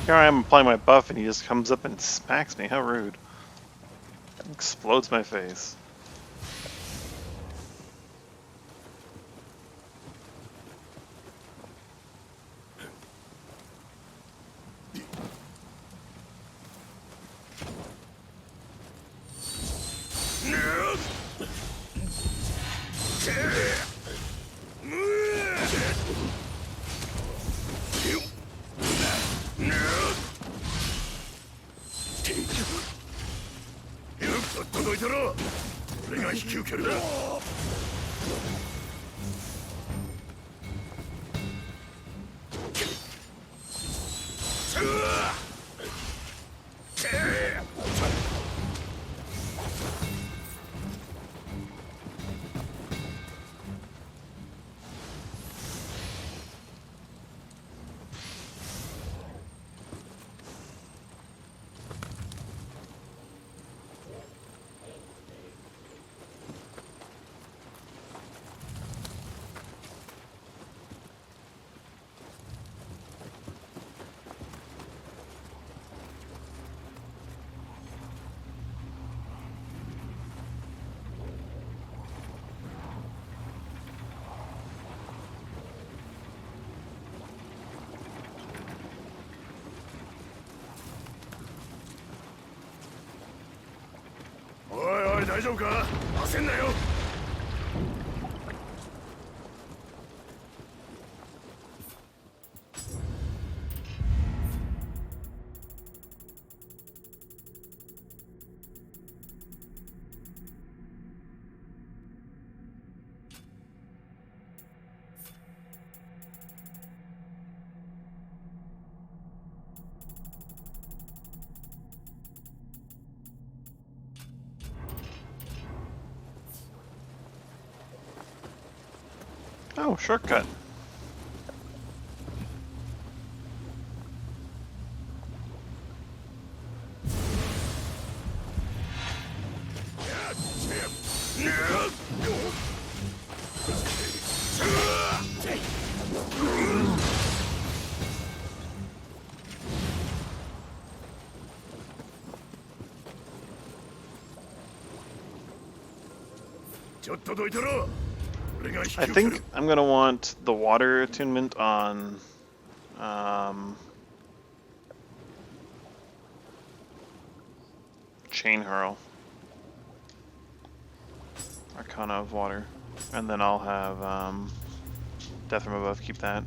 Here I am applying my buff and he just comes up and smacks me. How rude. Explodes my face.おい大丈夫か？焦んなよ。Oh, shortcut. I think I'm gonna want the water attunement on Chain Hurl. Arcana of Water. And then I'll have Death from Above, keep that.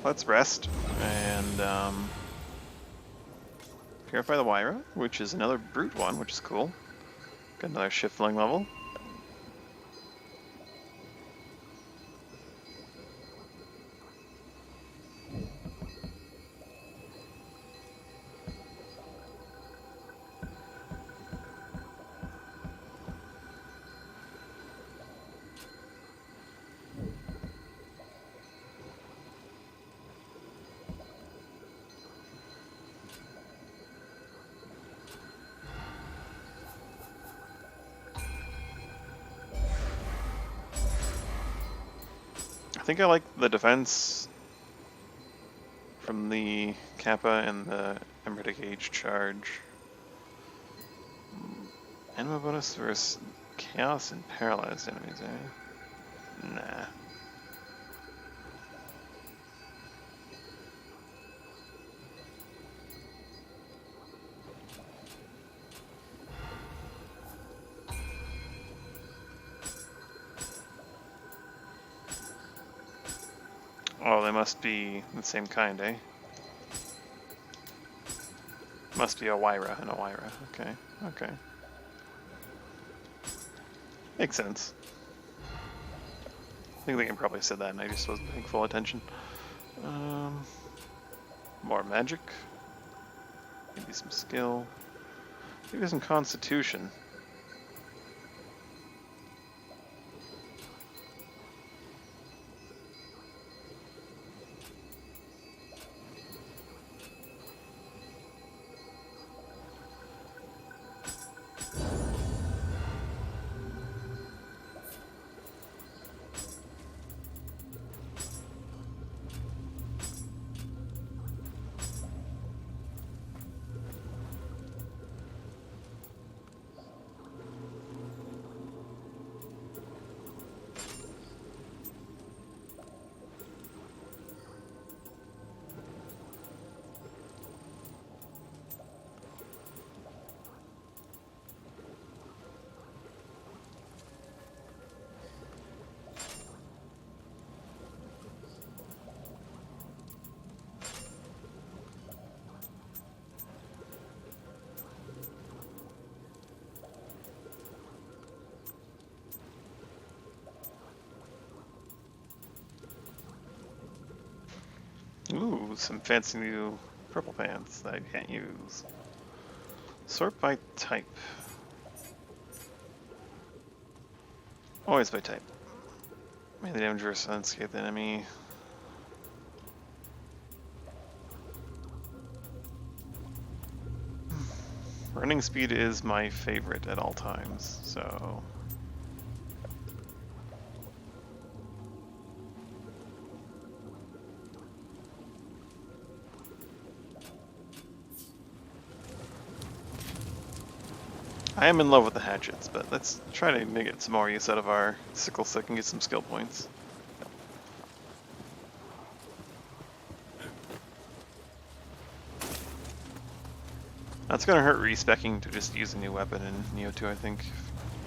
Let's rest and purify the Wyra, which is another brute one, which is cool. Got another shiftling level. think I like the defense from the Kappa and the Emerald Gauge charge. Anima bonus versus chaos and paralyzed enemies, eh? Nah. Oh, they must be the same kind, eh? Must be a Wyra and a Wyra. Okay, okay. Makes sense. I think they can probably said that and I just wasn't paying full attention. More magic. Maybe some skill. Maybe some constitution. Ooh, some fancy new purple pants that I can't use. Sort by type. Always by type. Melee damage versus unscathed enemy. Running speed is my favorite at all times, so... I am in love with the hatchets, but let's try to get some more use out of our sickle stick and get some skill points. That's gonna hurt respecking to just use a new weapon in Nioh 2, I think.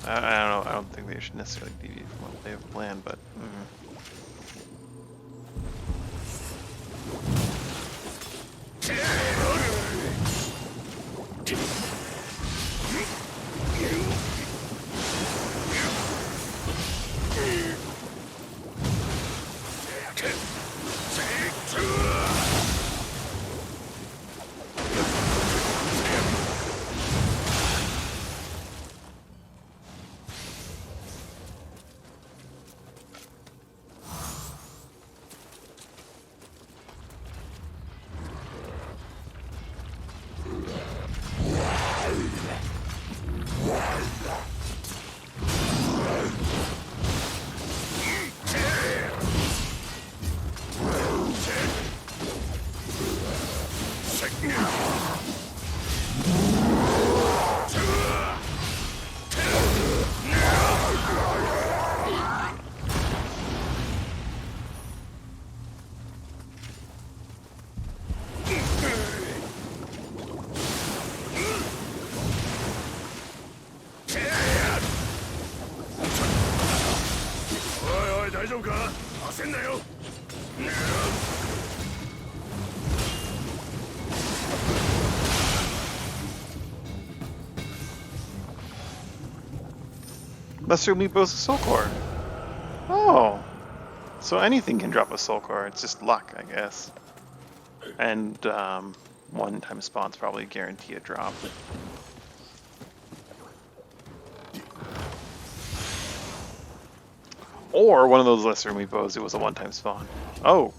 I don't know, I don't think they should necessarily deviate from what they have planned, but... Lesser Meatball's a soul core. Oh. So anything can drop a soul core, it's just luck, I guess. And one-time spawns probably guarantee a drop. Or one of those lesser Meatballs, it was a one-time spawn. Oh.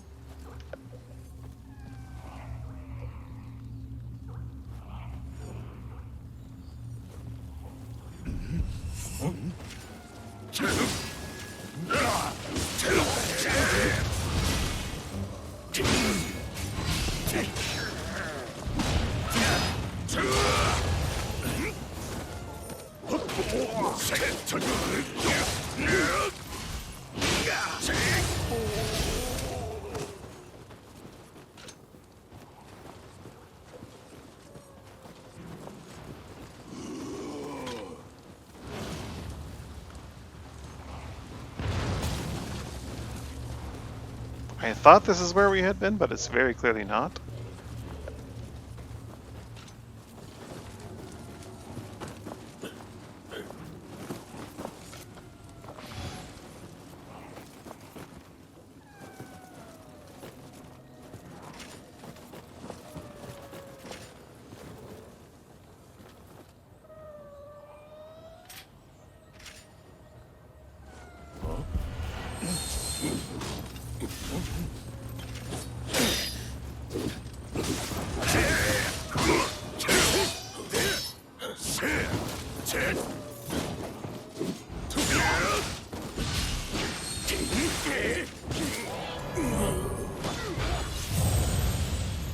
I thought this is where we had been, but it's very clearly not.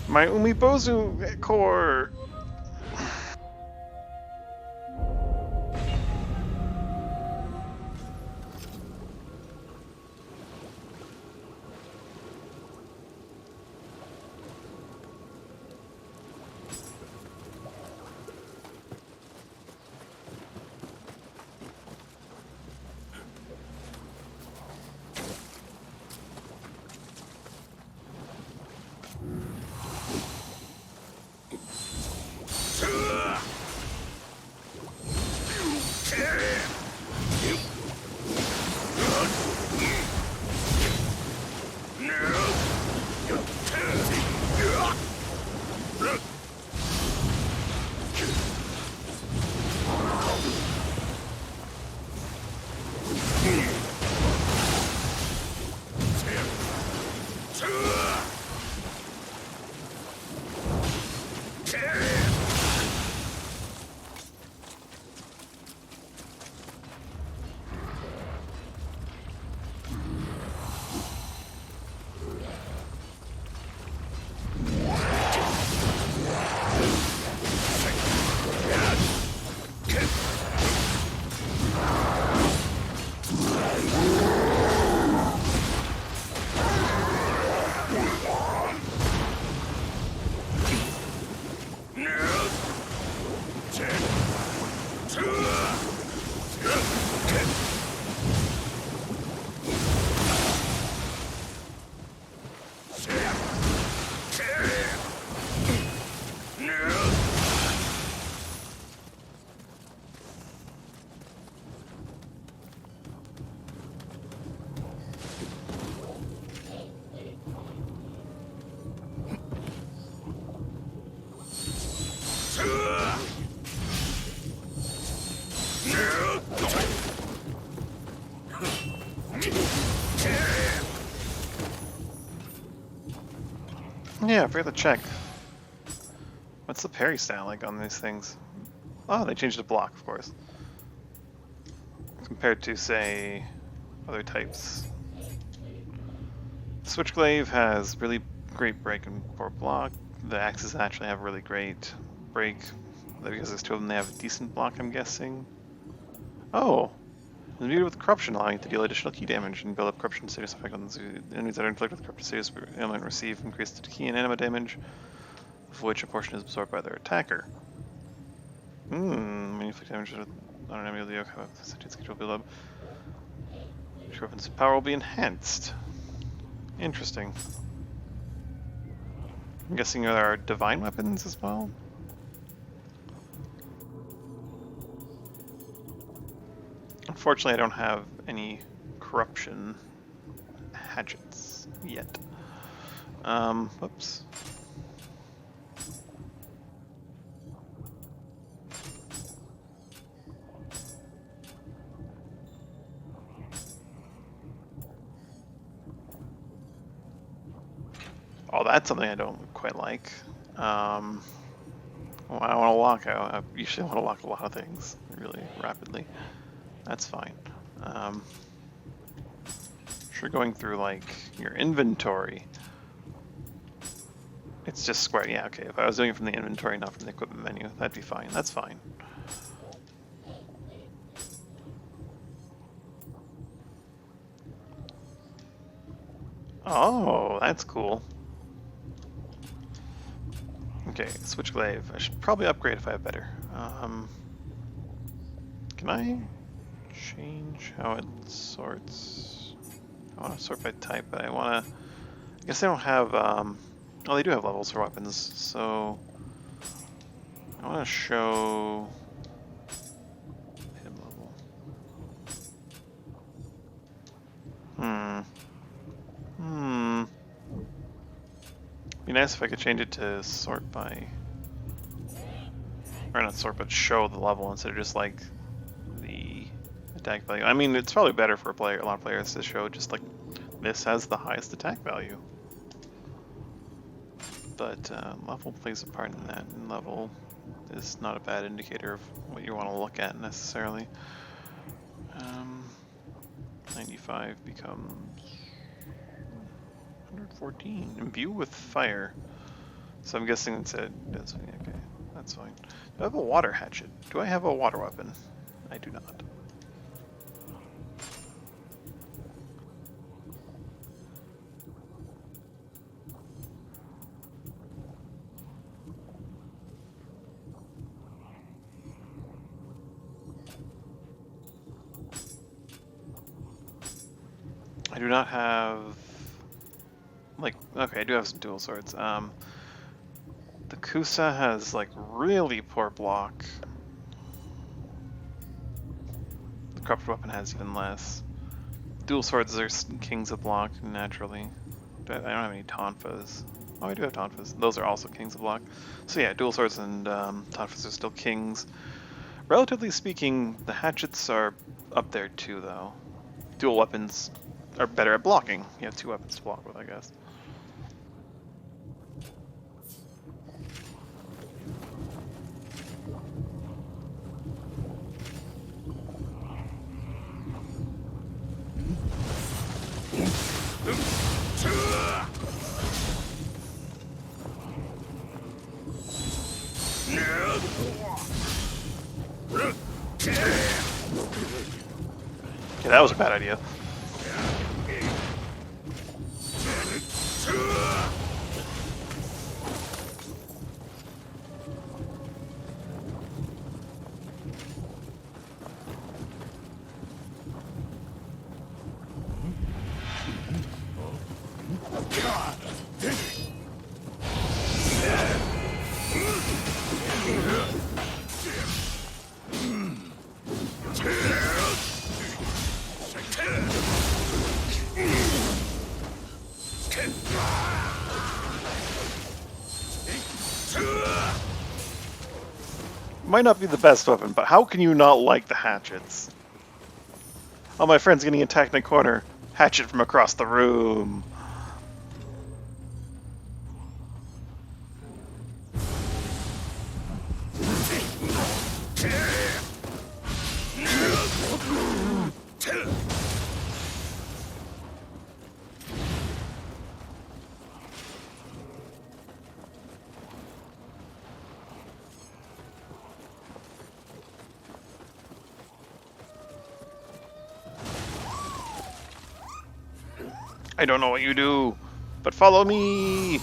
My Umibozu core! Yeah, I forgot to check. What's the parry style like on these things? Oh, they changed the block, of course. Compared to, say, other types. Switchglaive has really great break and poor block. The axes actually have really great break. Because there's two of them, they have a decent block, I'm guessing. Oh! Imbued with corruption, allowing it to deal additional key damage and build up corruption status effect on the enemies that are inflicted with corruption status element receive increased key and anima damage, of which a portion is absorbed by their attacker. When you inflict damage on an enemy of the yoke, the sentence will build up. Your weapon's power will be enhanced. Interesting. I'm guessing there are divine weapons as well? Unfortunately, I don't have any corruption hatchets yet. Whoops. Oh, that's something I don't quite like. Well, I want to lock out. I usually want to lock a lot of things really rapidly. That's fine. Sure, going through like your inventory. It's just square. Yeah, okay. If I was doing it from the inventory, not from the equipment menu, that'd be fine. That's fine. Oh, that's cool. Okay, Switchglaive. I should probably upgrade if I have better. Can I change how it sorts? I want to sort by type, but I want to I guess they don't have, oh, they do have levels for weapons, so I want to show him level. Be nice if I could change it to sort by, or not sort, but show the level instead of just like the attack value. I mean, it's probably better for a lot of players to show just like this has the highest attack value. But level plays a part in that, and level is not a bad indicator of what you want to look at necessarily. 95 becomes 114. Imbue with fire. So I'm guessing it's it. Okay, that's fine. Do I have a water hatchet? Do I have a water weapon? I do not. I do not have, like, okay, I do have some dual swords. The Kusa has, like, really poor block. The corrupted weapon has even less. Dual swords are kings of block, naturally. But I don't have any tonfas. Oh, I do have tonfas. Those are also kings of block. So yeah, dual swords and tonfas are still kings. Relatively speaking, the hatchets are up there too, though. Dual weapons are better at blocking. You have two weapons to block with, I guess. Okay, that was a bad idea. Might not be the best weapon, but how can you not like the hatchets? Oh, my friend's getting attacked in a corner. Hatchet from across the room. I don't know what you do, but follow me!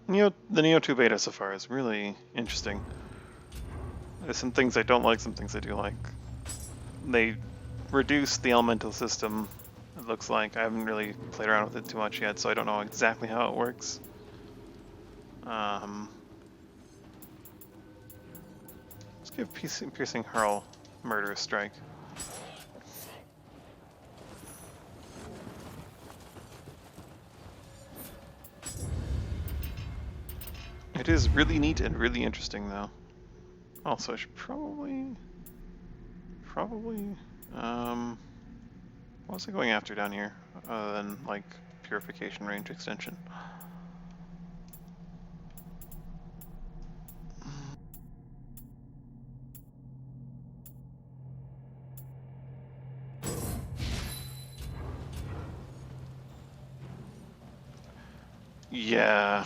The Nioh 2 beta so far is really interesting. There's some things I don't like, some things I do like. They reduced the elemental system, it looks like. I haven't really played around with it too much yet, so I don't know exactly how it works. Let's give Piercing Hurl Murderous Strike. It is really neat and really interesting, though. Also, I should probably, what was I going after down here, other than, like, purification range extension? Yeah,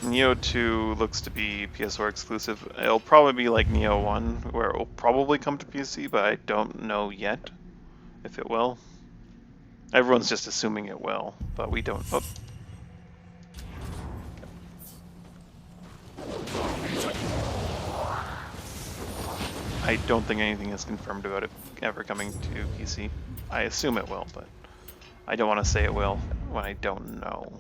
Nioh 2 looks to be PS4 exclusive. It'll probably be like Nioh 1, where it will probably come to PC, but I don't know yet if it will. Everyone's just assuming it will, but we don't. Oh. I don't think anything is confirmed about it ever coming to PC. I assume it will, but I don't want to say it will when I don't know.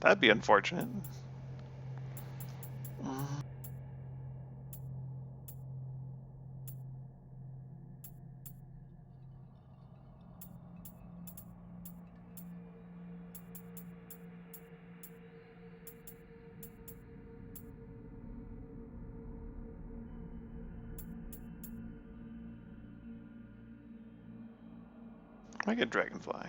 That'd be unfortunate. I get Dragonfly.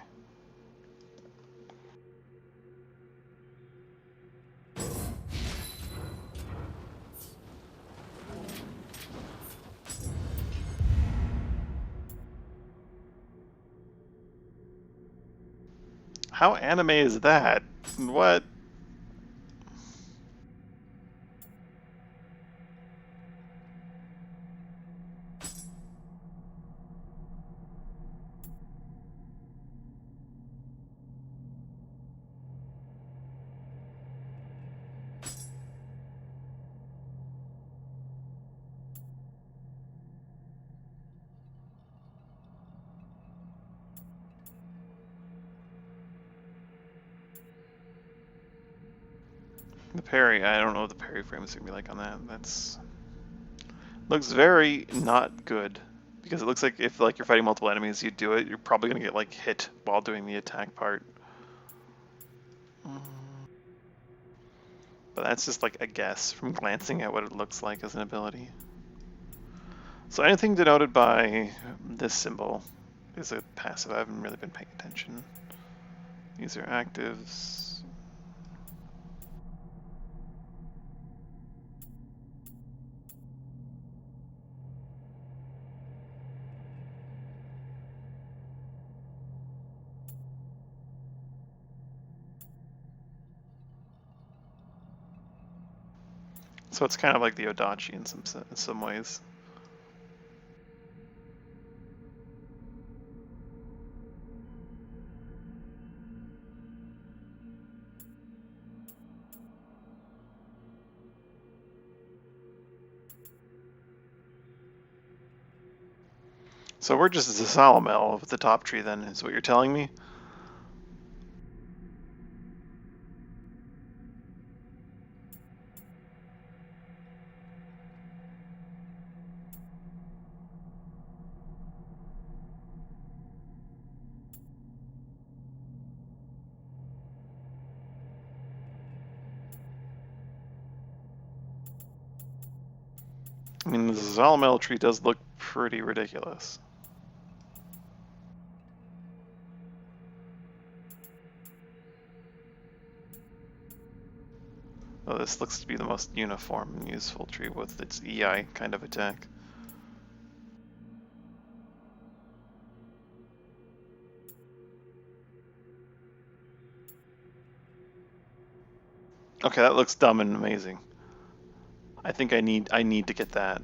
How anime is that? What? The parry, I don't know what the parry frame is gonna be like on that. That's looks very not good. Because it looks like if like you're fighting multiple enemies, you do it, you're probably gonna get like hit while doing the attack part. But that's just like a guess from glancing at what it looks like as an ability. So anything denoted by this symbol is a passive. I haven't really been paying attention. These are actives. So it's kind of like the Odachi in some ways. So we're just the Salamel of the top tree then, is what you're telling me? I mean, the Salamel tree does look pretty ridiculous. Oh, this looks to be the most uniform and useful tree with its EI kind of attack. Okay, that looks dumb and amazing. I think I need to get that.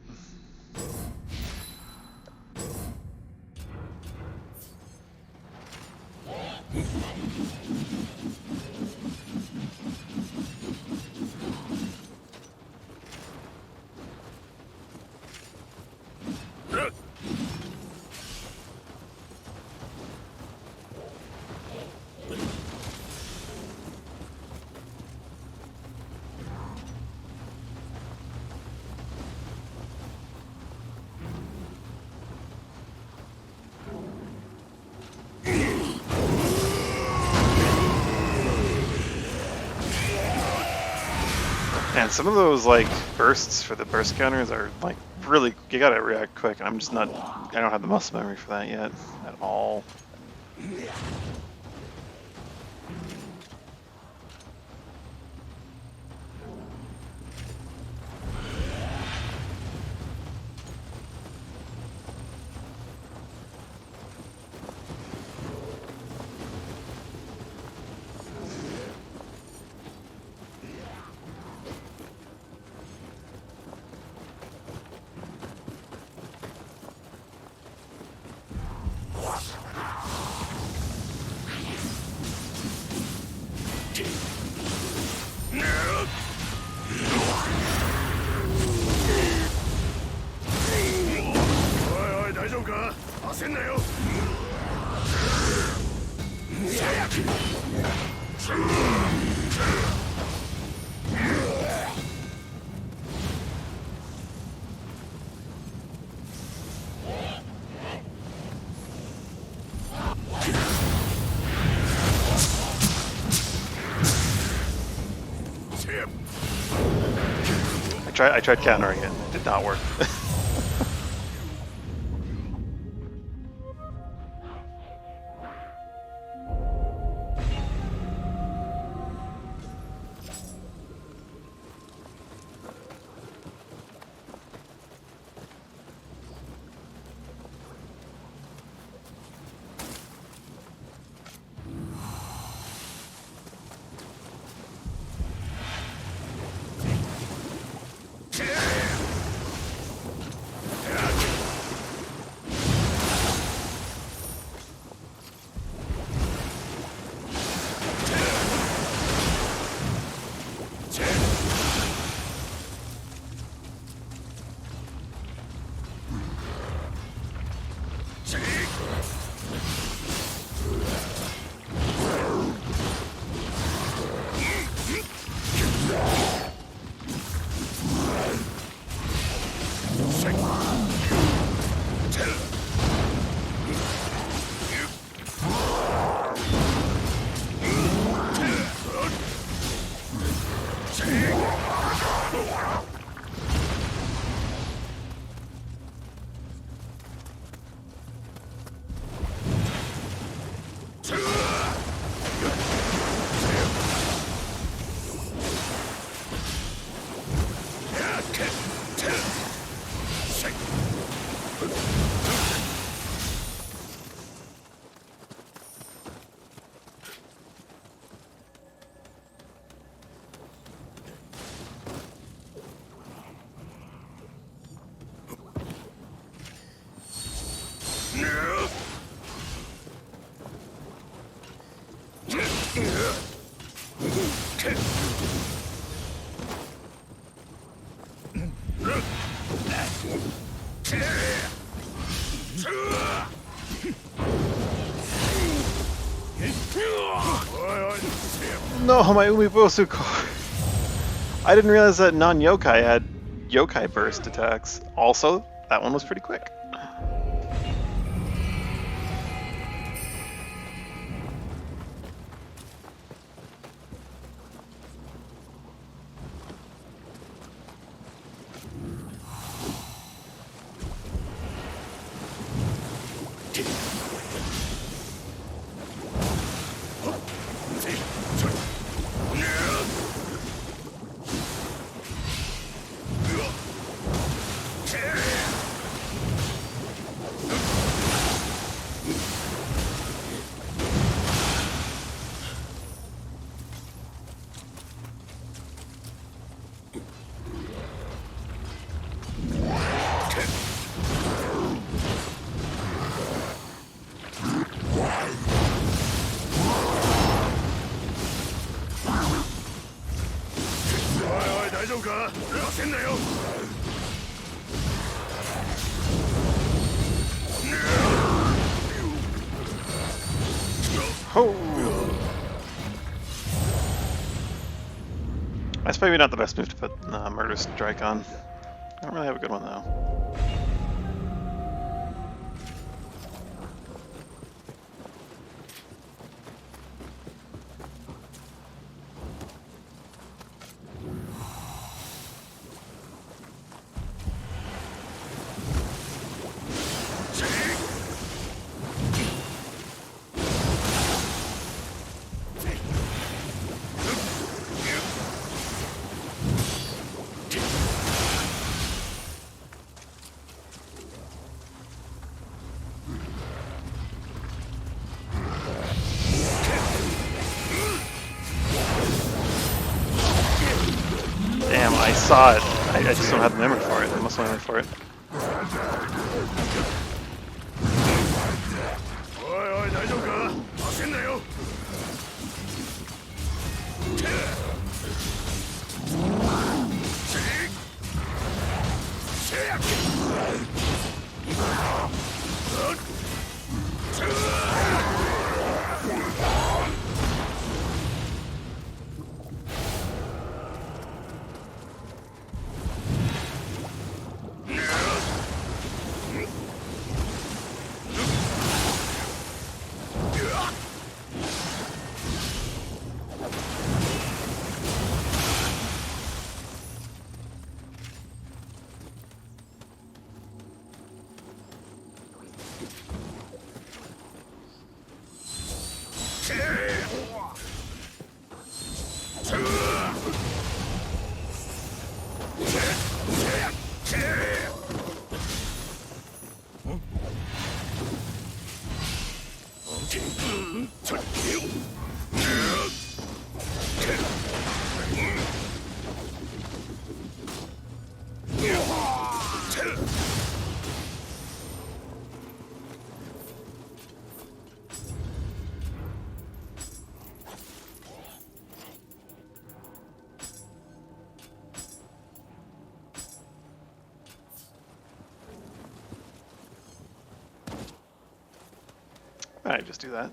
And some of those like bursts for the burst counters are like really, you gotta react quick. I'm just not, I don't have the muscle memory for that yet at all. I tried countering it. It did not work. No, my Umibosu car. I didn't realize that non-yokai had yokai burst attacks. Also, that one was pretty quick. 大丈夫か？焦んなよ。Oh! That's maybe not the best move to put Murder Strike on. I don't really have a good one though. Damn, I saw it. I just don't have the memory for it. I must have memory for it. おいおい大丈夫か？焦んなよ。I just do that.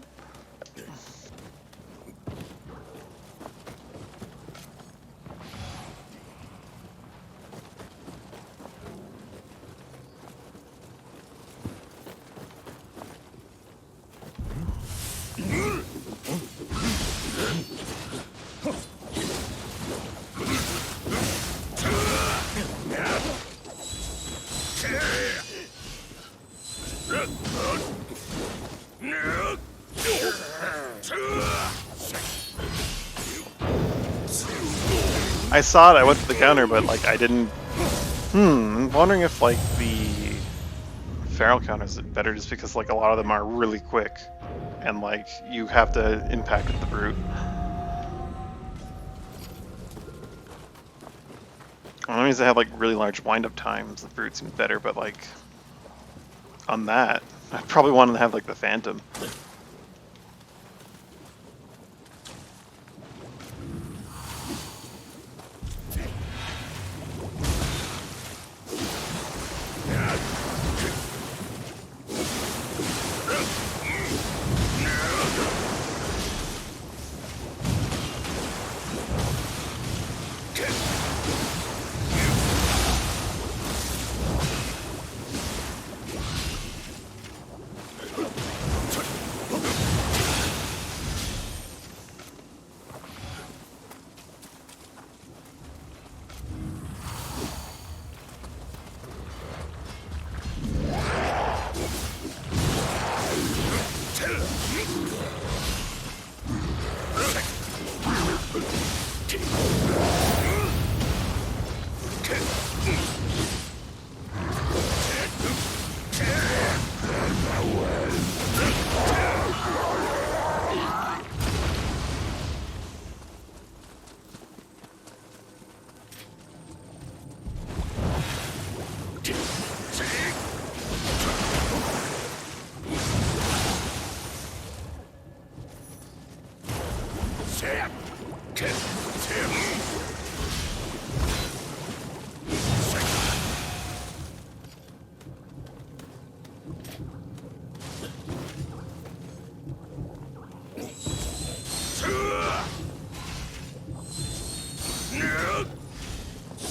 I saw it, I went for the counter, but like I didn't. I'm wondering if like the feral counters are better just because like a lot of them are really quick and like you have to impact with the brute. Well, that means they have like really large wind-up times. The brute seems better, but like on that, I probably wanted to have like the phantom.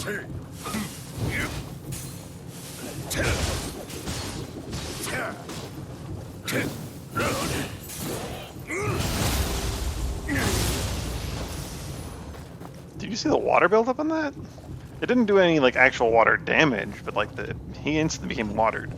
Did you see the water buildup on that? It didn't do any like actual water damage, but like he instantly became watered.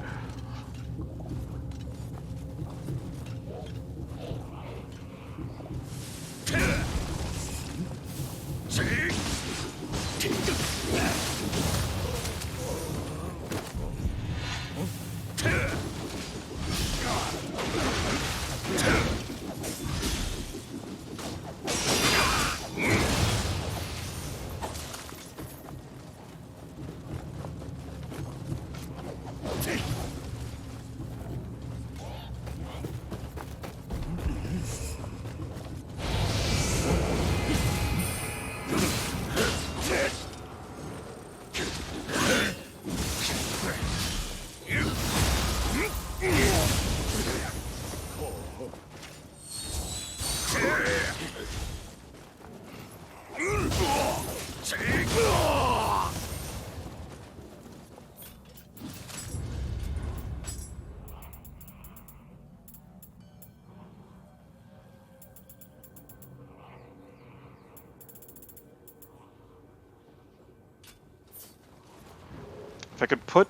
If I could put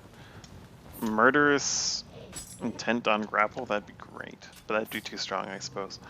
murderous intent on grapple, that'd be great. But that'd be too strong, I suppose.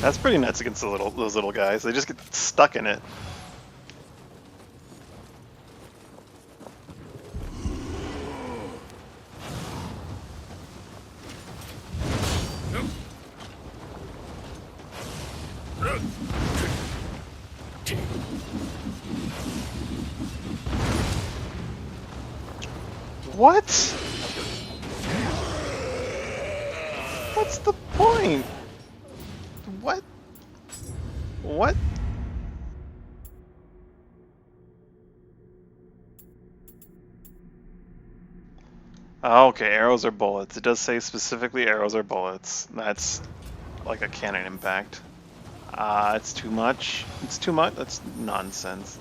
That's pretty nuts against those little guys. They just get stuck in it. What? What's the point? What? What? Oh, okay, arrows are bullets. It does say specifically arrows are bullets. That's like a cannon impact. It's too much. It's too much. That's nonsense.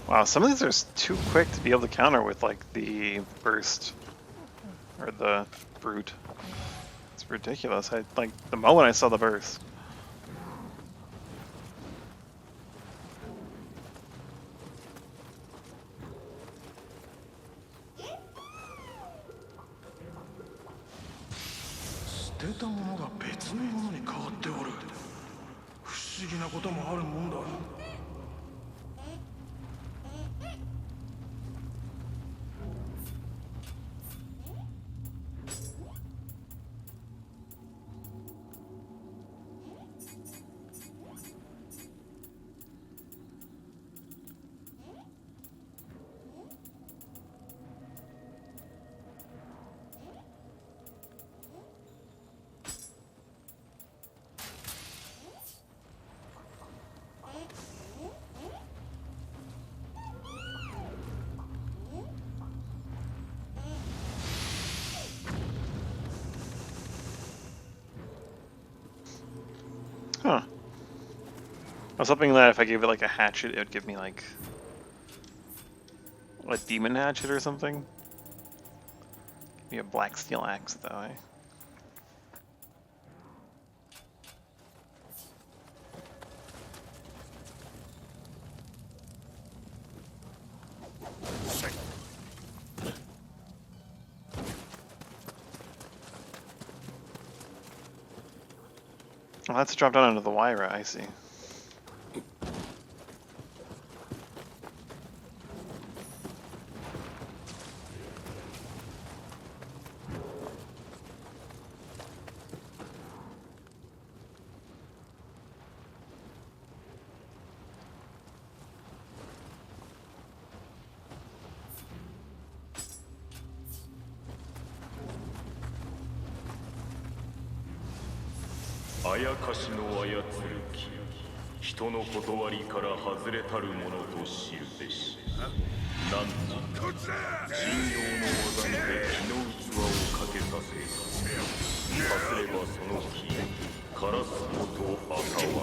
Wow, some of these are too quick to be able to counter with like the burst or the brute. It's ridiculous. I like the moment I saw the burst. Huh. I was hoping that if I gave it like a hatchet, it would give me like a demon hatchet or something. Give me a black steel axe though, eh? Well, that's dropped down into the Wyra, I see.あやかしの操る気、人の断りから外れたるものと知るべし。なんと人形の技にて気の器をかけさせ、さすればその気、枯らすことあたわ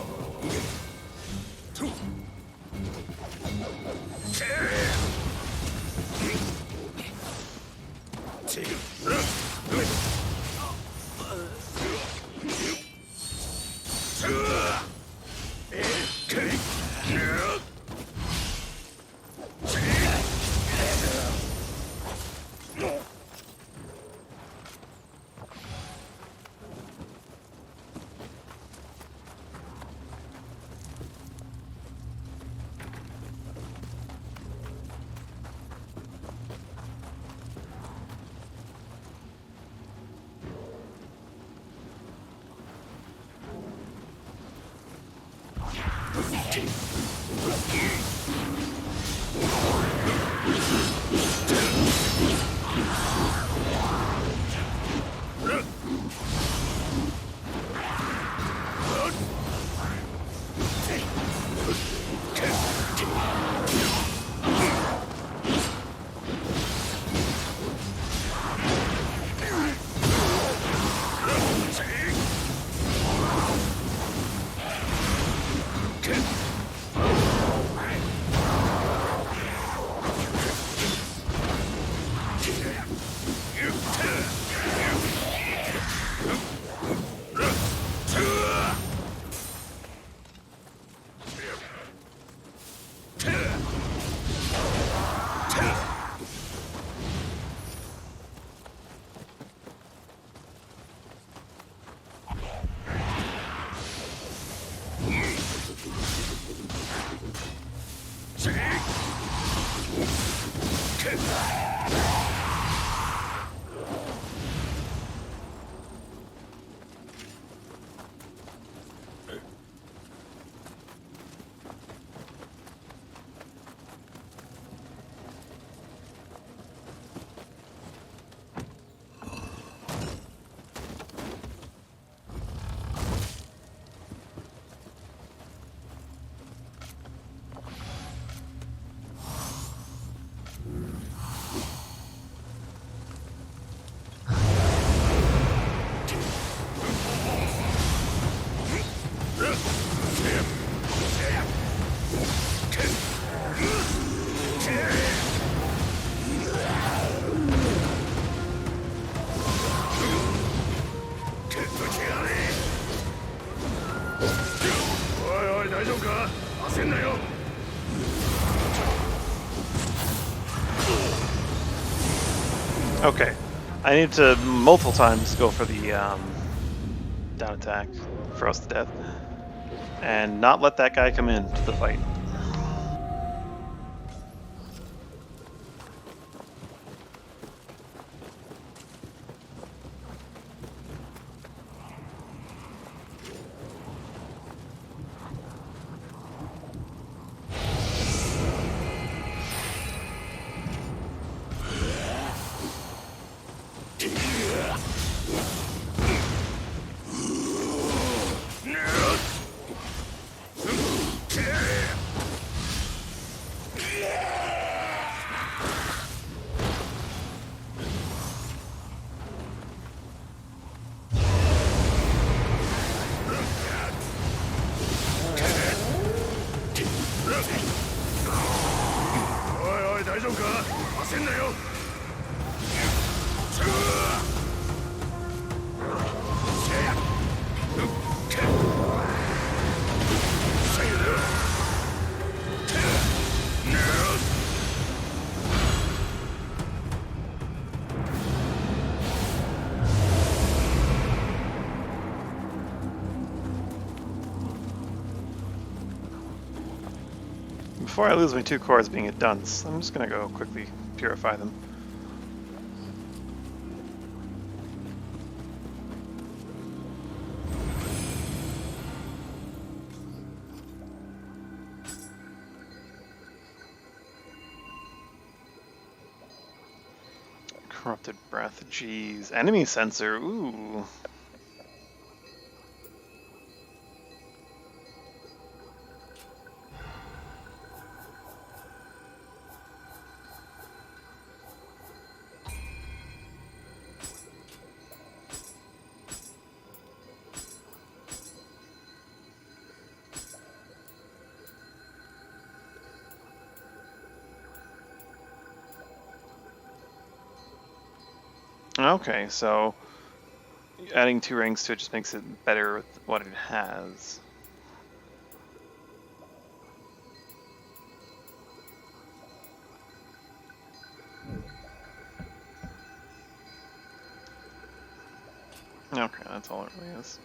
Okay, I need to multiple times go for the down attack, frost to death, and not let that guy come in to the fight. おいおい、大丈夫か？焦んなよ。Before I lose my 2 cores being a dunce, I'm just gonna go quickly purify them. Corrupted breath, jeez. Enemy sensor, ooh. Okay, so adding 2 ranks to it just makes it better with what it has. Okay, that's all it really is.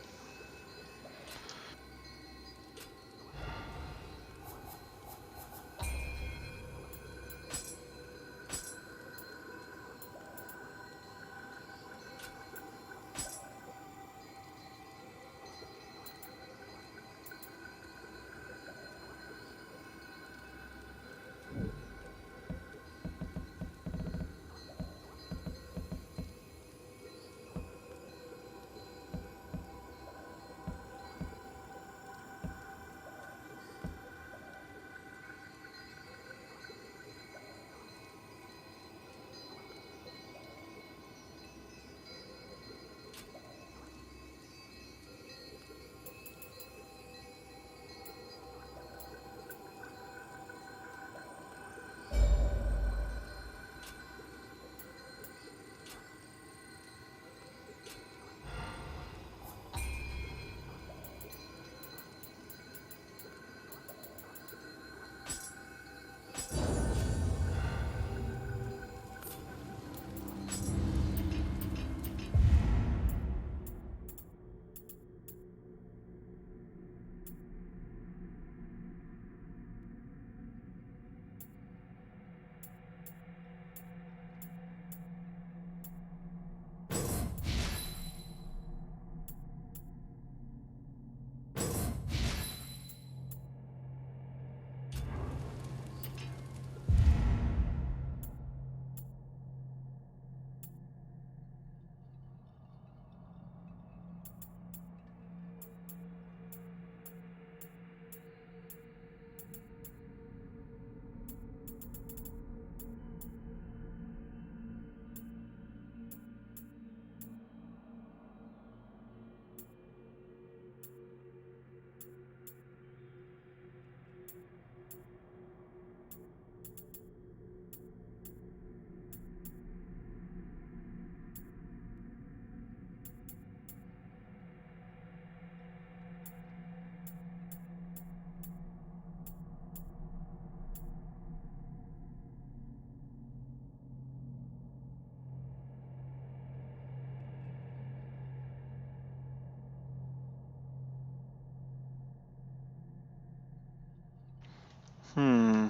Hmm.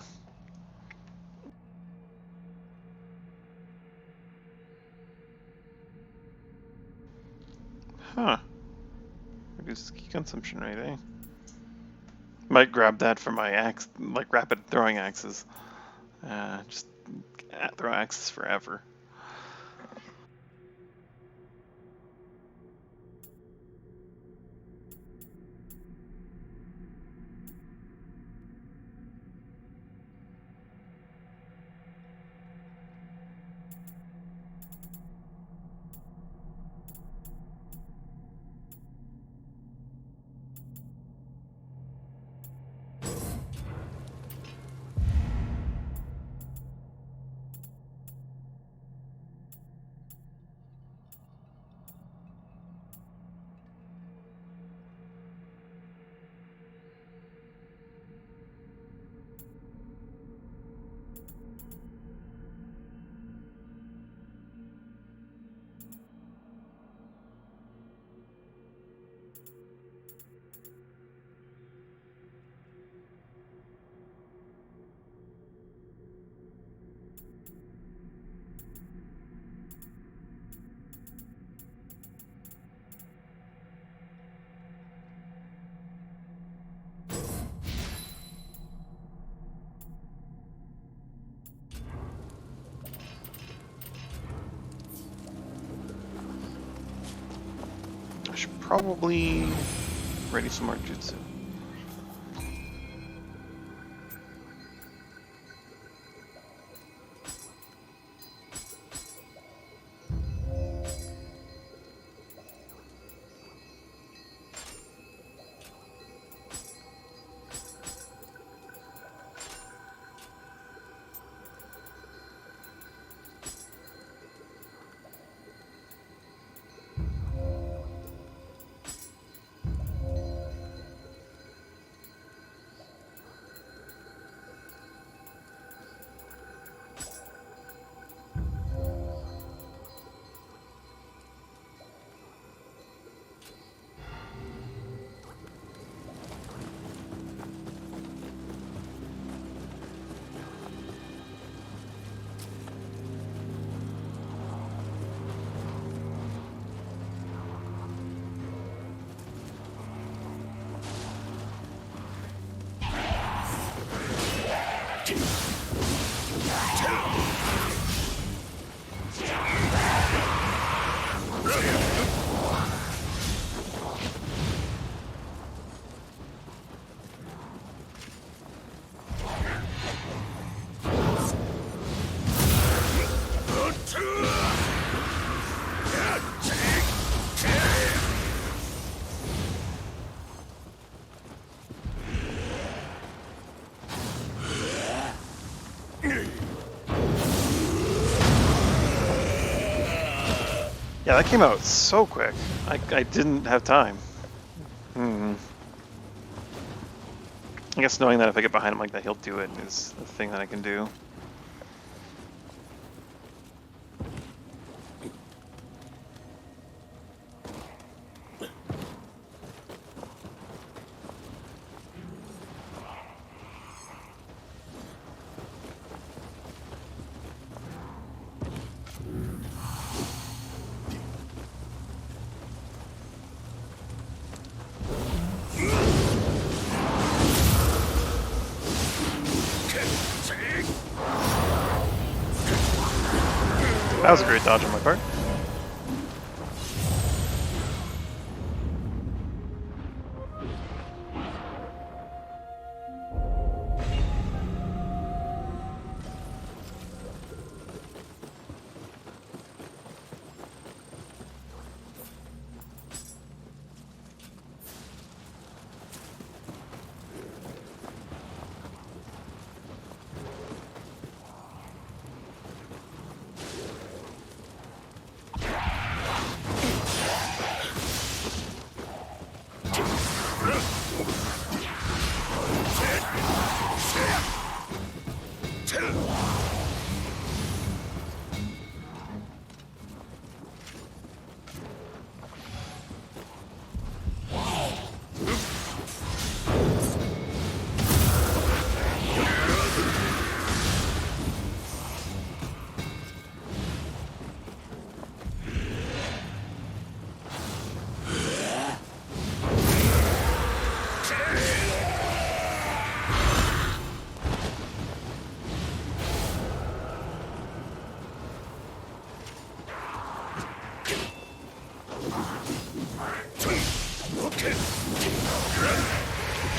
Huh. Reduces key consumption rate, eh? Might grab that for my axe, like rapid throwing axes. Just throw axes forever. I should probably ready some more jutsu. Yeah, that came out so quick. I didn't have time. I guess knowing that if I get behind him like that, he'll do it is the thing that I can do. That was a great dodge on my part.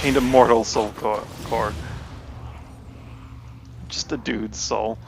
Obtained a mortal soul core. Just a dude's soul.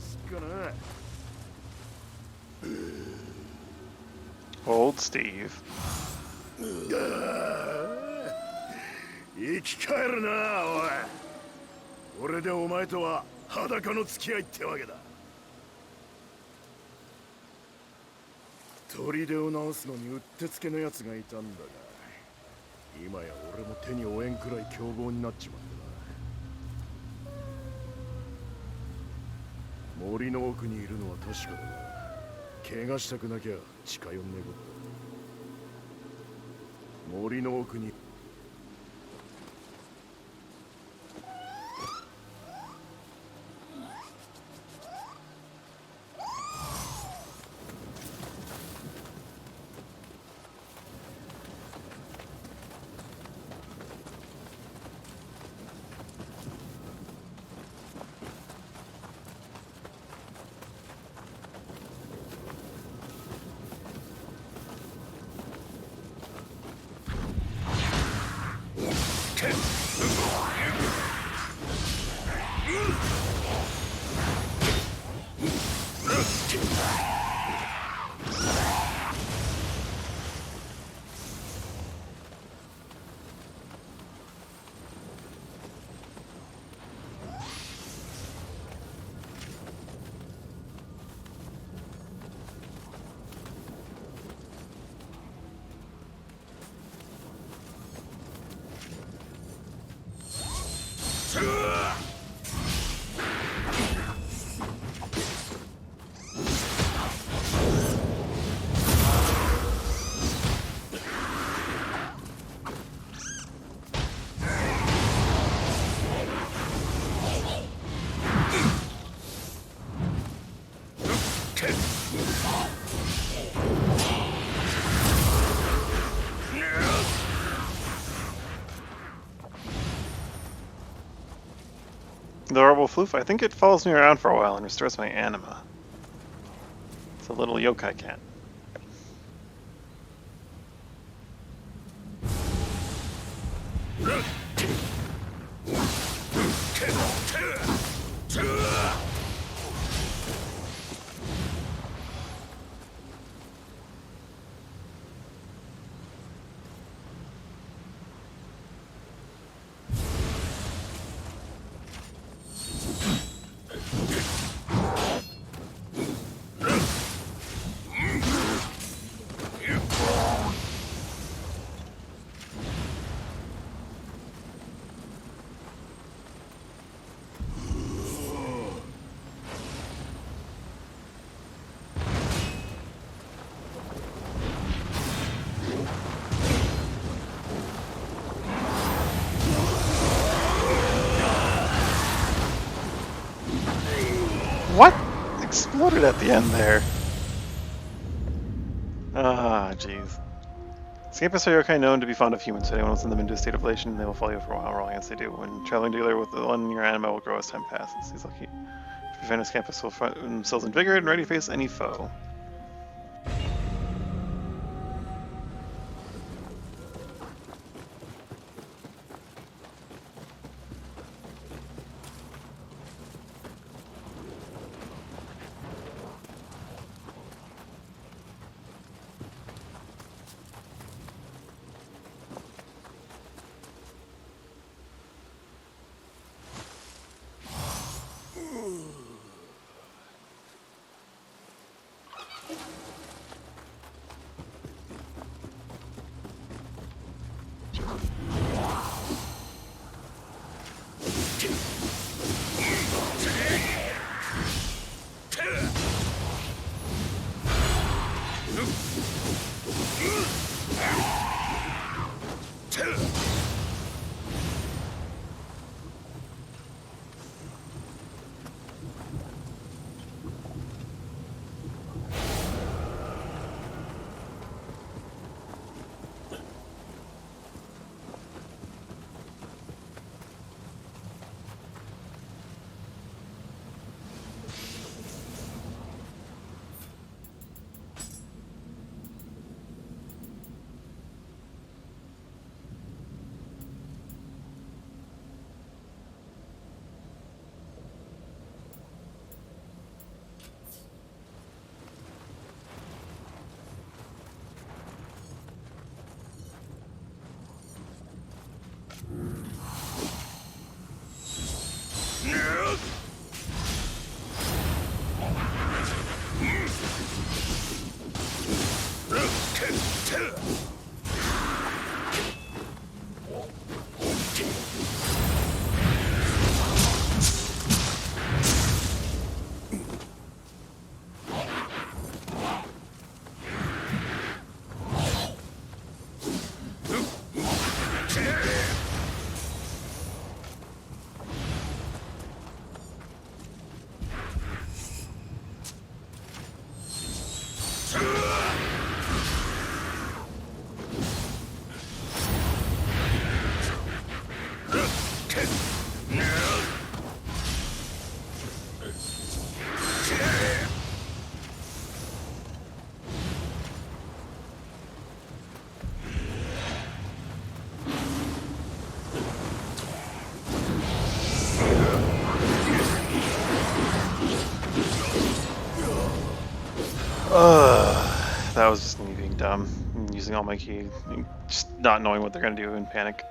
すっかな。 Old Steve. 生き返るな、おい。俺でお前とは裸の付き合いってわけだ。砦を直すのにうってつけのやつがいたんだが、今や俺も手に負えんくらい凶暴になっちまってな。森の奥にいるのは確かだが、怪我したくなきゃ近寄んねえこと。森の奥にThe horrible floof, I think it follows me around for a while and restores my anima. It's a little yokai cat. What? Exploded at the end there. Ah, jeez. Scapists are yokai known to be fond of humans, so anyone will send them into a state of elation, they will follow you for a while, rolling as they do. When traveling together with the one, your anima will grow as time passes. He's lucky. If you find a Scapists will find themselves invigorated and ready to face any foe. That was just me being dumb, using all my ki, just not knowing what they're gonna do in panic.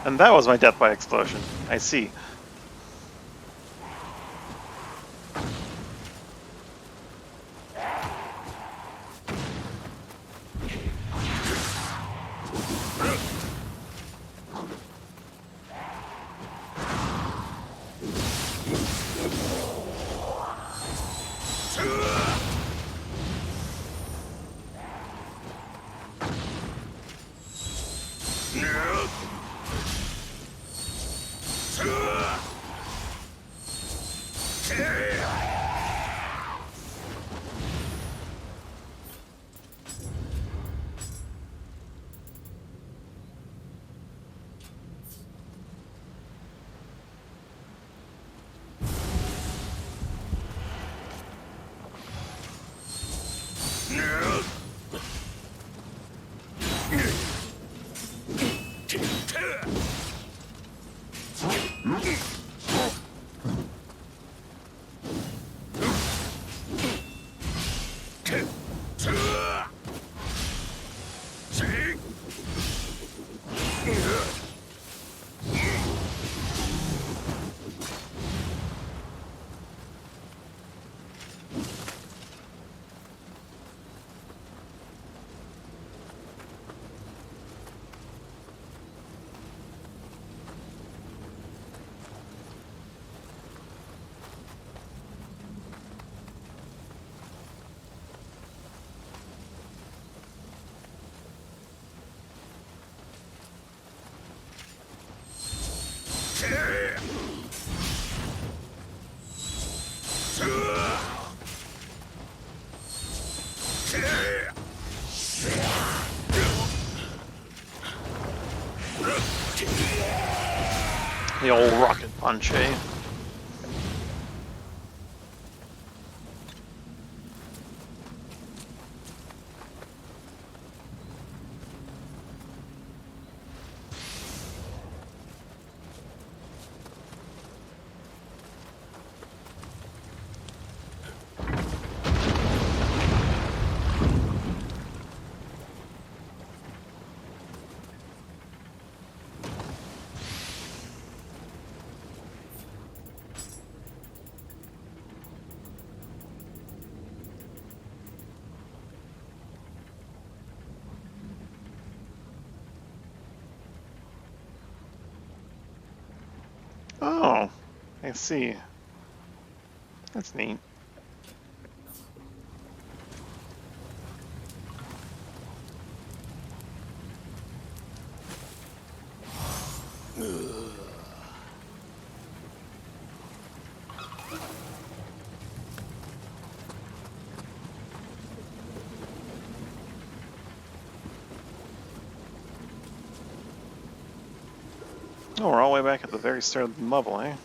And that was my death by explosion. I see. The old rocket punch, eh? Oh, I see. That's neat. Oh, we're all the way back at the very start of the level, eh?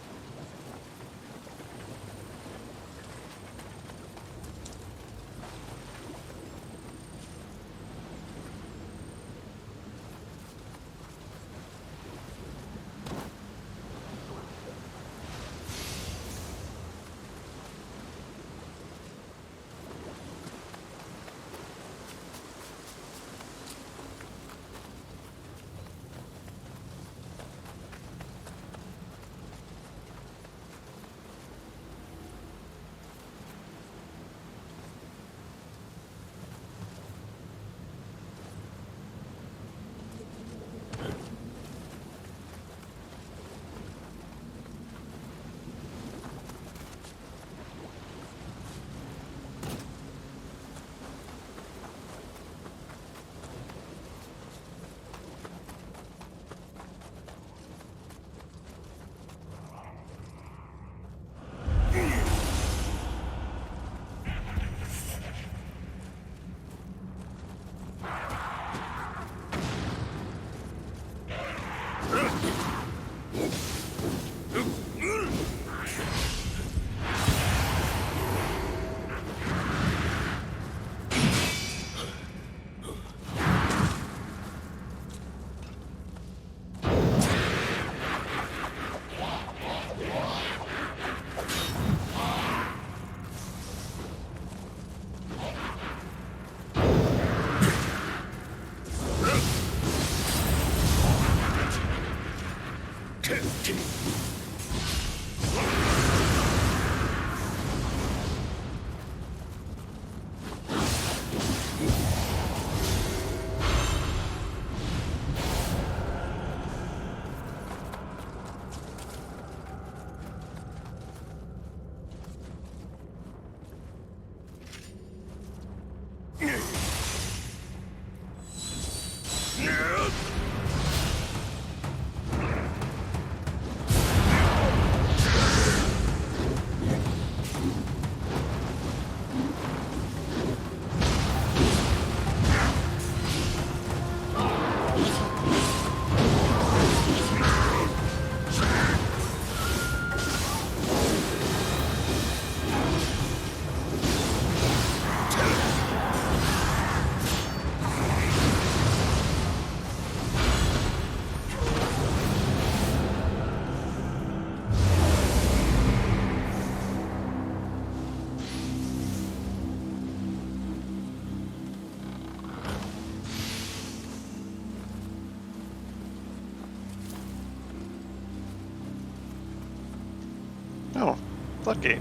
Oh, floodgate.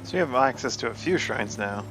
So you have access to a few shrines now.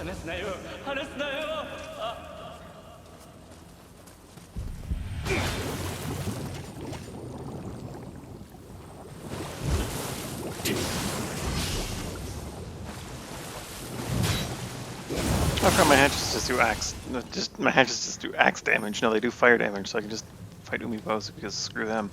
話すなよ話すなよ。 How come my hatches just do axe? No, just my hatches just do axe damage. No, they do fire damage, so I can just fight Umibos because screw them.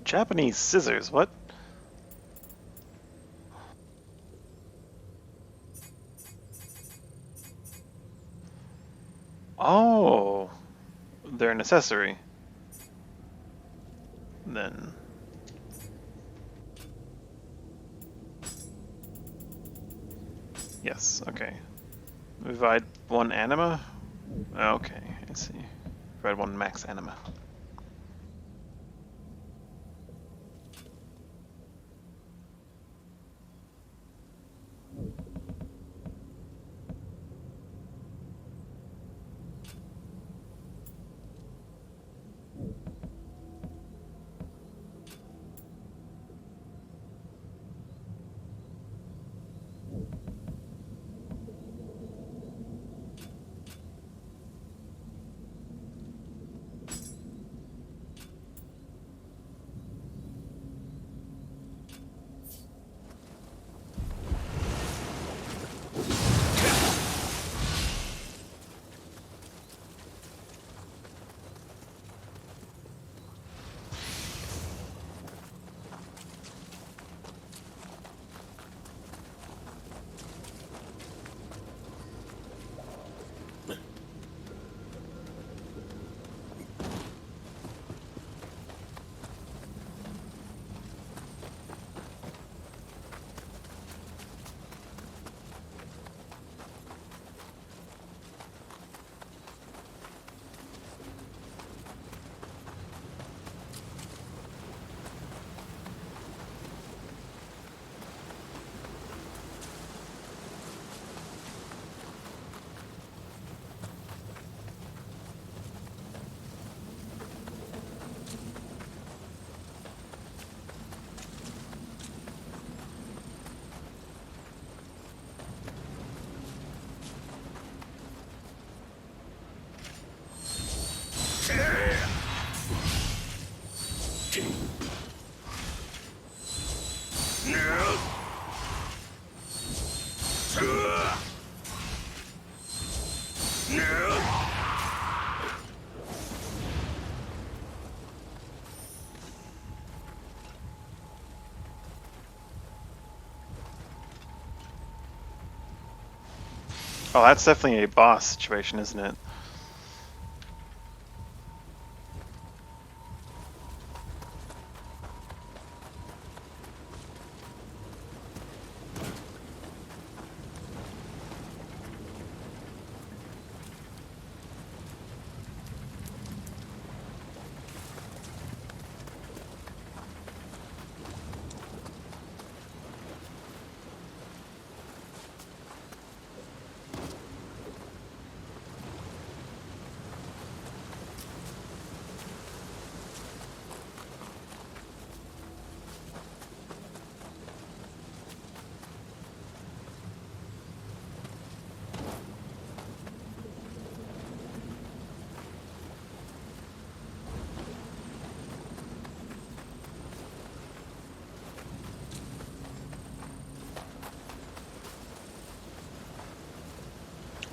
Japanese scissors, what? Oh, they're an accessory. Then. Yes, okay. Provide one anima? Okay, I see. Provide one max anima. Oh, that's definitely a boss situation, isn't it?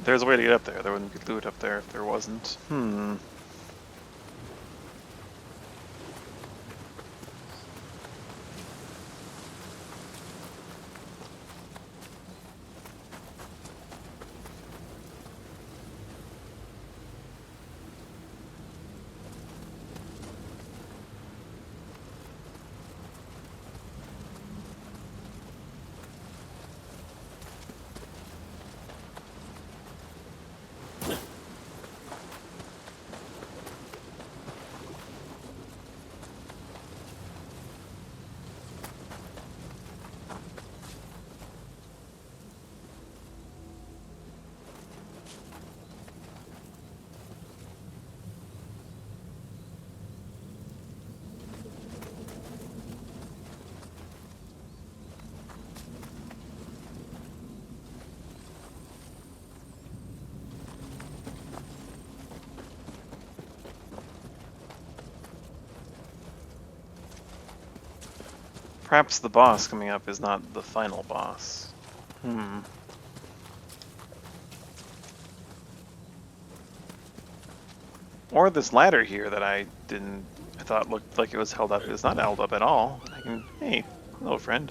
There's a way to get up there. There wouldn't be loot up there if there wasn't. Perhaps the boss coming up is not the final boss. Or this ladder here that I thought looked like it was held up is not held up at all. Hey, hello friend.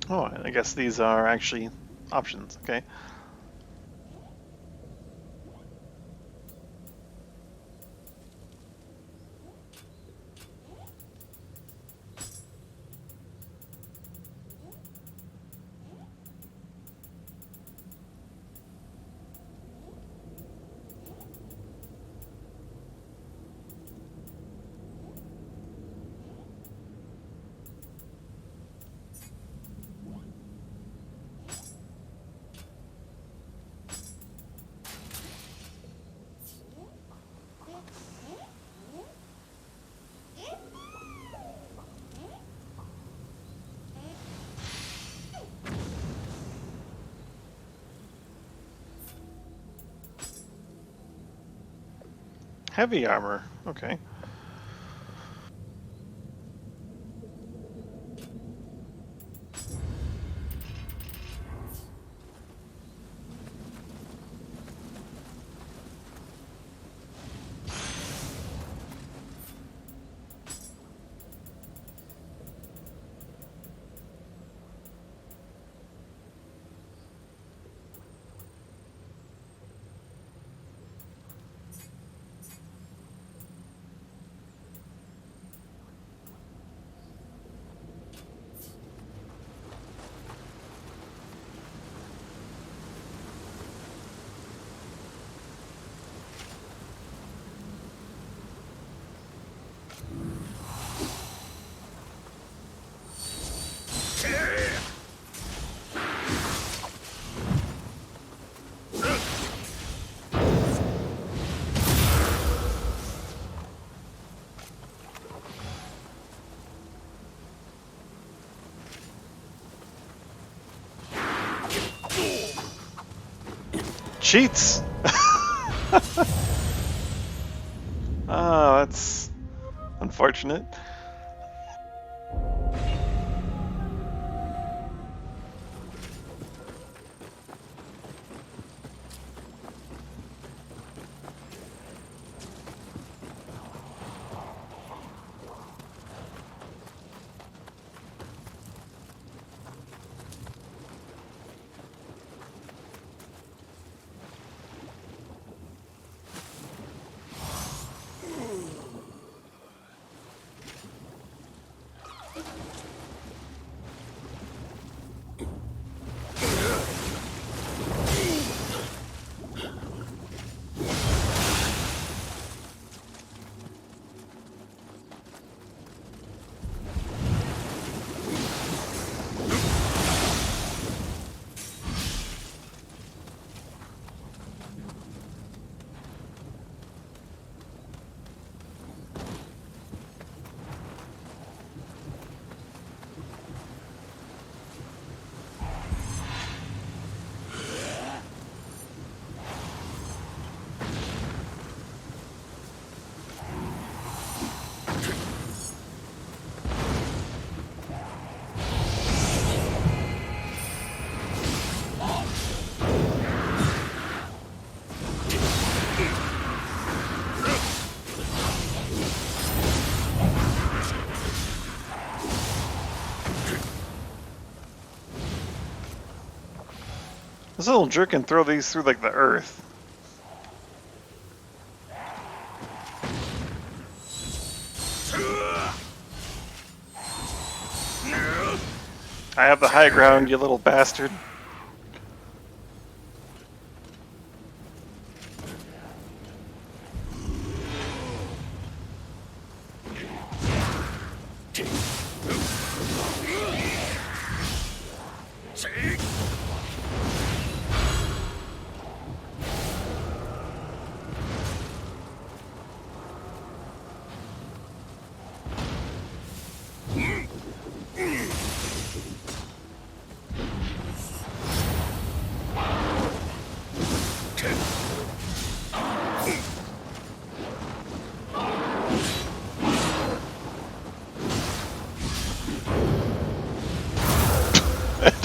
Oh, I guess these are actually options, okay. Heavy armor, okay. Cheats! Ah, that's unfortunate. This little jerk can throw these through like the earth. I have the high ground, you little bastard.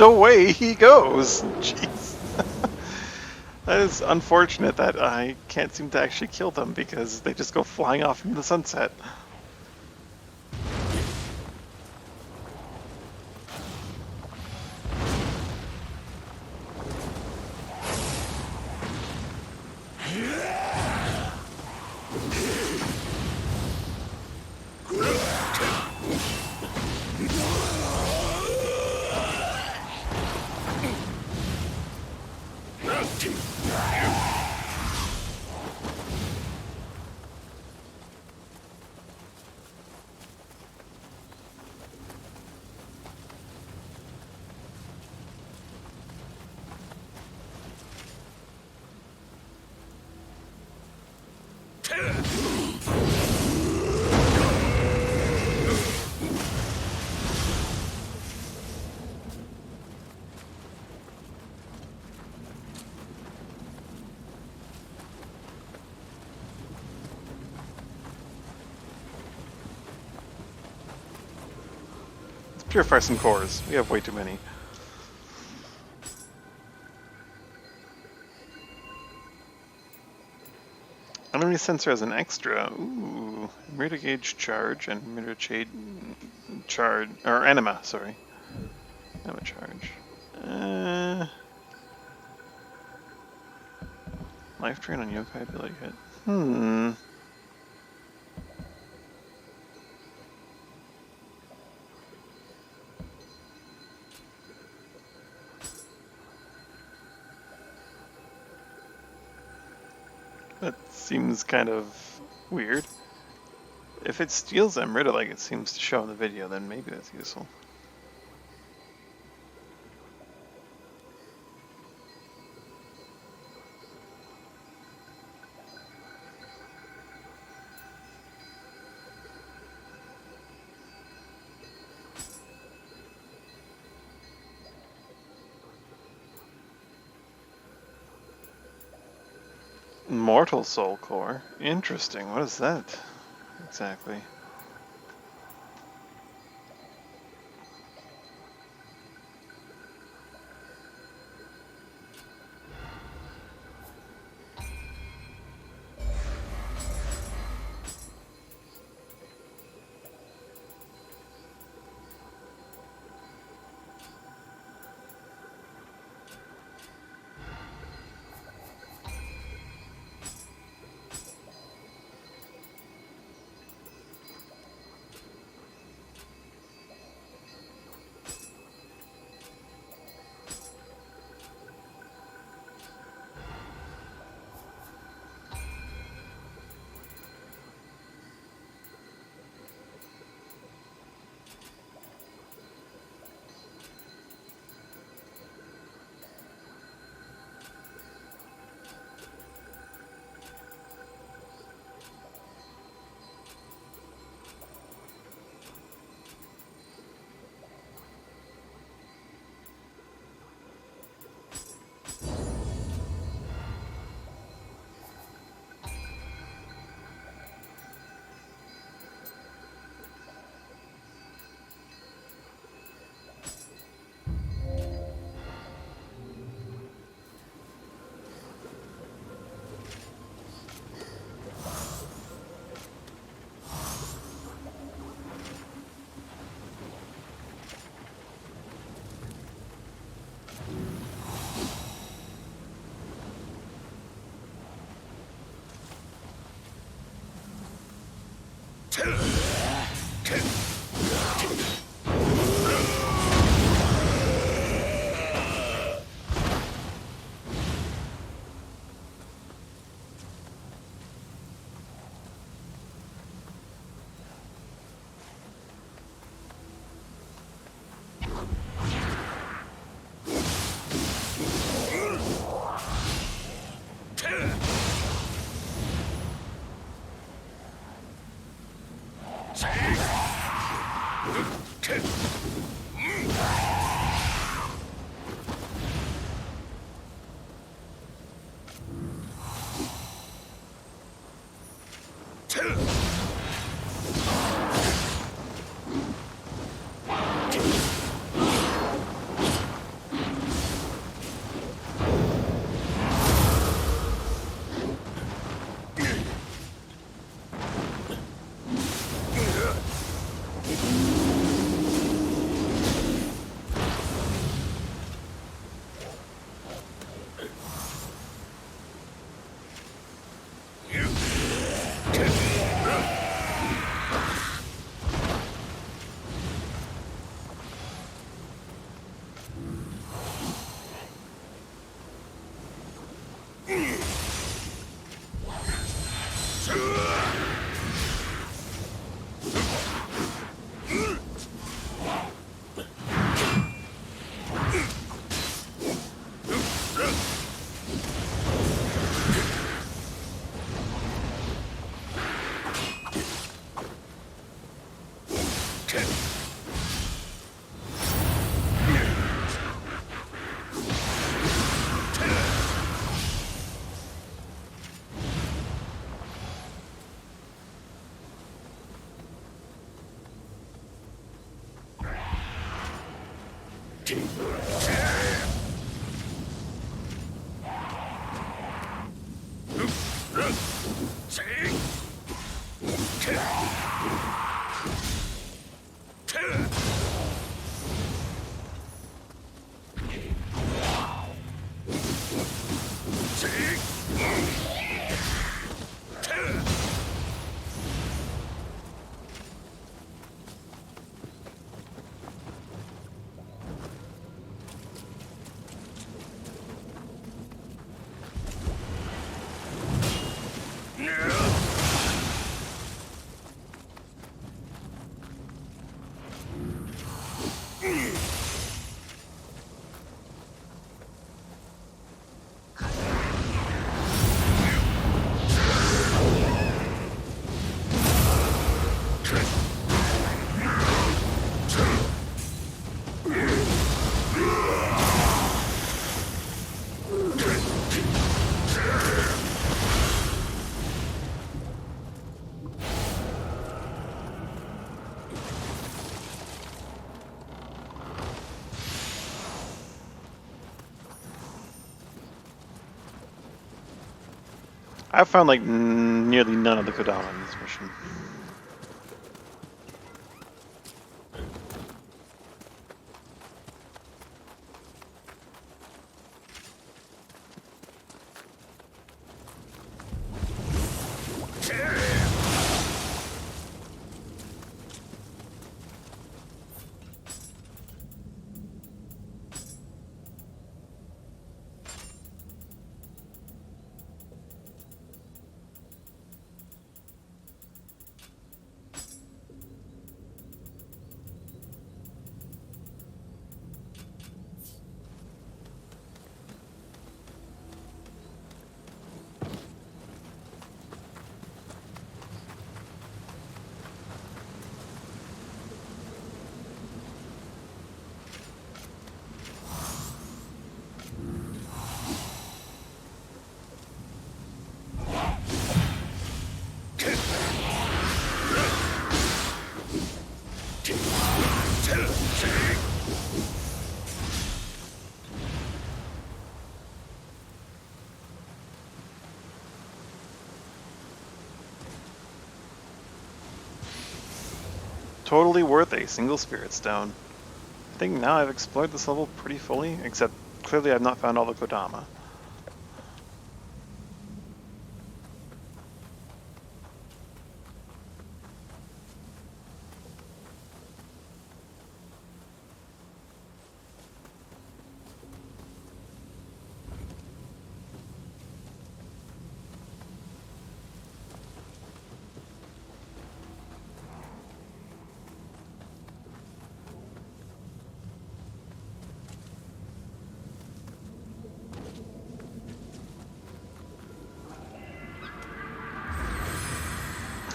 And away he goes! Jeez. That is unfortunate that I can't seem to actually kill them because they just go flying off into the sunset. Purify some cores. We have way too many. Enemy sensor has an extra. Ooh, mirror gauge charge and mirror shade charge, or anima. Sorry, anima charge. Life drain on yokai ability hit. That seems kind of weird. If it steals Emerita like it seems to show in the video, then maybe that's useful. Mortal Soul Core. Interesting. What is that exactly? I've found like nearly none of the Kodama in this mission. Totally worth a single spirit stone. I think now I've explored this level pretty fully, except clearly I've not found all the Kodama.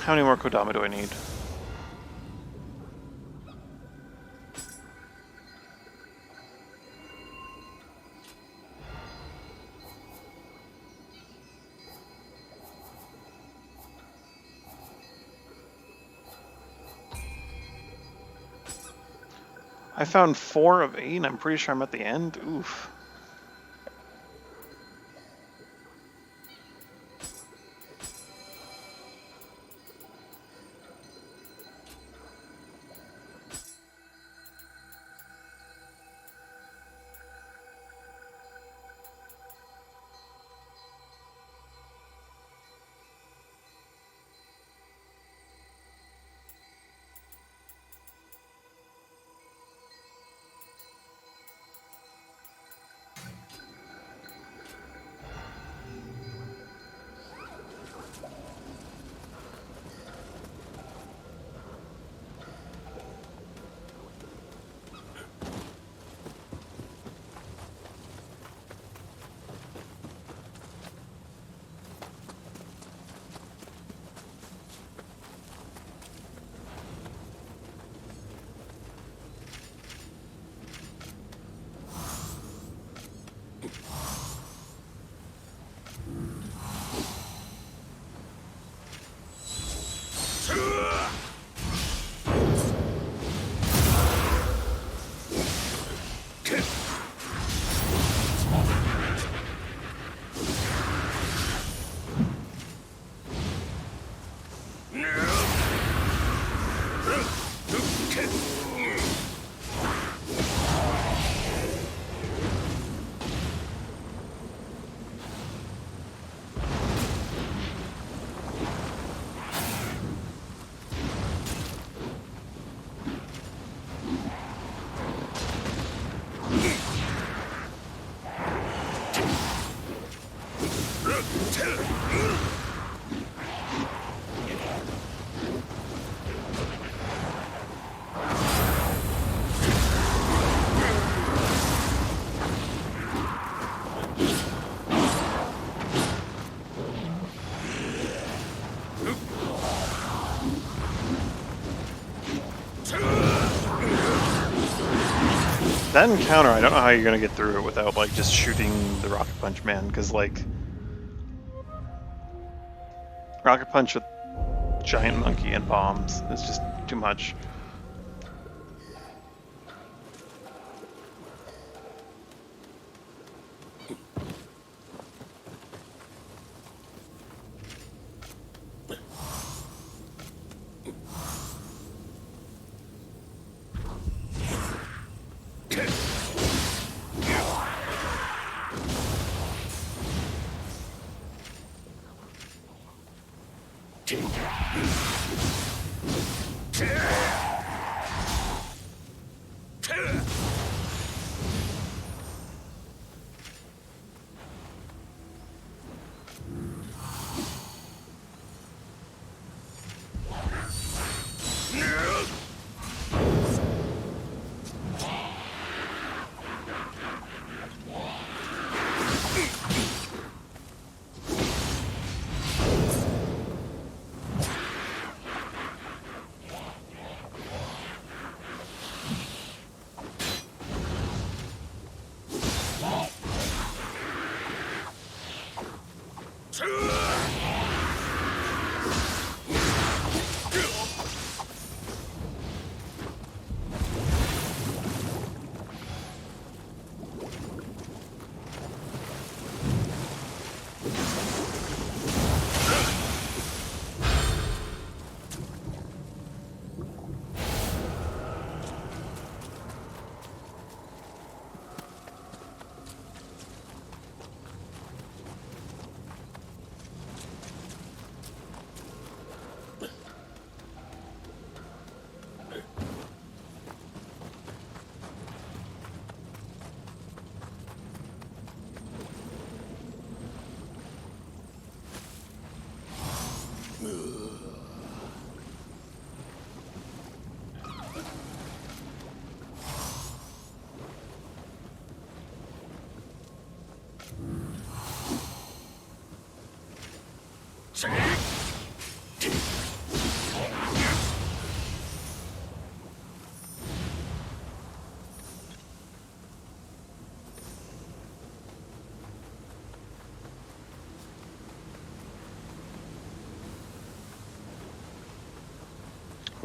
How many more Kodama do I need? I found 4 of 8, and I'm pretty sure I'm at the end. Oof. That encounter, I don't know how you're gonna get through it without like just shooting the Rocket Punch man, because like Rocket Punch with giant monkey and bombs is just too much.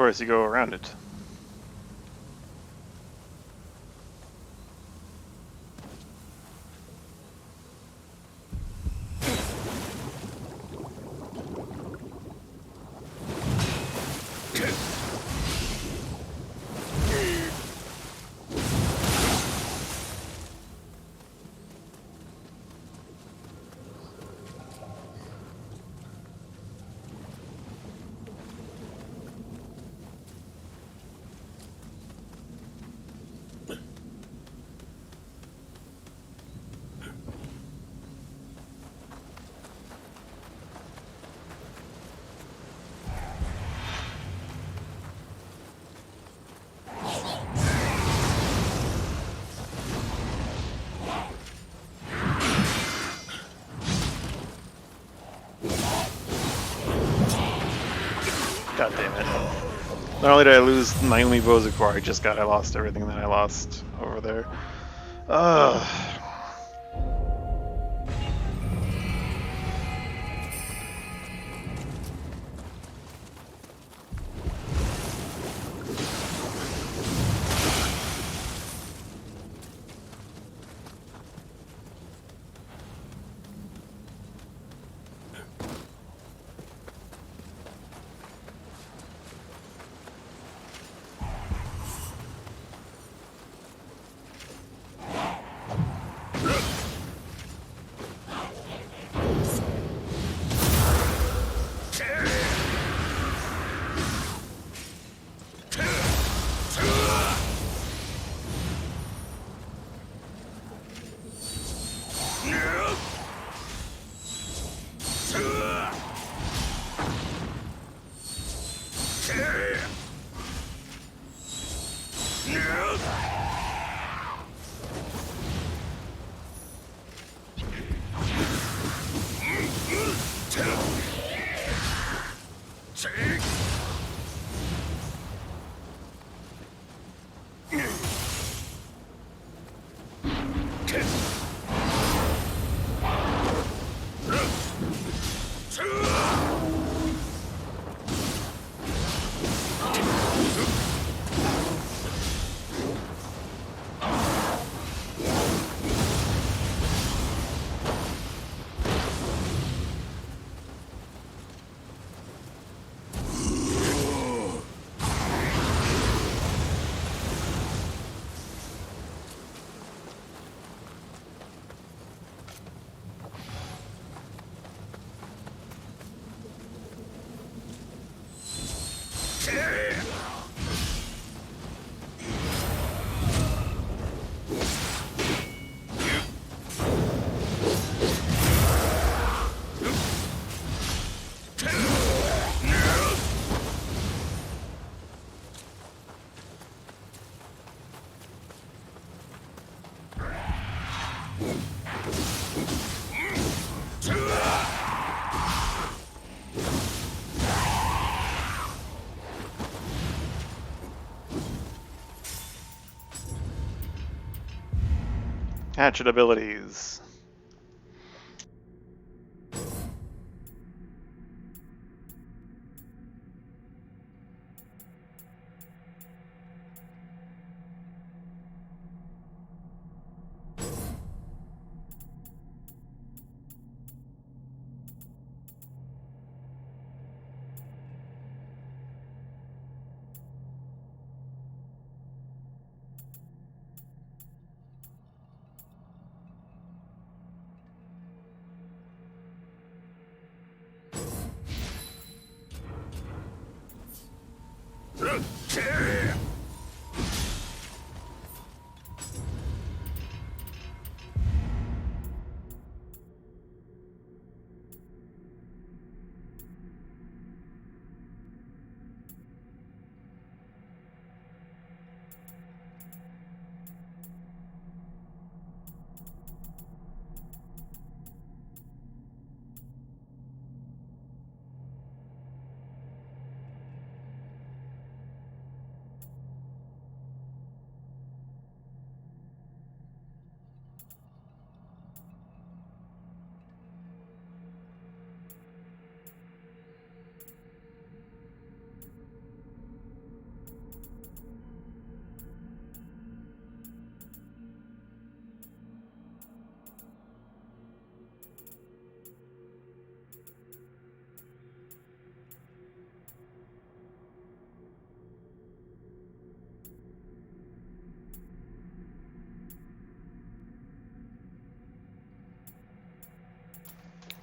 course, you go around it. God damn it. Not only did I lose Naomi Bozakor, I lost everything that I lost over there. Ugh. Hatchet abilities.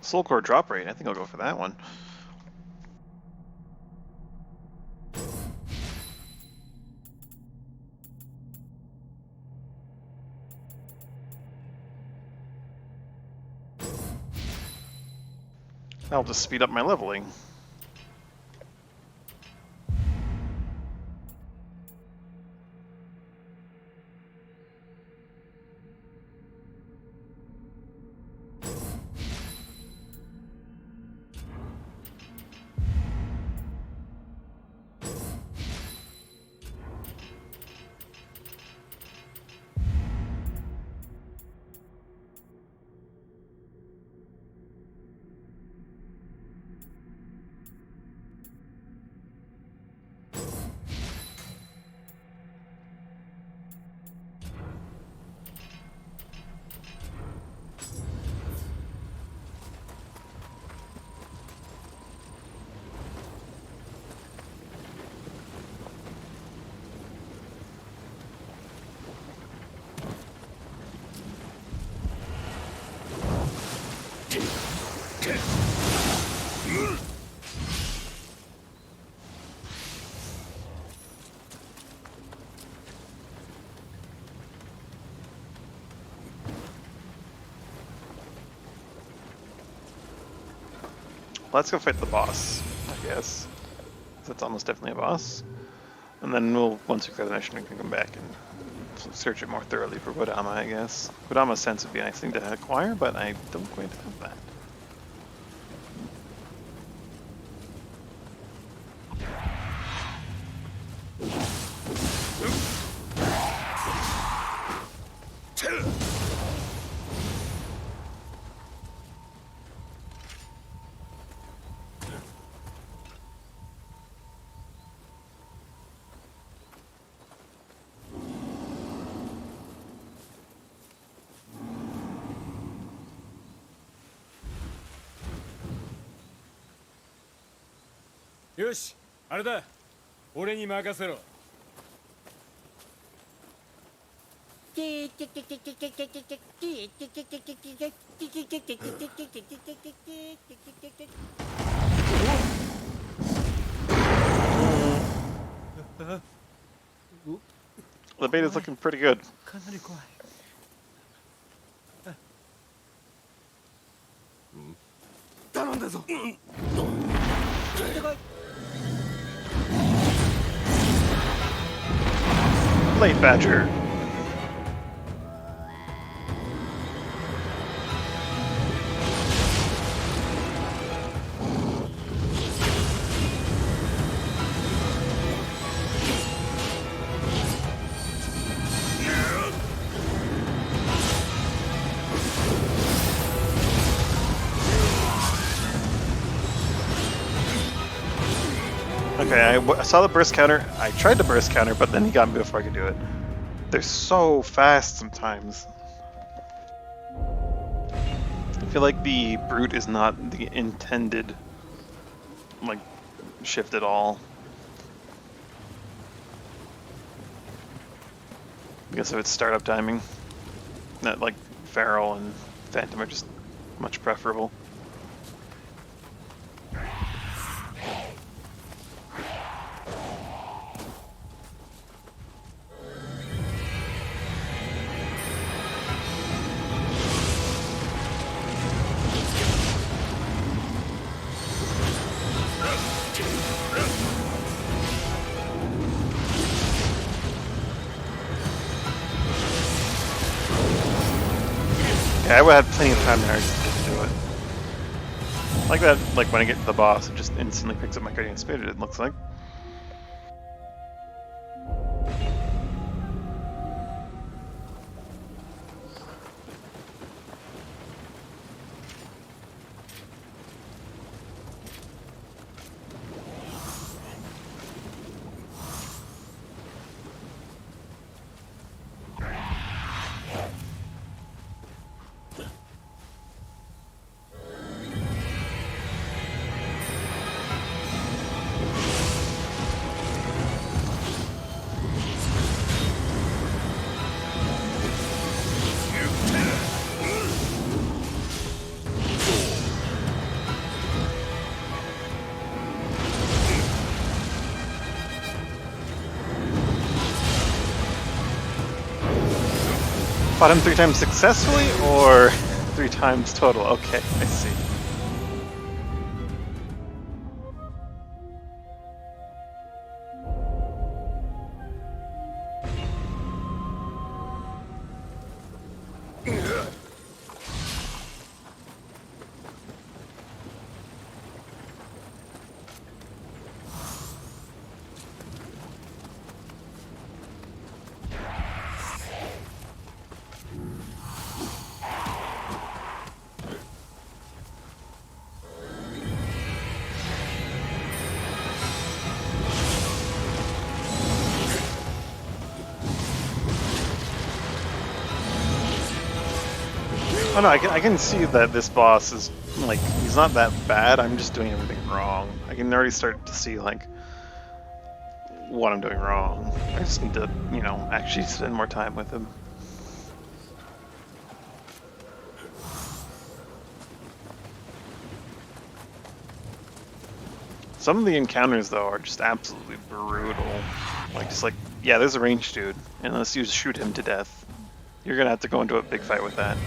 Soul Core drop rate. I think I'll go for that one. That'll just speed up my leveling. Let's go fight the boss, I guess. That's almost definitely a boss. And then we'll, once we clear the mission, we can come back and search it more thoroughly for Kodama, I guess. Kodama's sense would be a nice thing to acquire, but I don't quite have that.よし、あれだ。俺に任せろ。The beta's looking pretty good. かなり怖い。頼んだぞ。Blade Badger. Okay, I saw the burst counter. I tried to burst counter, but then he got me before I could do it. They're so fast sometimes. I feel like the brute is not the intended, like, shift at all. Because of its startup timing. That, like, Feral and Phantom are just much preferable. Yeah, I would have plenty of time there to do it. Like that, like when I get to the boss, it just instantly picks up my Guardian Spirit, it looks like. Fought him 3 times successfully, or 3 times total? Okay, I see. Oh no, I can see that this boss is, like, he's not that bad, I'm just doing everything wrong. I can already start to see, like, what I'm doing wrong. I just need to, you know, actually spend more time with him. Some of the encounters, though, are just absolutely brutal. Like, just like, yeah, there's a ranged dude, and unless you shoot him to death, you're gonna have to go into a big fight with that.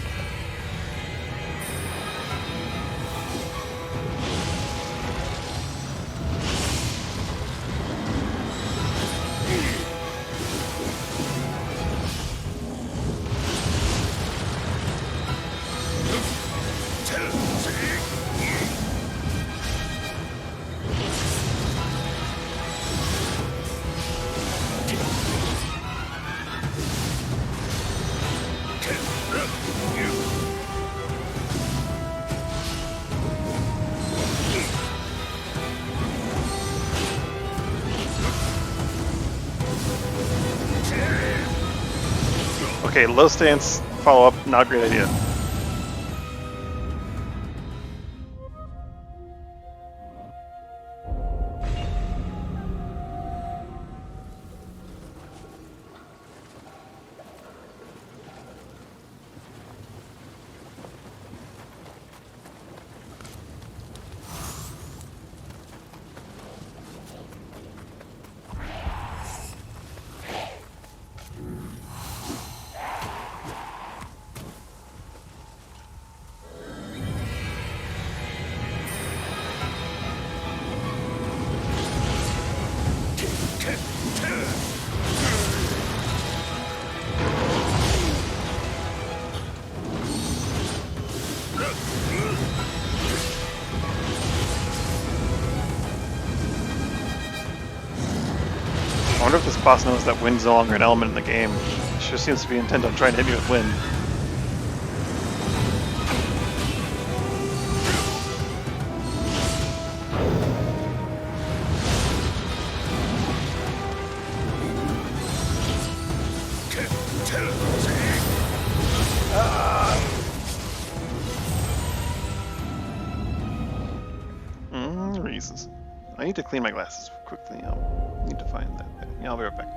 Okay, low stance follow-up, not a great idea. I wonder if this boss knows that wind's no longer an element in the game. It sure seems to be intent on trying to hit me with wind. Reasons. I need to clean my glasses quickly. I need to find that thing. Yeah, I'll be right back.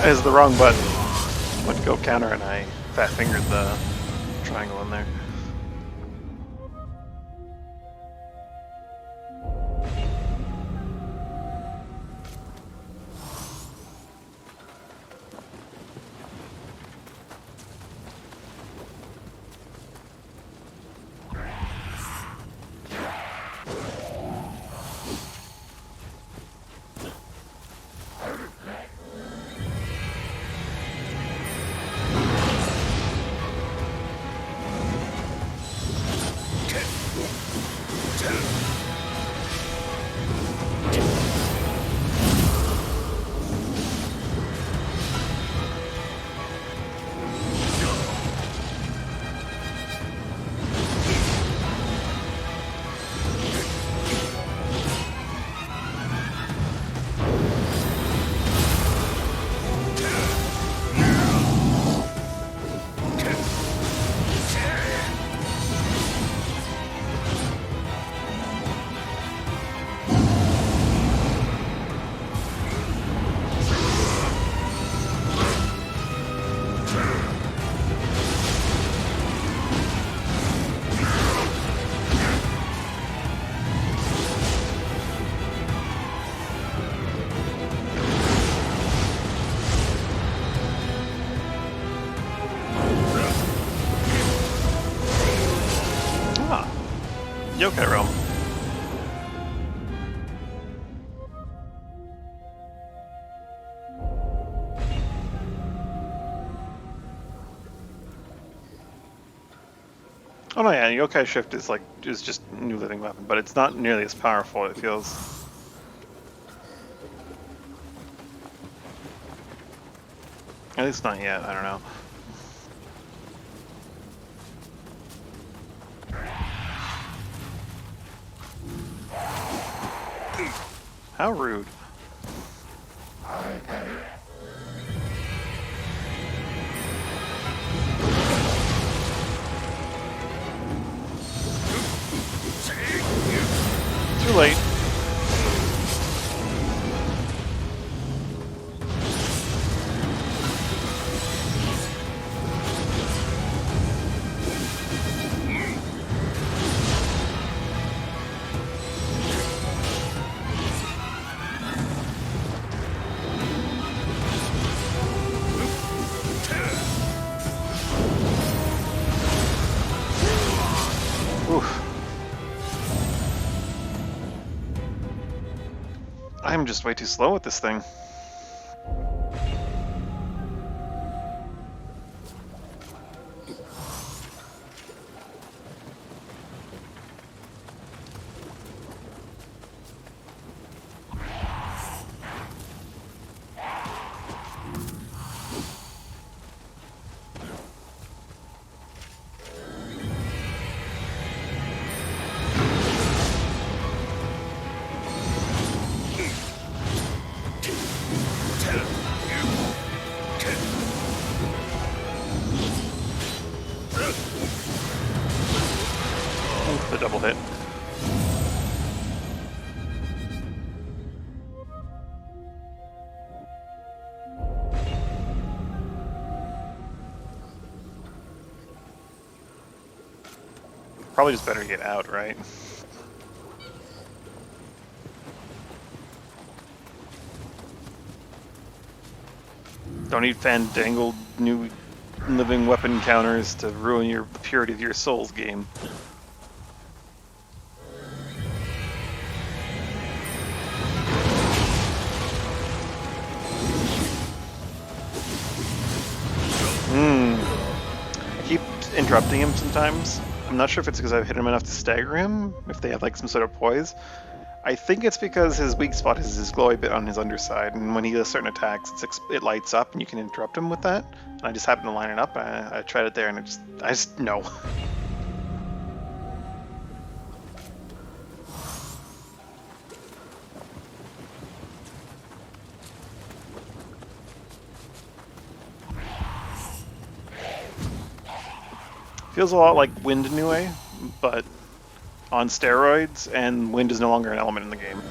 Is the wrong button. Went to go counter and I fat fingered the triangle in there. Yokai Realm. Oh no, yeah, Yokai Shift is just new living weapon, but it's not nearly as powerful, it feels. At least not yet, I don't know. How rude. Too late. Oof. I'm just way too slow with this thing. The double hit. Probably just better get out, right? Don't need fandangled new living weapon counters to ruin the purity of your Souls game. I keep interrupting him sometimes. I'm not sure if it's because I've hit him enough to stagger him, if they have like some sort of poise. I think it's because his weak spot is his glowy bit on his underside, and when he does certain attacks, it lights up, and you can interrupt him with that. And I just happen to line it up, and I tried it there, and I just no. Feels a lot like Wind Nioh, but on steroids, and wind is no longer an element in the game.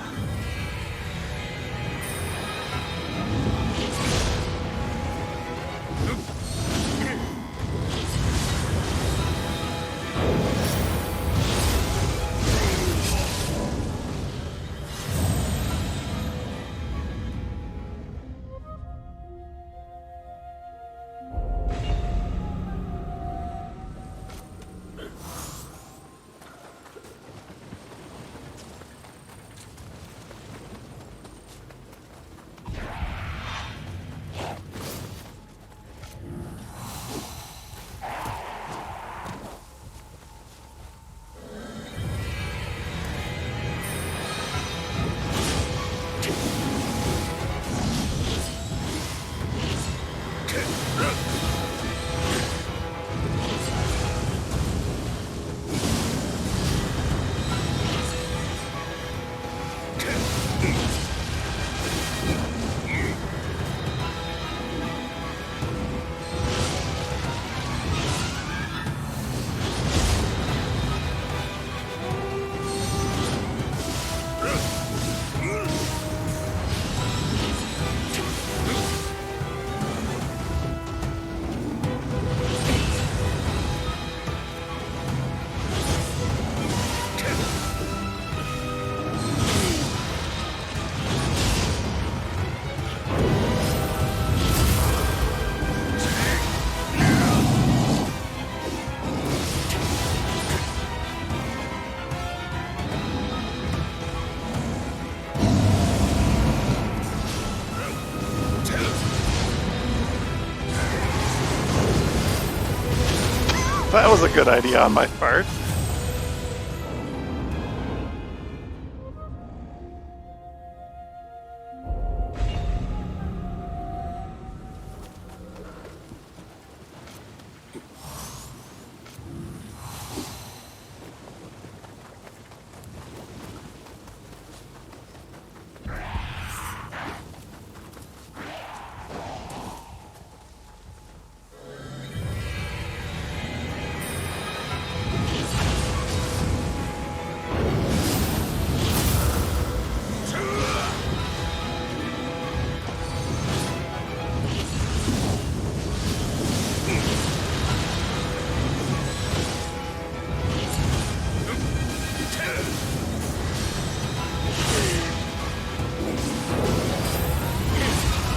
That was a good idea on my part.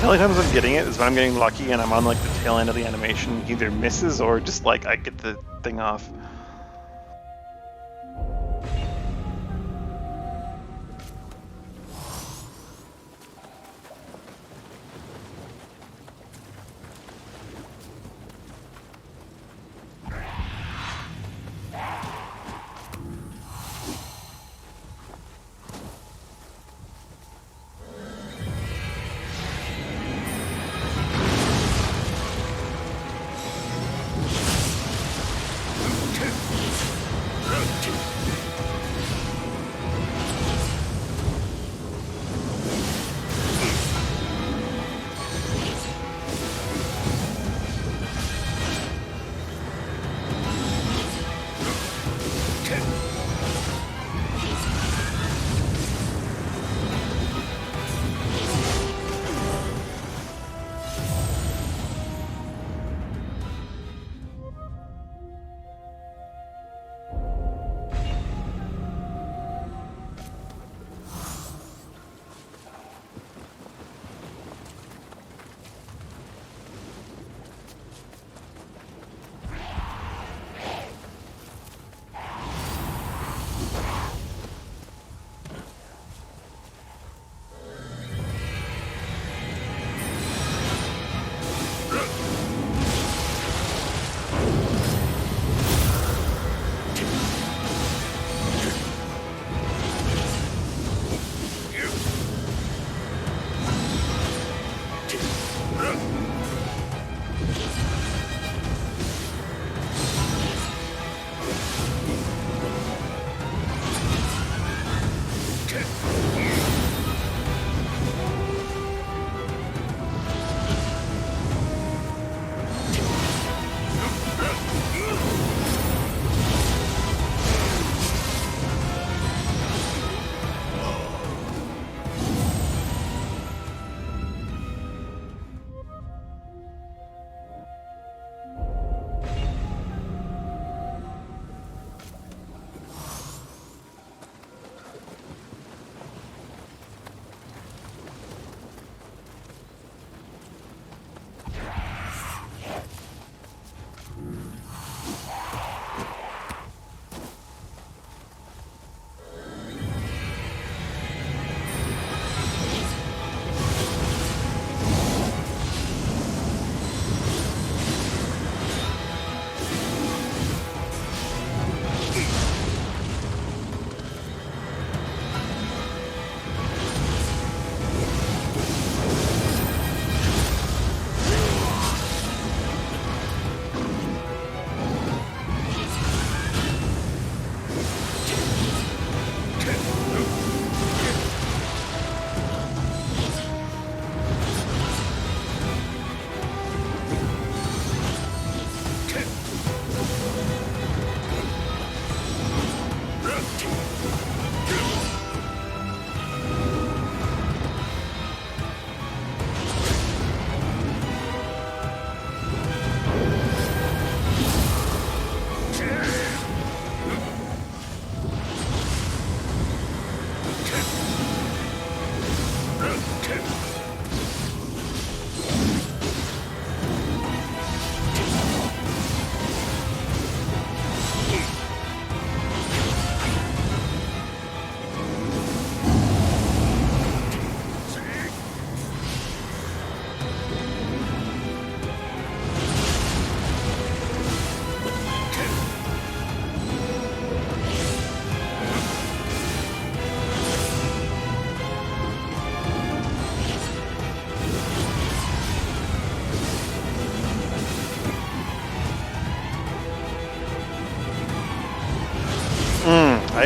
The only times I'm getting it is when I'm getting lucky and I'm on like the tail end of the animation, either misses or just like I get the thing off.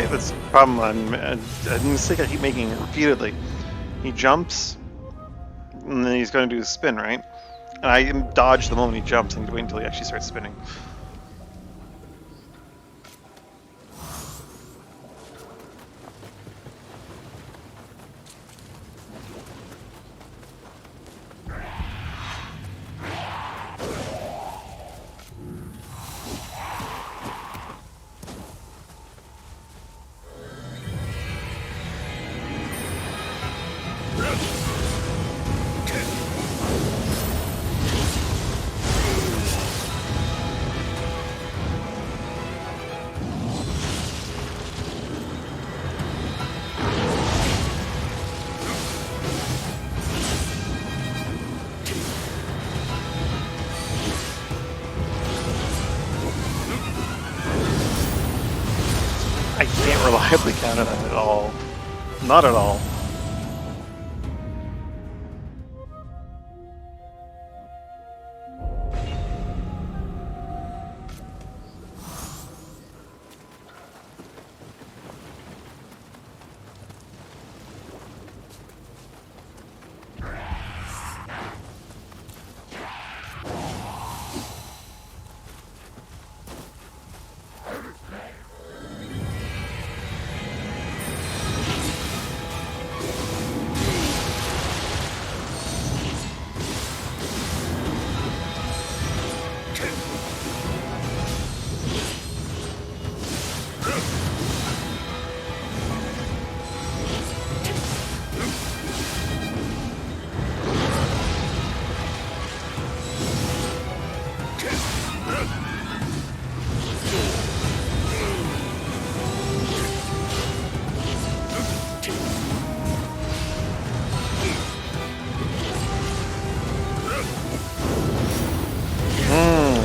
That's the problem. A mistake I keep making repeatedly. He jumps, and then he's going to do a spin, right? And I dodge the moment he jumps and wait until he actually starts spinning. I can't reliably count on it at all. Not at all.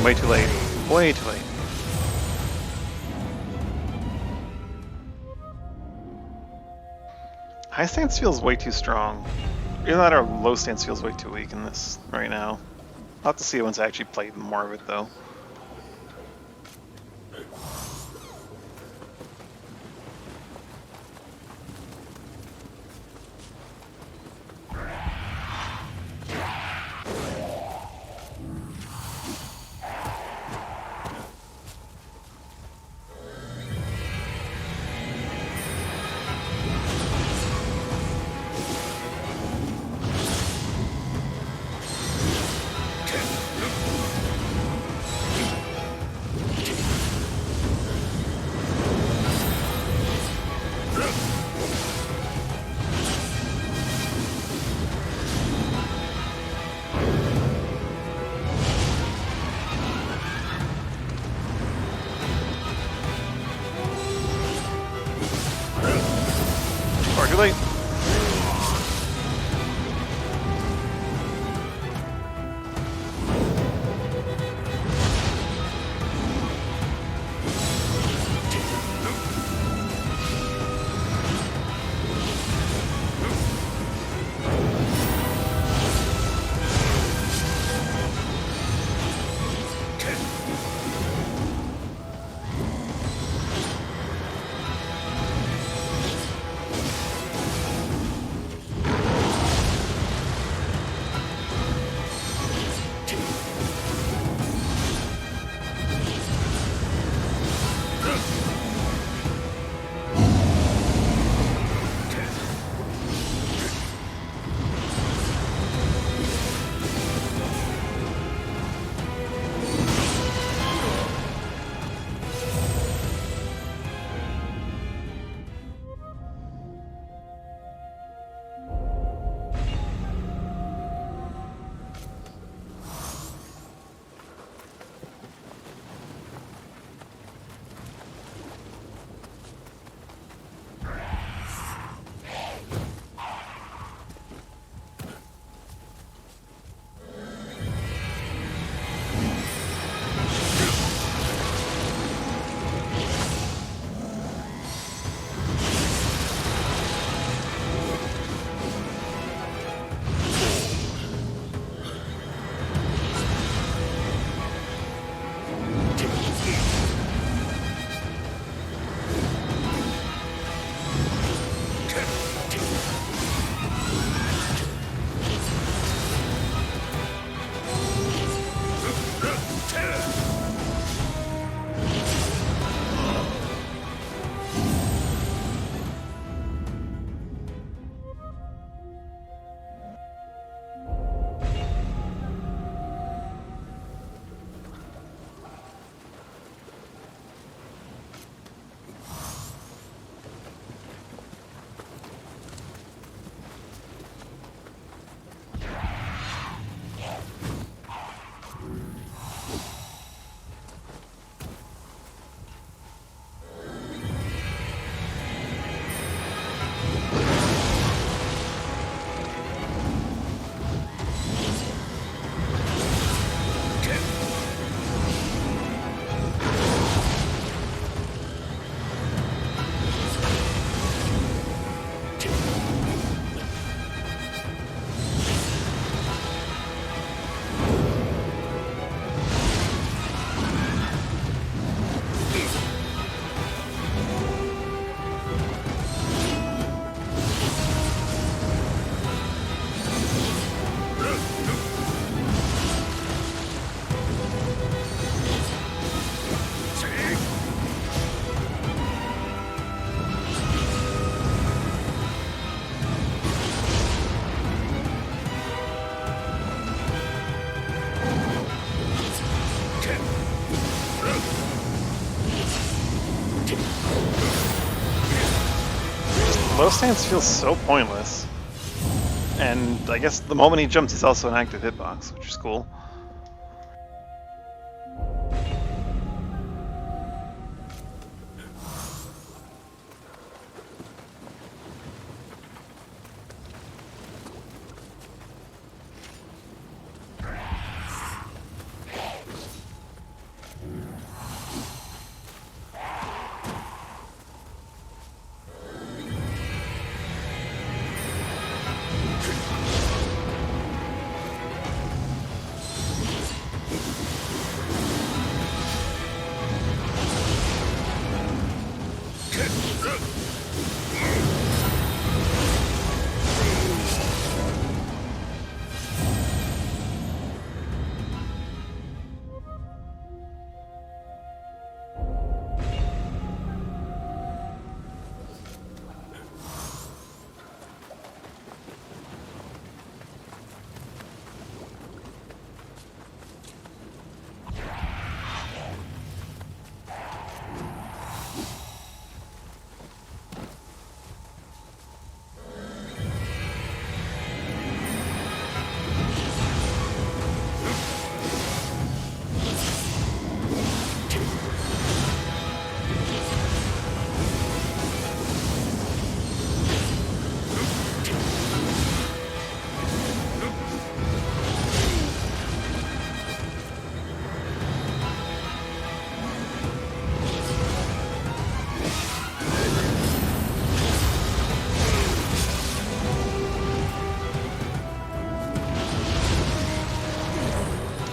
Way too late. Way too late. High stance feels way too strong. Either that or low stance feels way too weak in this right now. I'll have to see it once I actually play more of it though. stance feels so pointless. And I guess the moment he jumps, he's also an active hitbox, which is cool.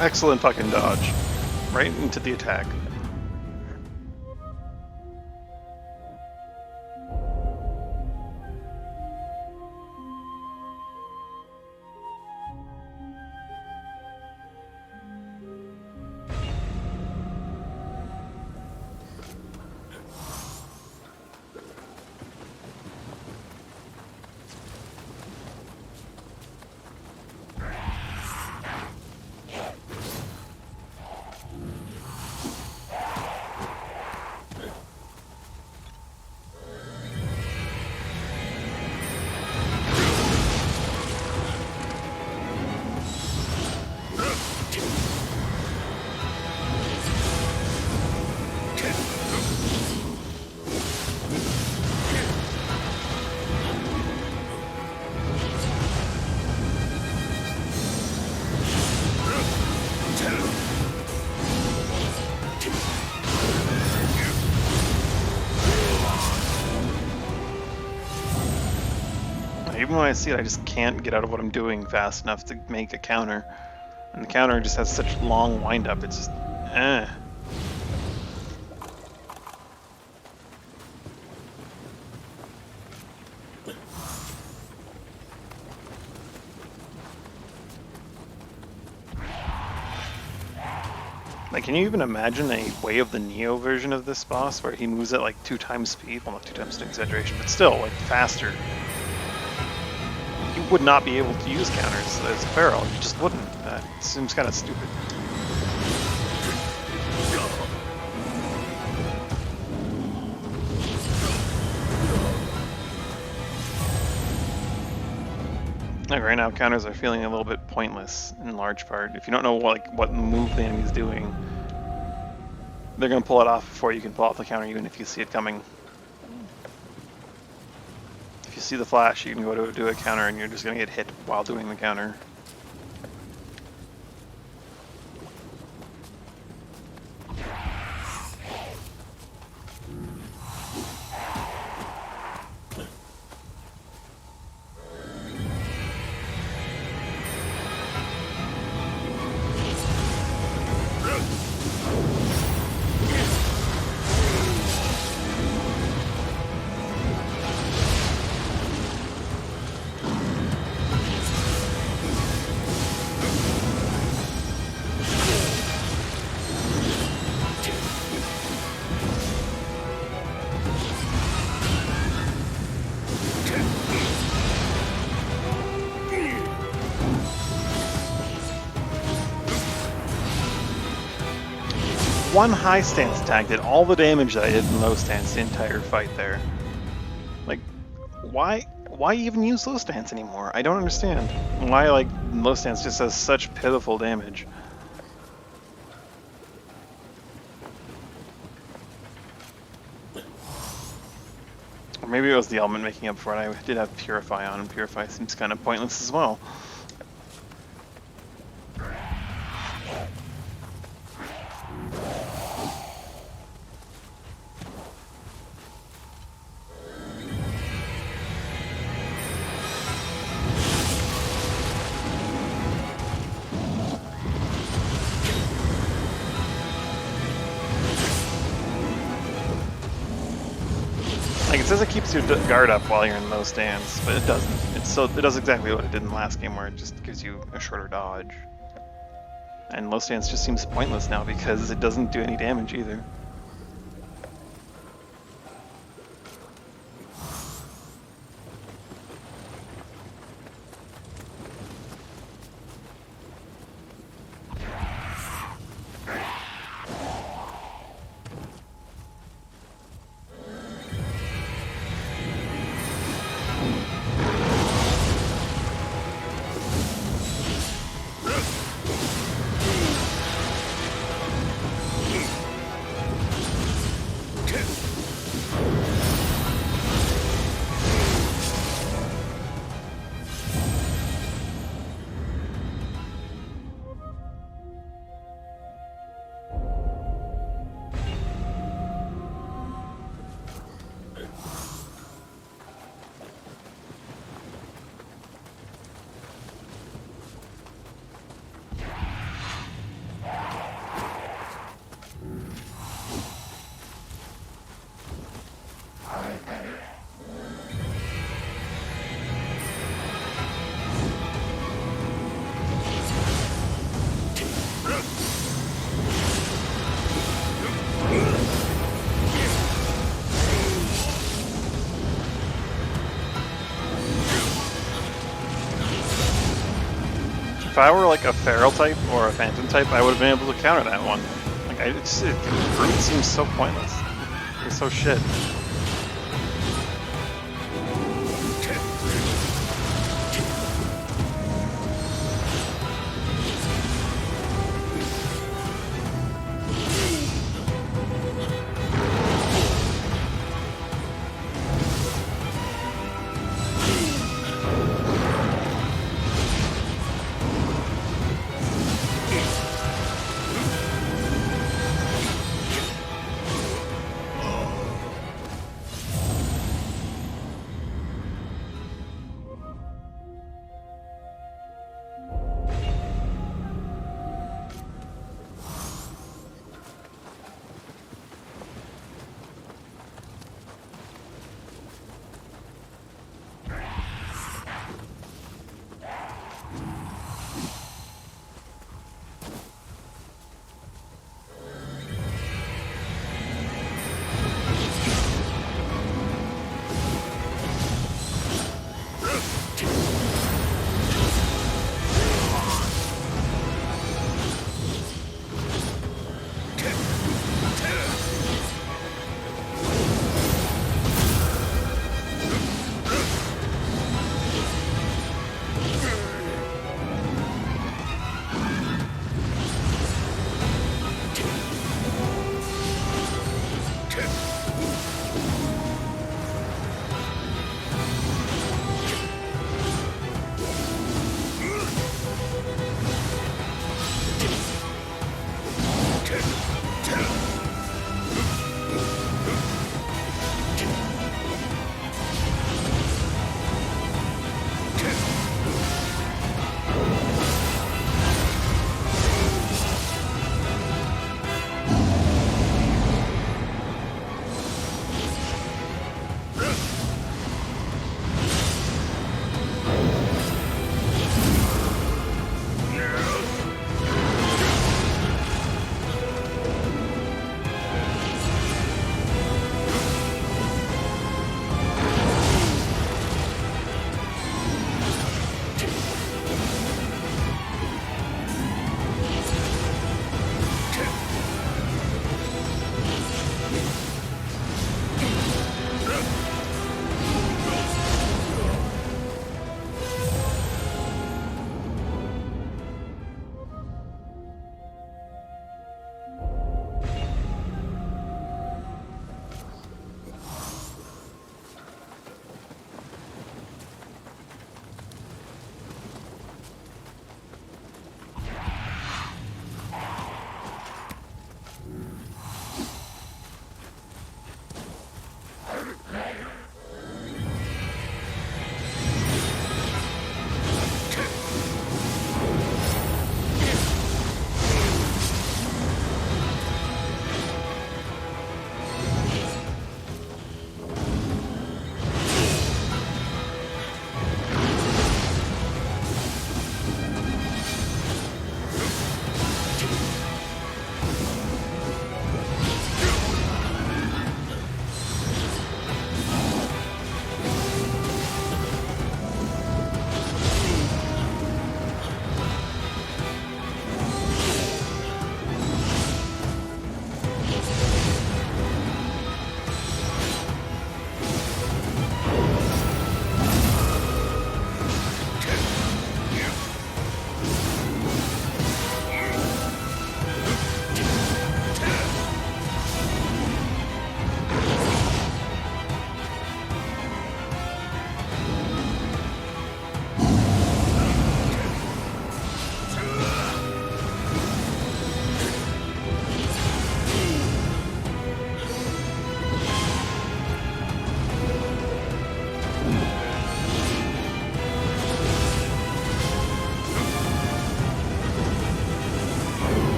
Excellent fucking dodge. Right into the attack. Even when I see it, I just can't get out of what I'm doing fast enough to make a counter. And the counter just has such long wind-up, it's just... Like, can you even imagine a Way of the Nioh version of this boss where he moves at like 2 times speed? Well, not 2 times, an exaggeration, but still, like, faster. You would not be able to use counters as a Pharaoh. You just wouldn't. That seems kind of stupid. Like right now, counters are feeling a little bit pointless in large part. If you don't know what move the enemy's doing, they're gonna pull it off before you can pull off the counter, even if you see it coming. If you see the flash, you can go to do a counter, and you're just gonna get hit while doing the counter. One high stance attack did all the damage that I did in low stance the entire fight there. Like, Why even use low stance anymore? I don't understand. Why, like, low stance just does such pitiful damage. Or maybe it was the element making up for it. I did have Purify on, and Purify seems kind of pointless as well. Like, it says it keeps your guard up while you're in low stance, but it doesn't. It does exactly what it did in the last game, where it just gives you a shorter dodge. And low stance just seems pointless now because it doesn't do any damage either. If I were like a feral type or a phantom type, I would have been able to counter that one. Like, Brute seems so pointless. It's so shit.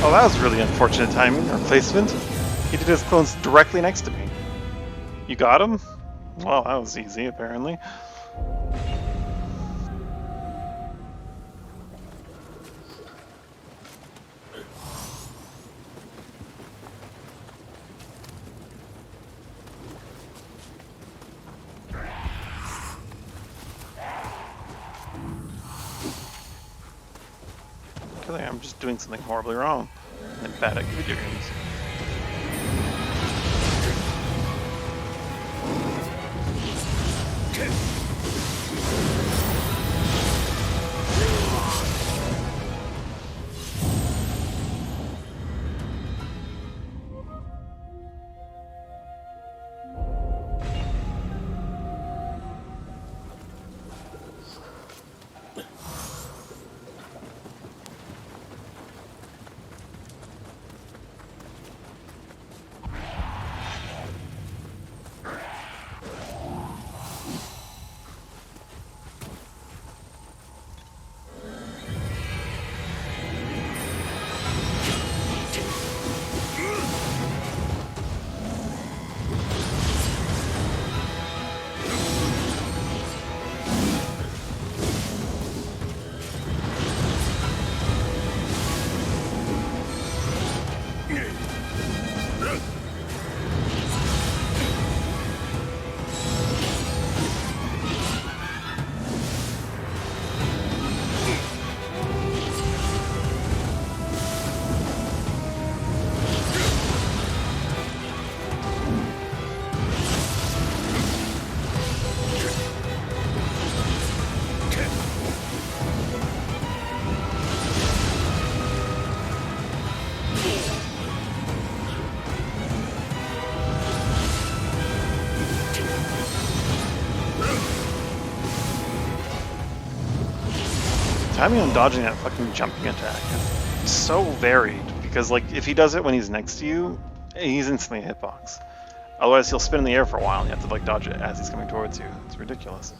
Oh, that was really unfortunate timing or placement. He did his clones directly next to me. You got him? Well, that was easy, apparently. Okay, I'm just doing something horribly wrong and bad at video games. Timing on dodging that fucking jumping attack is so varied because, like, if he does it when he's next to you, he's instantly a hitbox. Otherwise, he'll spin in the air for a while and you have to, like, dodge it as he's coming towards you. It's ridiculous.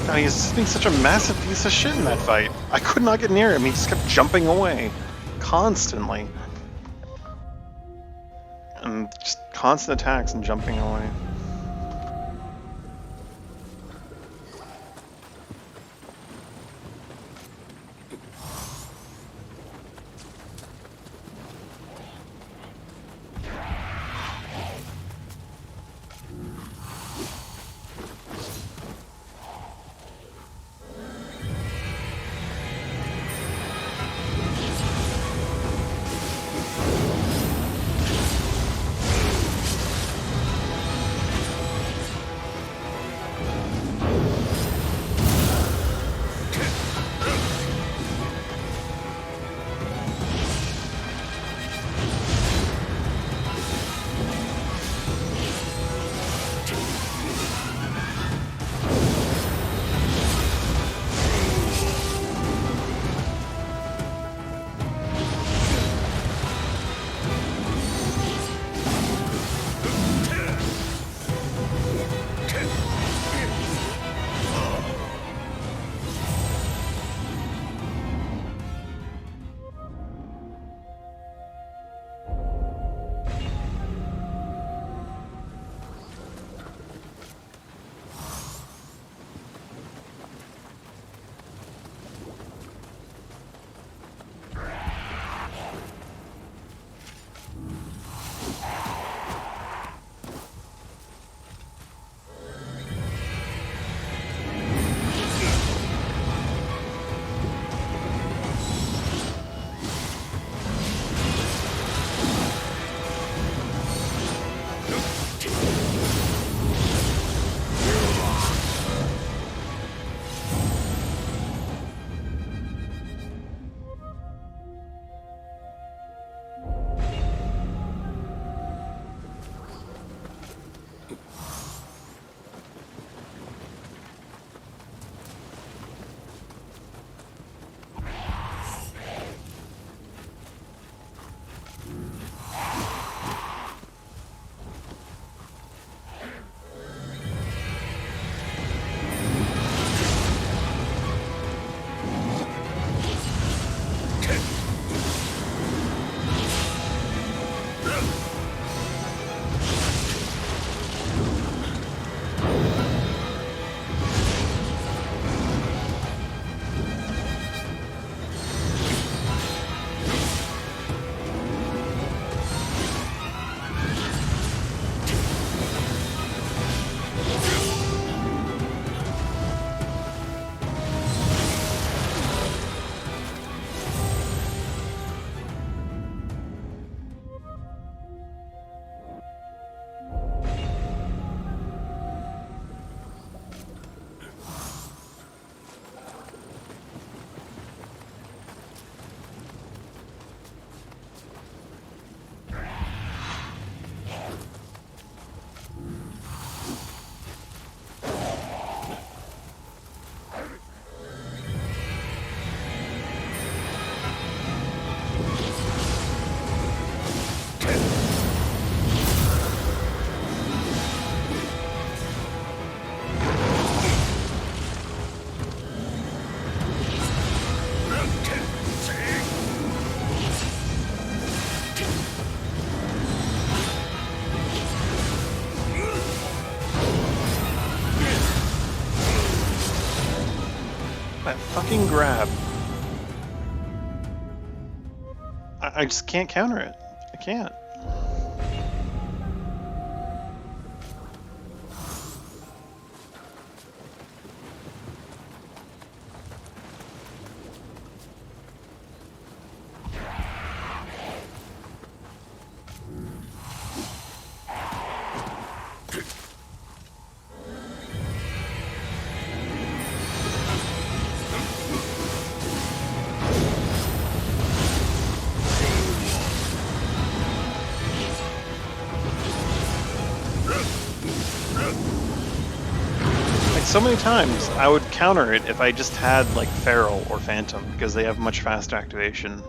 God, he's just being such a massive piece of shit in that fight. I could not get near him. He just kept jumping away. Constantly. And just constant attacks and jumping away. fucking grab. I just can't counter it. I can't. So many times I would counter it if I just had like Feral or Phantom because they have much faster activation.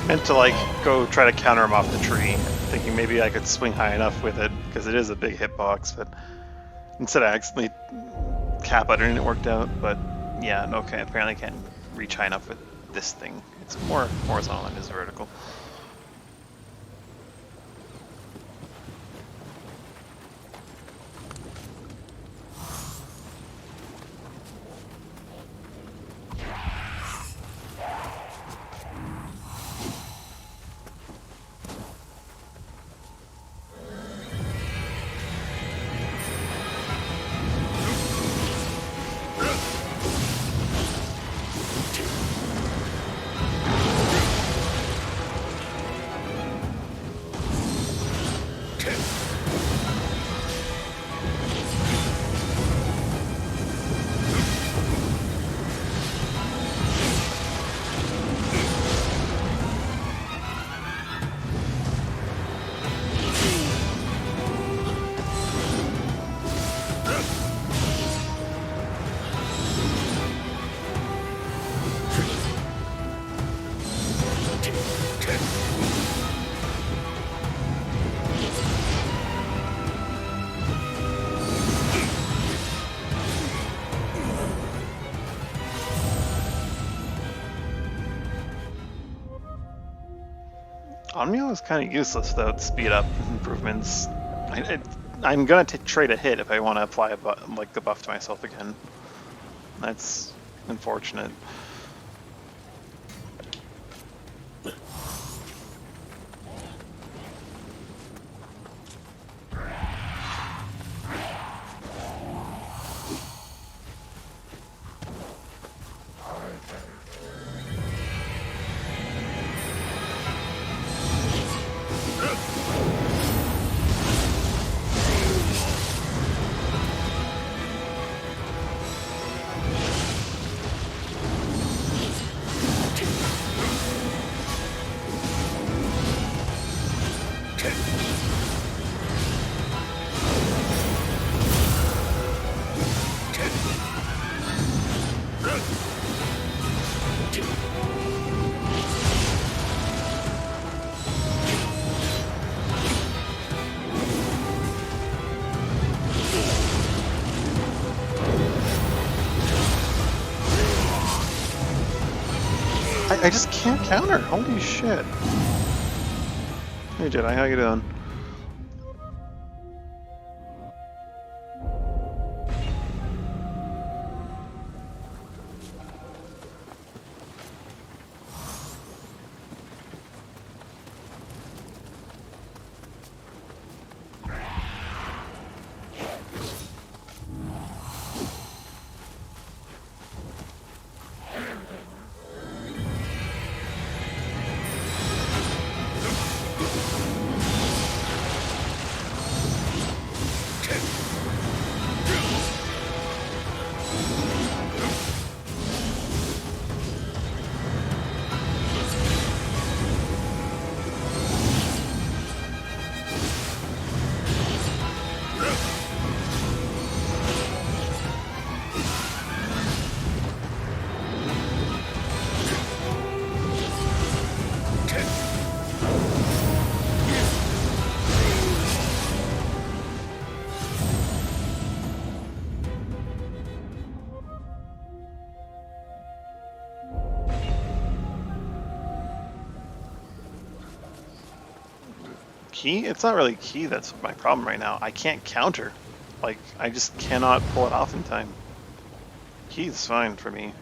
Meant to like go try to counter him off the tree, thinking maybe I could swing high enough with it because it is a big hitbox, but instead I accidentally cap it and it worked out. But yeah, okay, apparently I can't reach high enough with this thing. It's more horizontal than it is vertical. Nioh is kind of useless without speed up improvements. I'm gonna trade a hit if I want to apply like the buff to myself again. That's unfortunate. I just can't counter. Holy shit. Hey Jedi, how you doing? Key? It's not really key that's my problem right now. I can't counter. Like, I just cannot pull it off in time. Key's fine for me.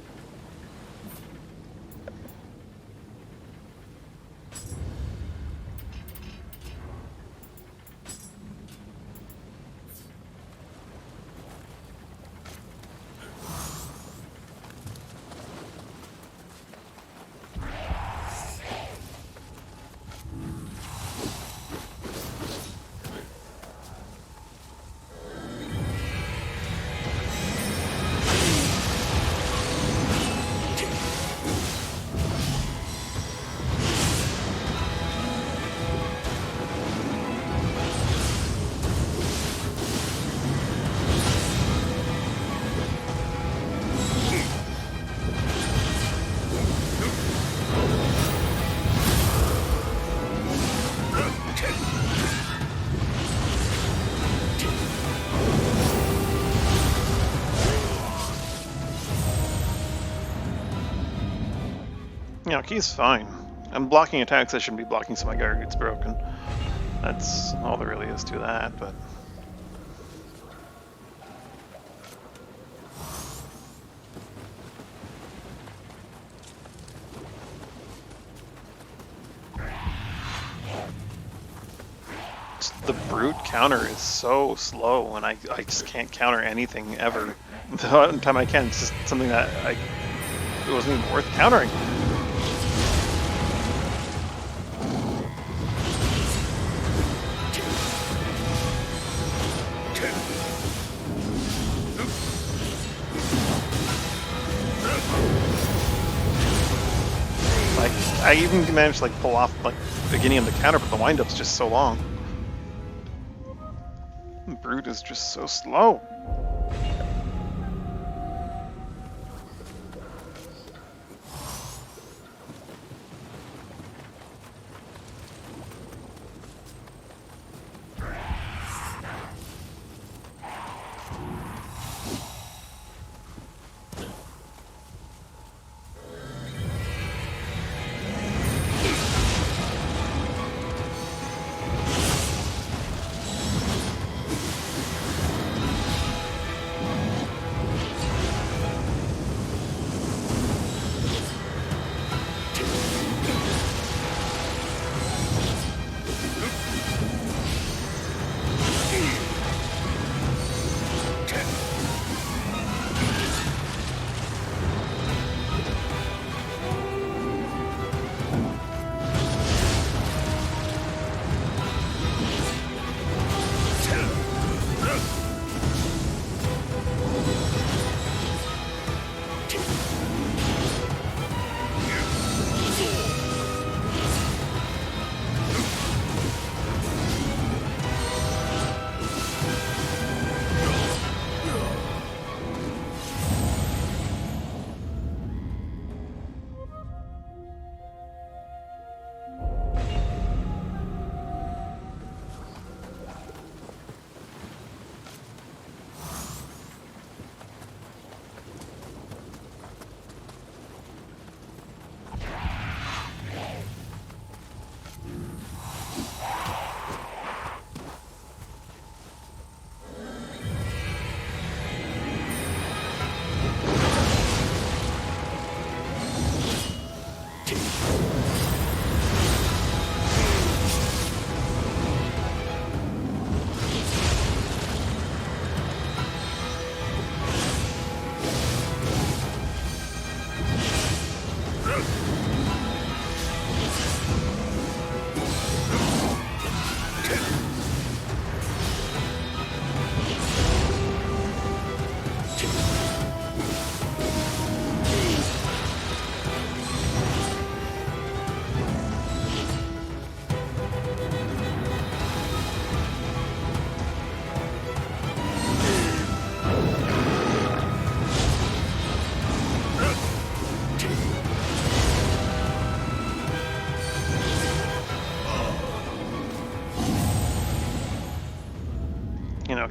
You know, key's fine. I'm blocking attacks I shouldn't be blocking so my guard gets broken. That's all there really is to that, but... The brute counter is so slow, and I just can't counter anything ever. The only time I can, it's just something that it wasn't even worth countering. Like, I even managed to like pull off like the beginning of the counter, but the wind-up's just so long. The brute is just so slow.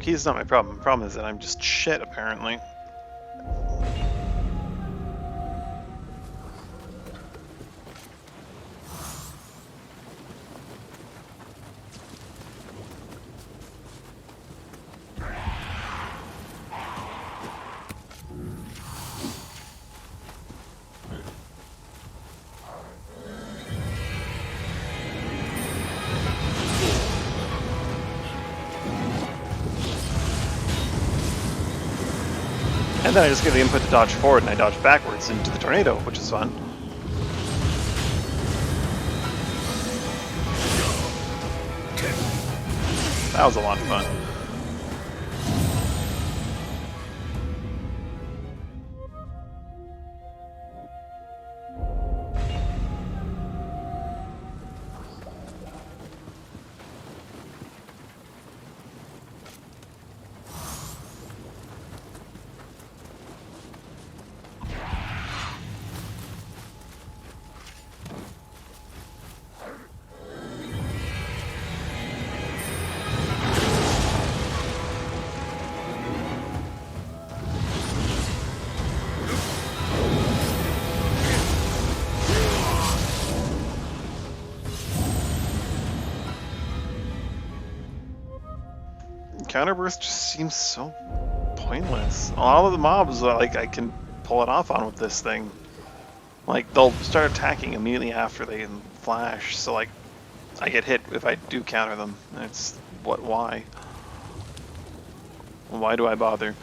he's not my problem. The problem is that I'm just shit, apparently. And then I just give the input to dodge forward, and I dodge backwards into the tornado, which is fun. That was a lot of fun. Counterburst just seems so pointless. A lot of the mobs, like, I can pull it off on with this thing. Like, they'll start attacking immediately after they flash, so like, I get hit if I do counter them. It's why? Why do I bother?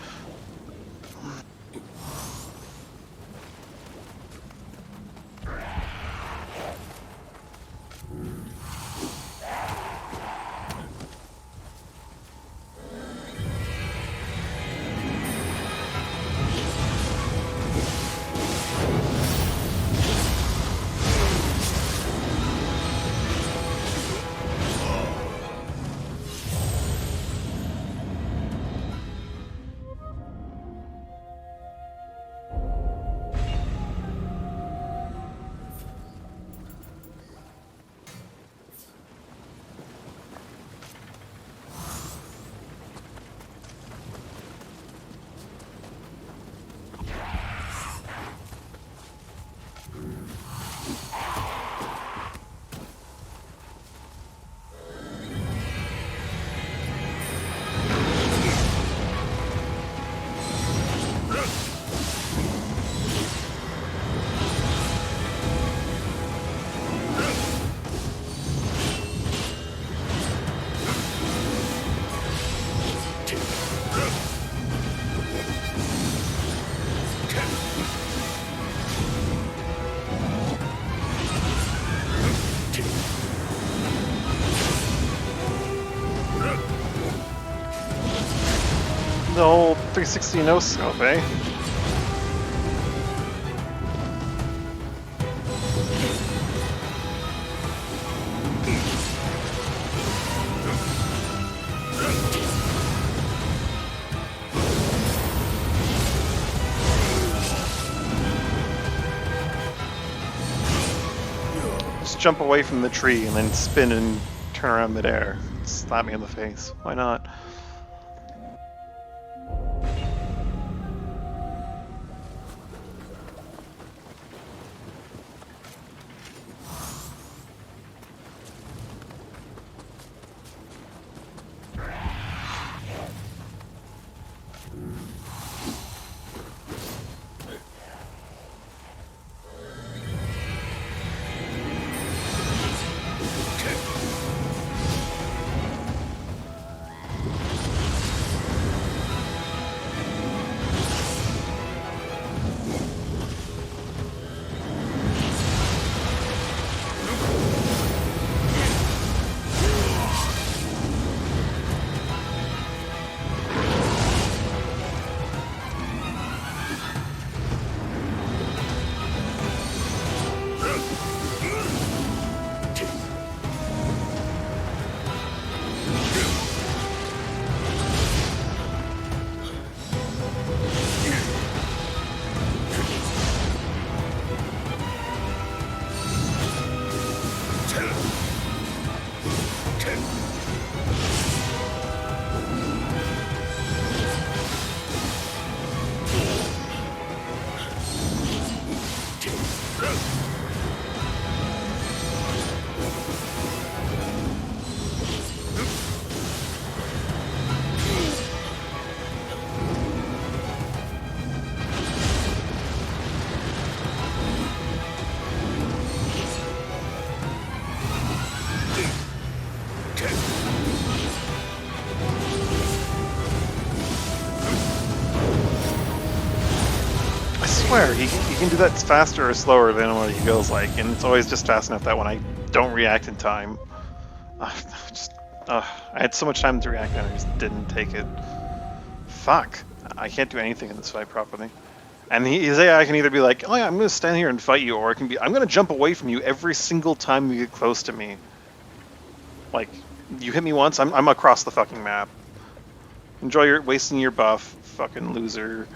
The whole 360 no scope, eh? Just jump away from the tree and then spin and turn around midair. Slap me in the face. Why not? swear, he can do that faster or slower than what he feels like, and it's always just fast enough that when I don't react in time, just, I had so much time to react and I just didn't take it. Fuck. I can't do anything in this fight properly. And his AI can either be like, oh yeah, I'm going to stand here and fight you, or it can be, I'm going to jump away from you every single time you get close to me. Like, you hit me once, I'm across the fucking map. Enjoy your wasting your buff, fucking loser.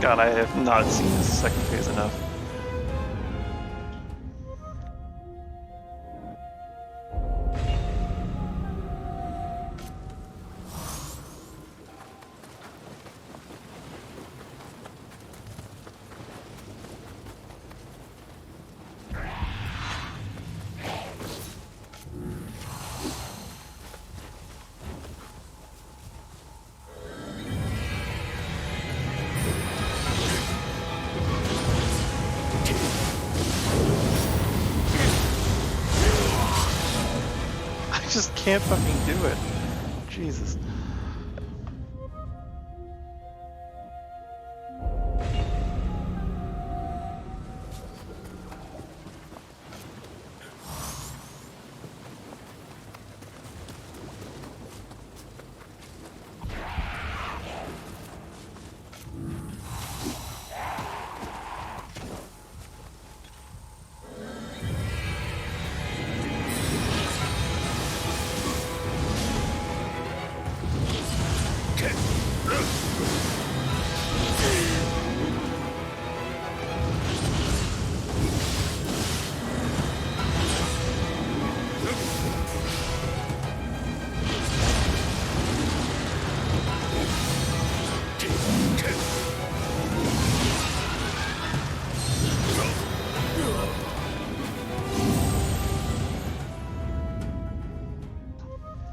God, I have not seen this second phase enough. I just can't fucking do it. Jesus.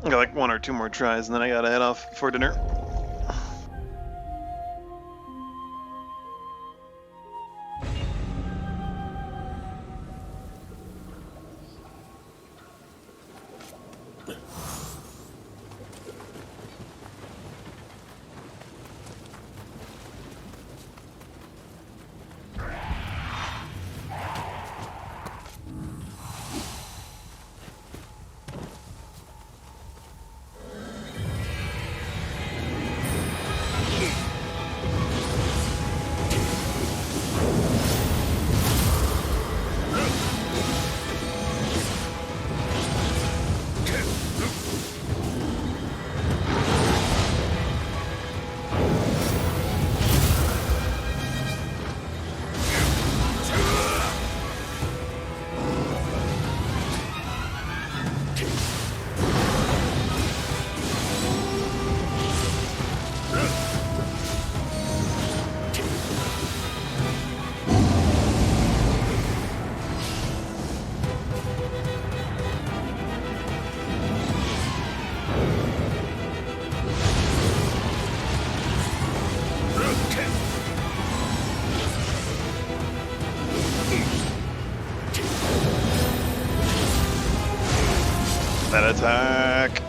I got like 1 or 2 more tries and then I gotta head off for dinner. attack.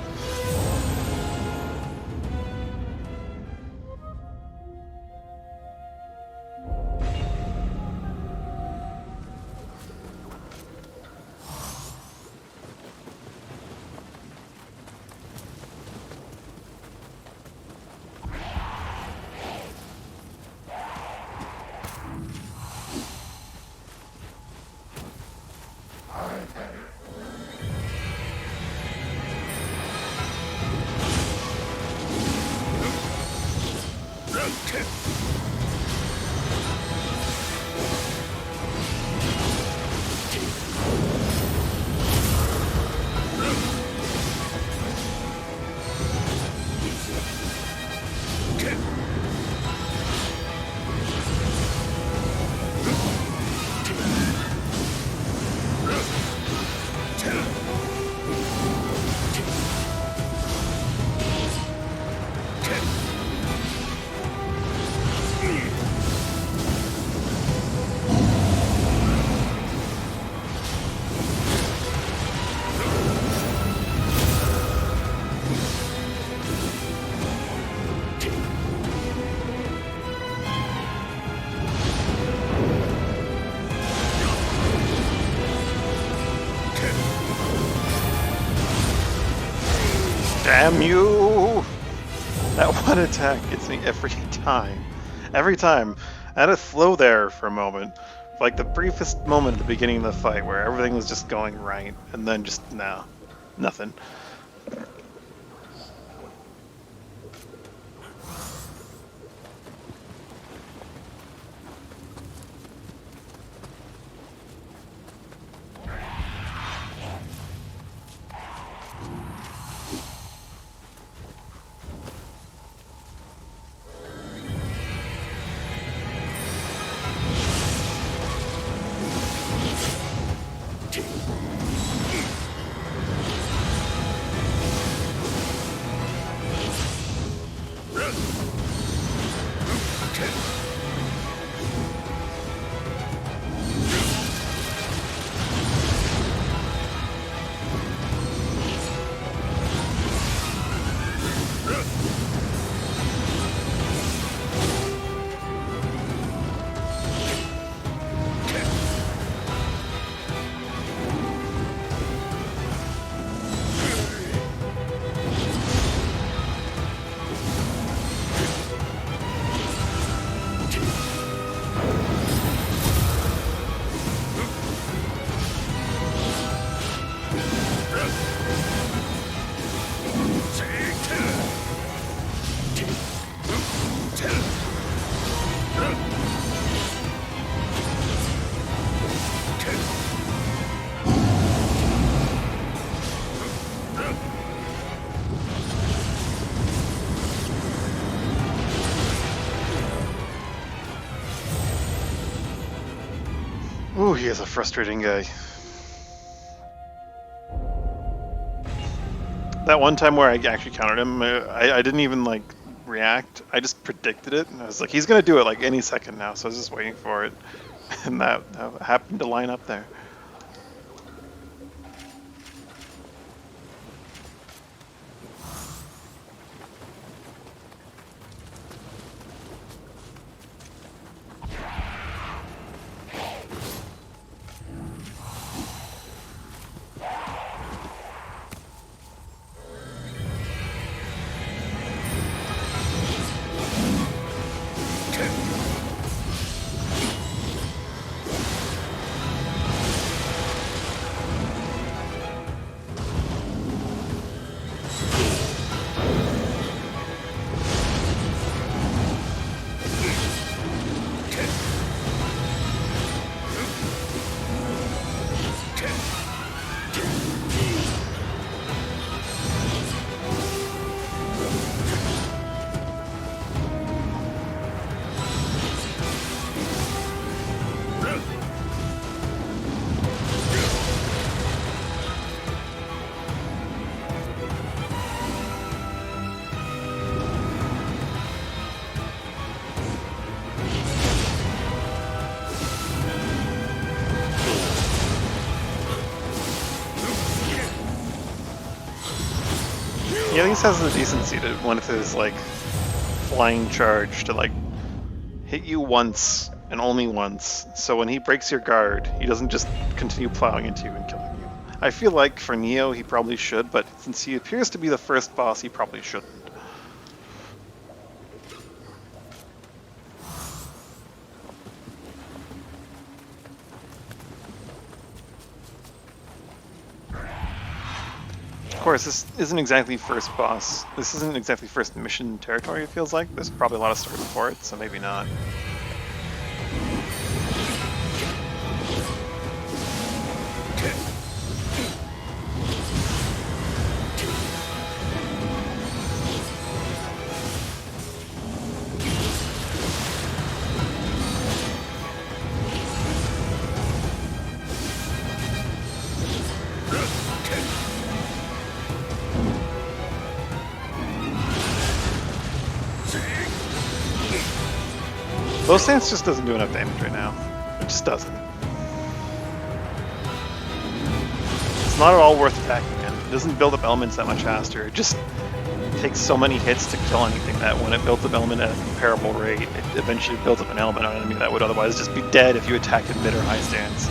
Damn you! That one attack gets me every time. Every time. I had to flow there for a moment. For like the briefest moment at the beginning of the fight where everything was just going right, and then just, no. Nothing. Ooh, he is a frustrating guy. That one time where I actually countered him, I didn't even like react. I just predicted it, and I was like, he's gonna do it like any second now. So I was just waiting for it, and that happened to line up there. He at least has the decency to, one of his like flying charge, to like hit you once and only once. So when he breaks your guard, he doesn't just continue plowing into you and killing you. I feel like for Nioh he probably should, but since he appears to be the first boss, he probably shouldn't. Of course, this isn't exactly first boss. This isn't exactly first mission territory, it feels like. There's probably a lot of story before it, so maybe not. Low stance just doesn't do enough damage right now. It just doesn't. It's not at all worth attacking him. It doesn't build up elements that much faster. It just takes so many hits to kill anything that when it builds up element at a comparable rate, it eventually builds up an element on an enemy that would otherwise just be dead if you attacked at mid or high stance.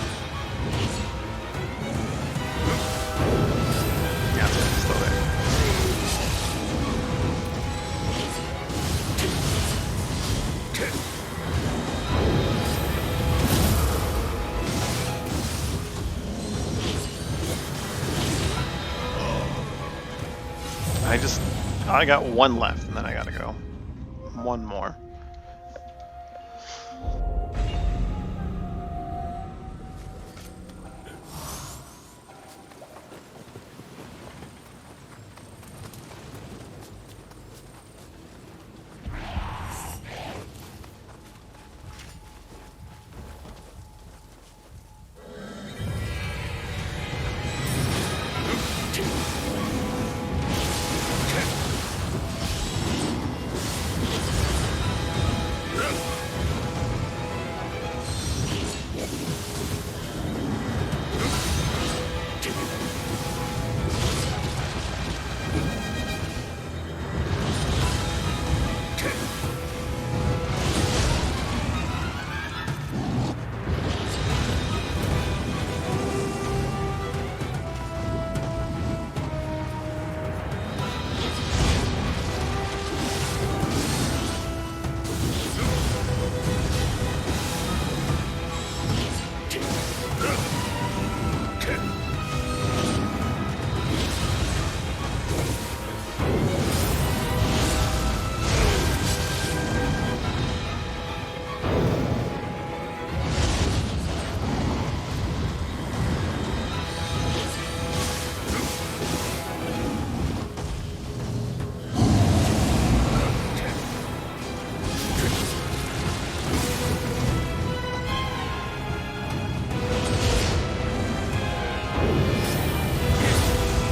Yeah, it's still there. I got one left, and then I gotta go. One more.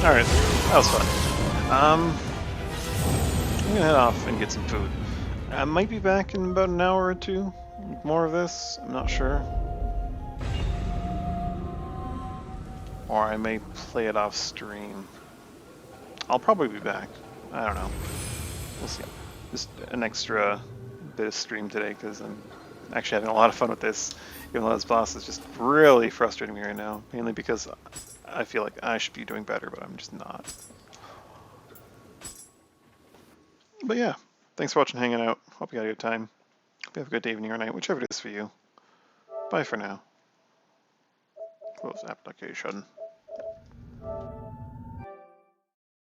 Alright, that was fun. I'm gonna head off and get some food. I might be back in about an hour or two. More of this, I'm not sure. Or I may play it off stream. I'll probably be back. I don't know. We'll see. Just an extra bit of stream today because I'm actually having a lot of fun with this, even though this boss is just really frustrating me right now. Mainly because I feel like I should be doing better, but I'm just not. But yeah, thanks for watching, hanging out. Hope you had a good time. Hope you have a good evening or night, whichever it is for you. Bye for now. Close application.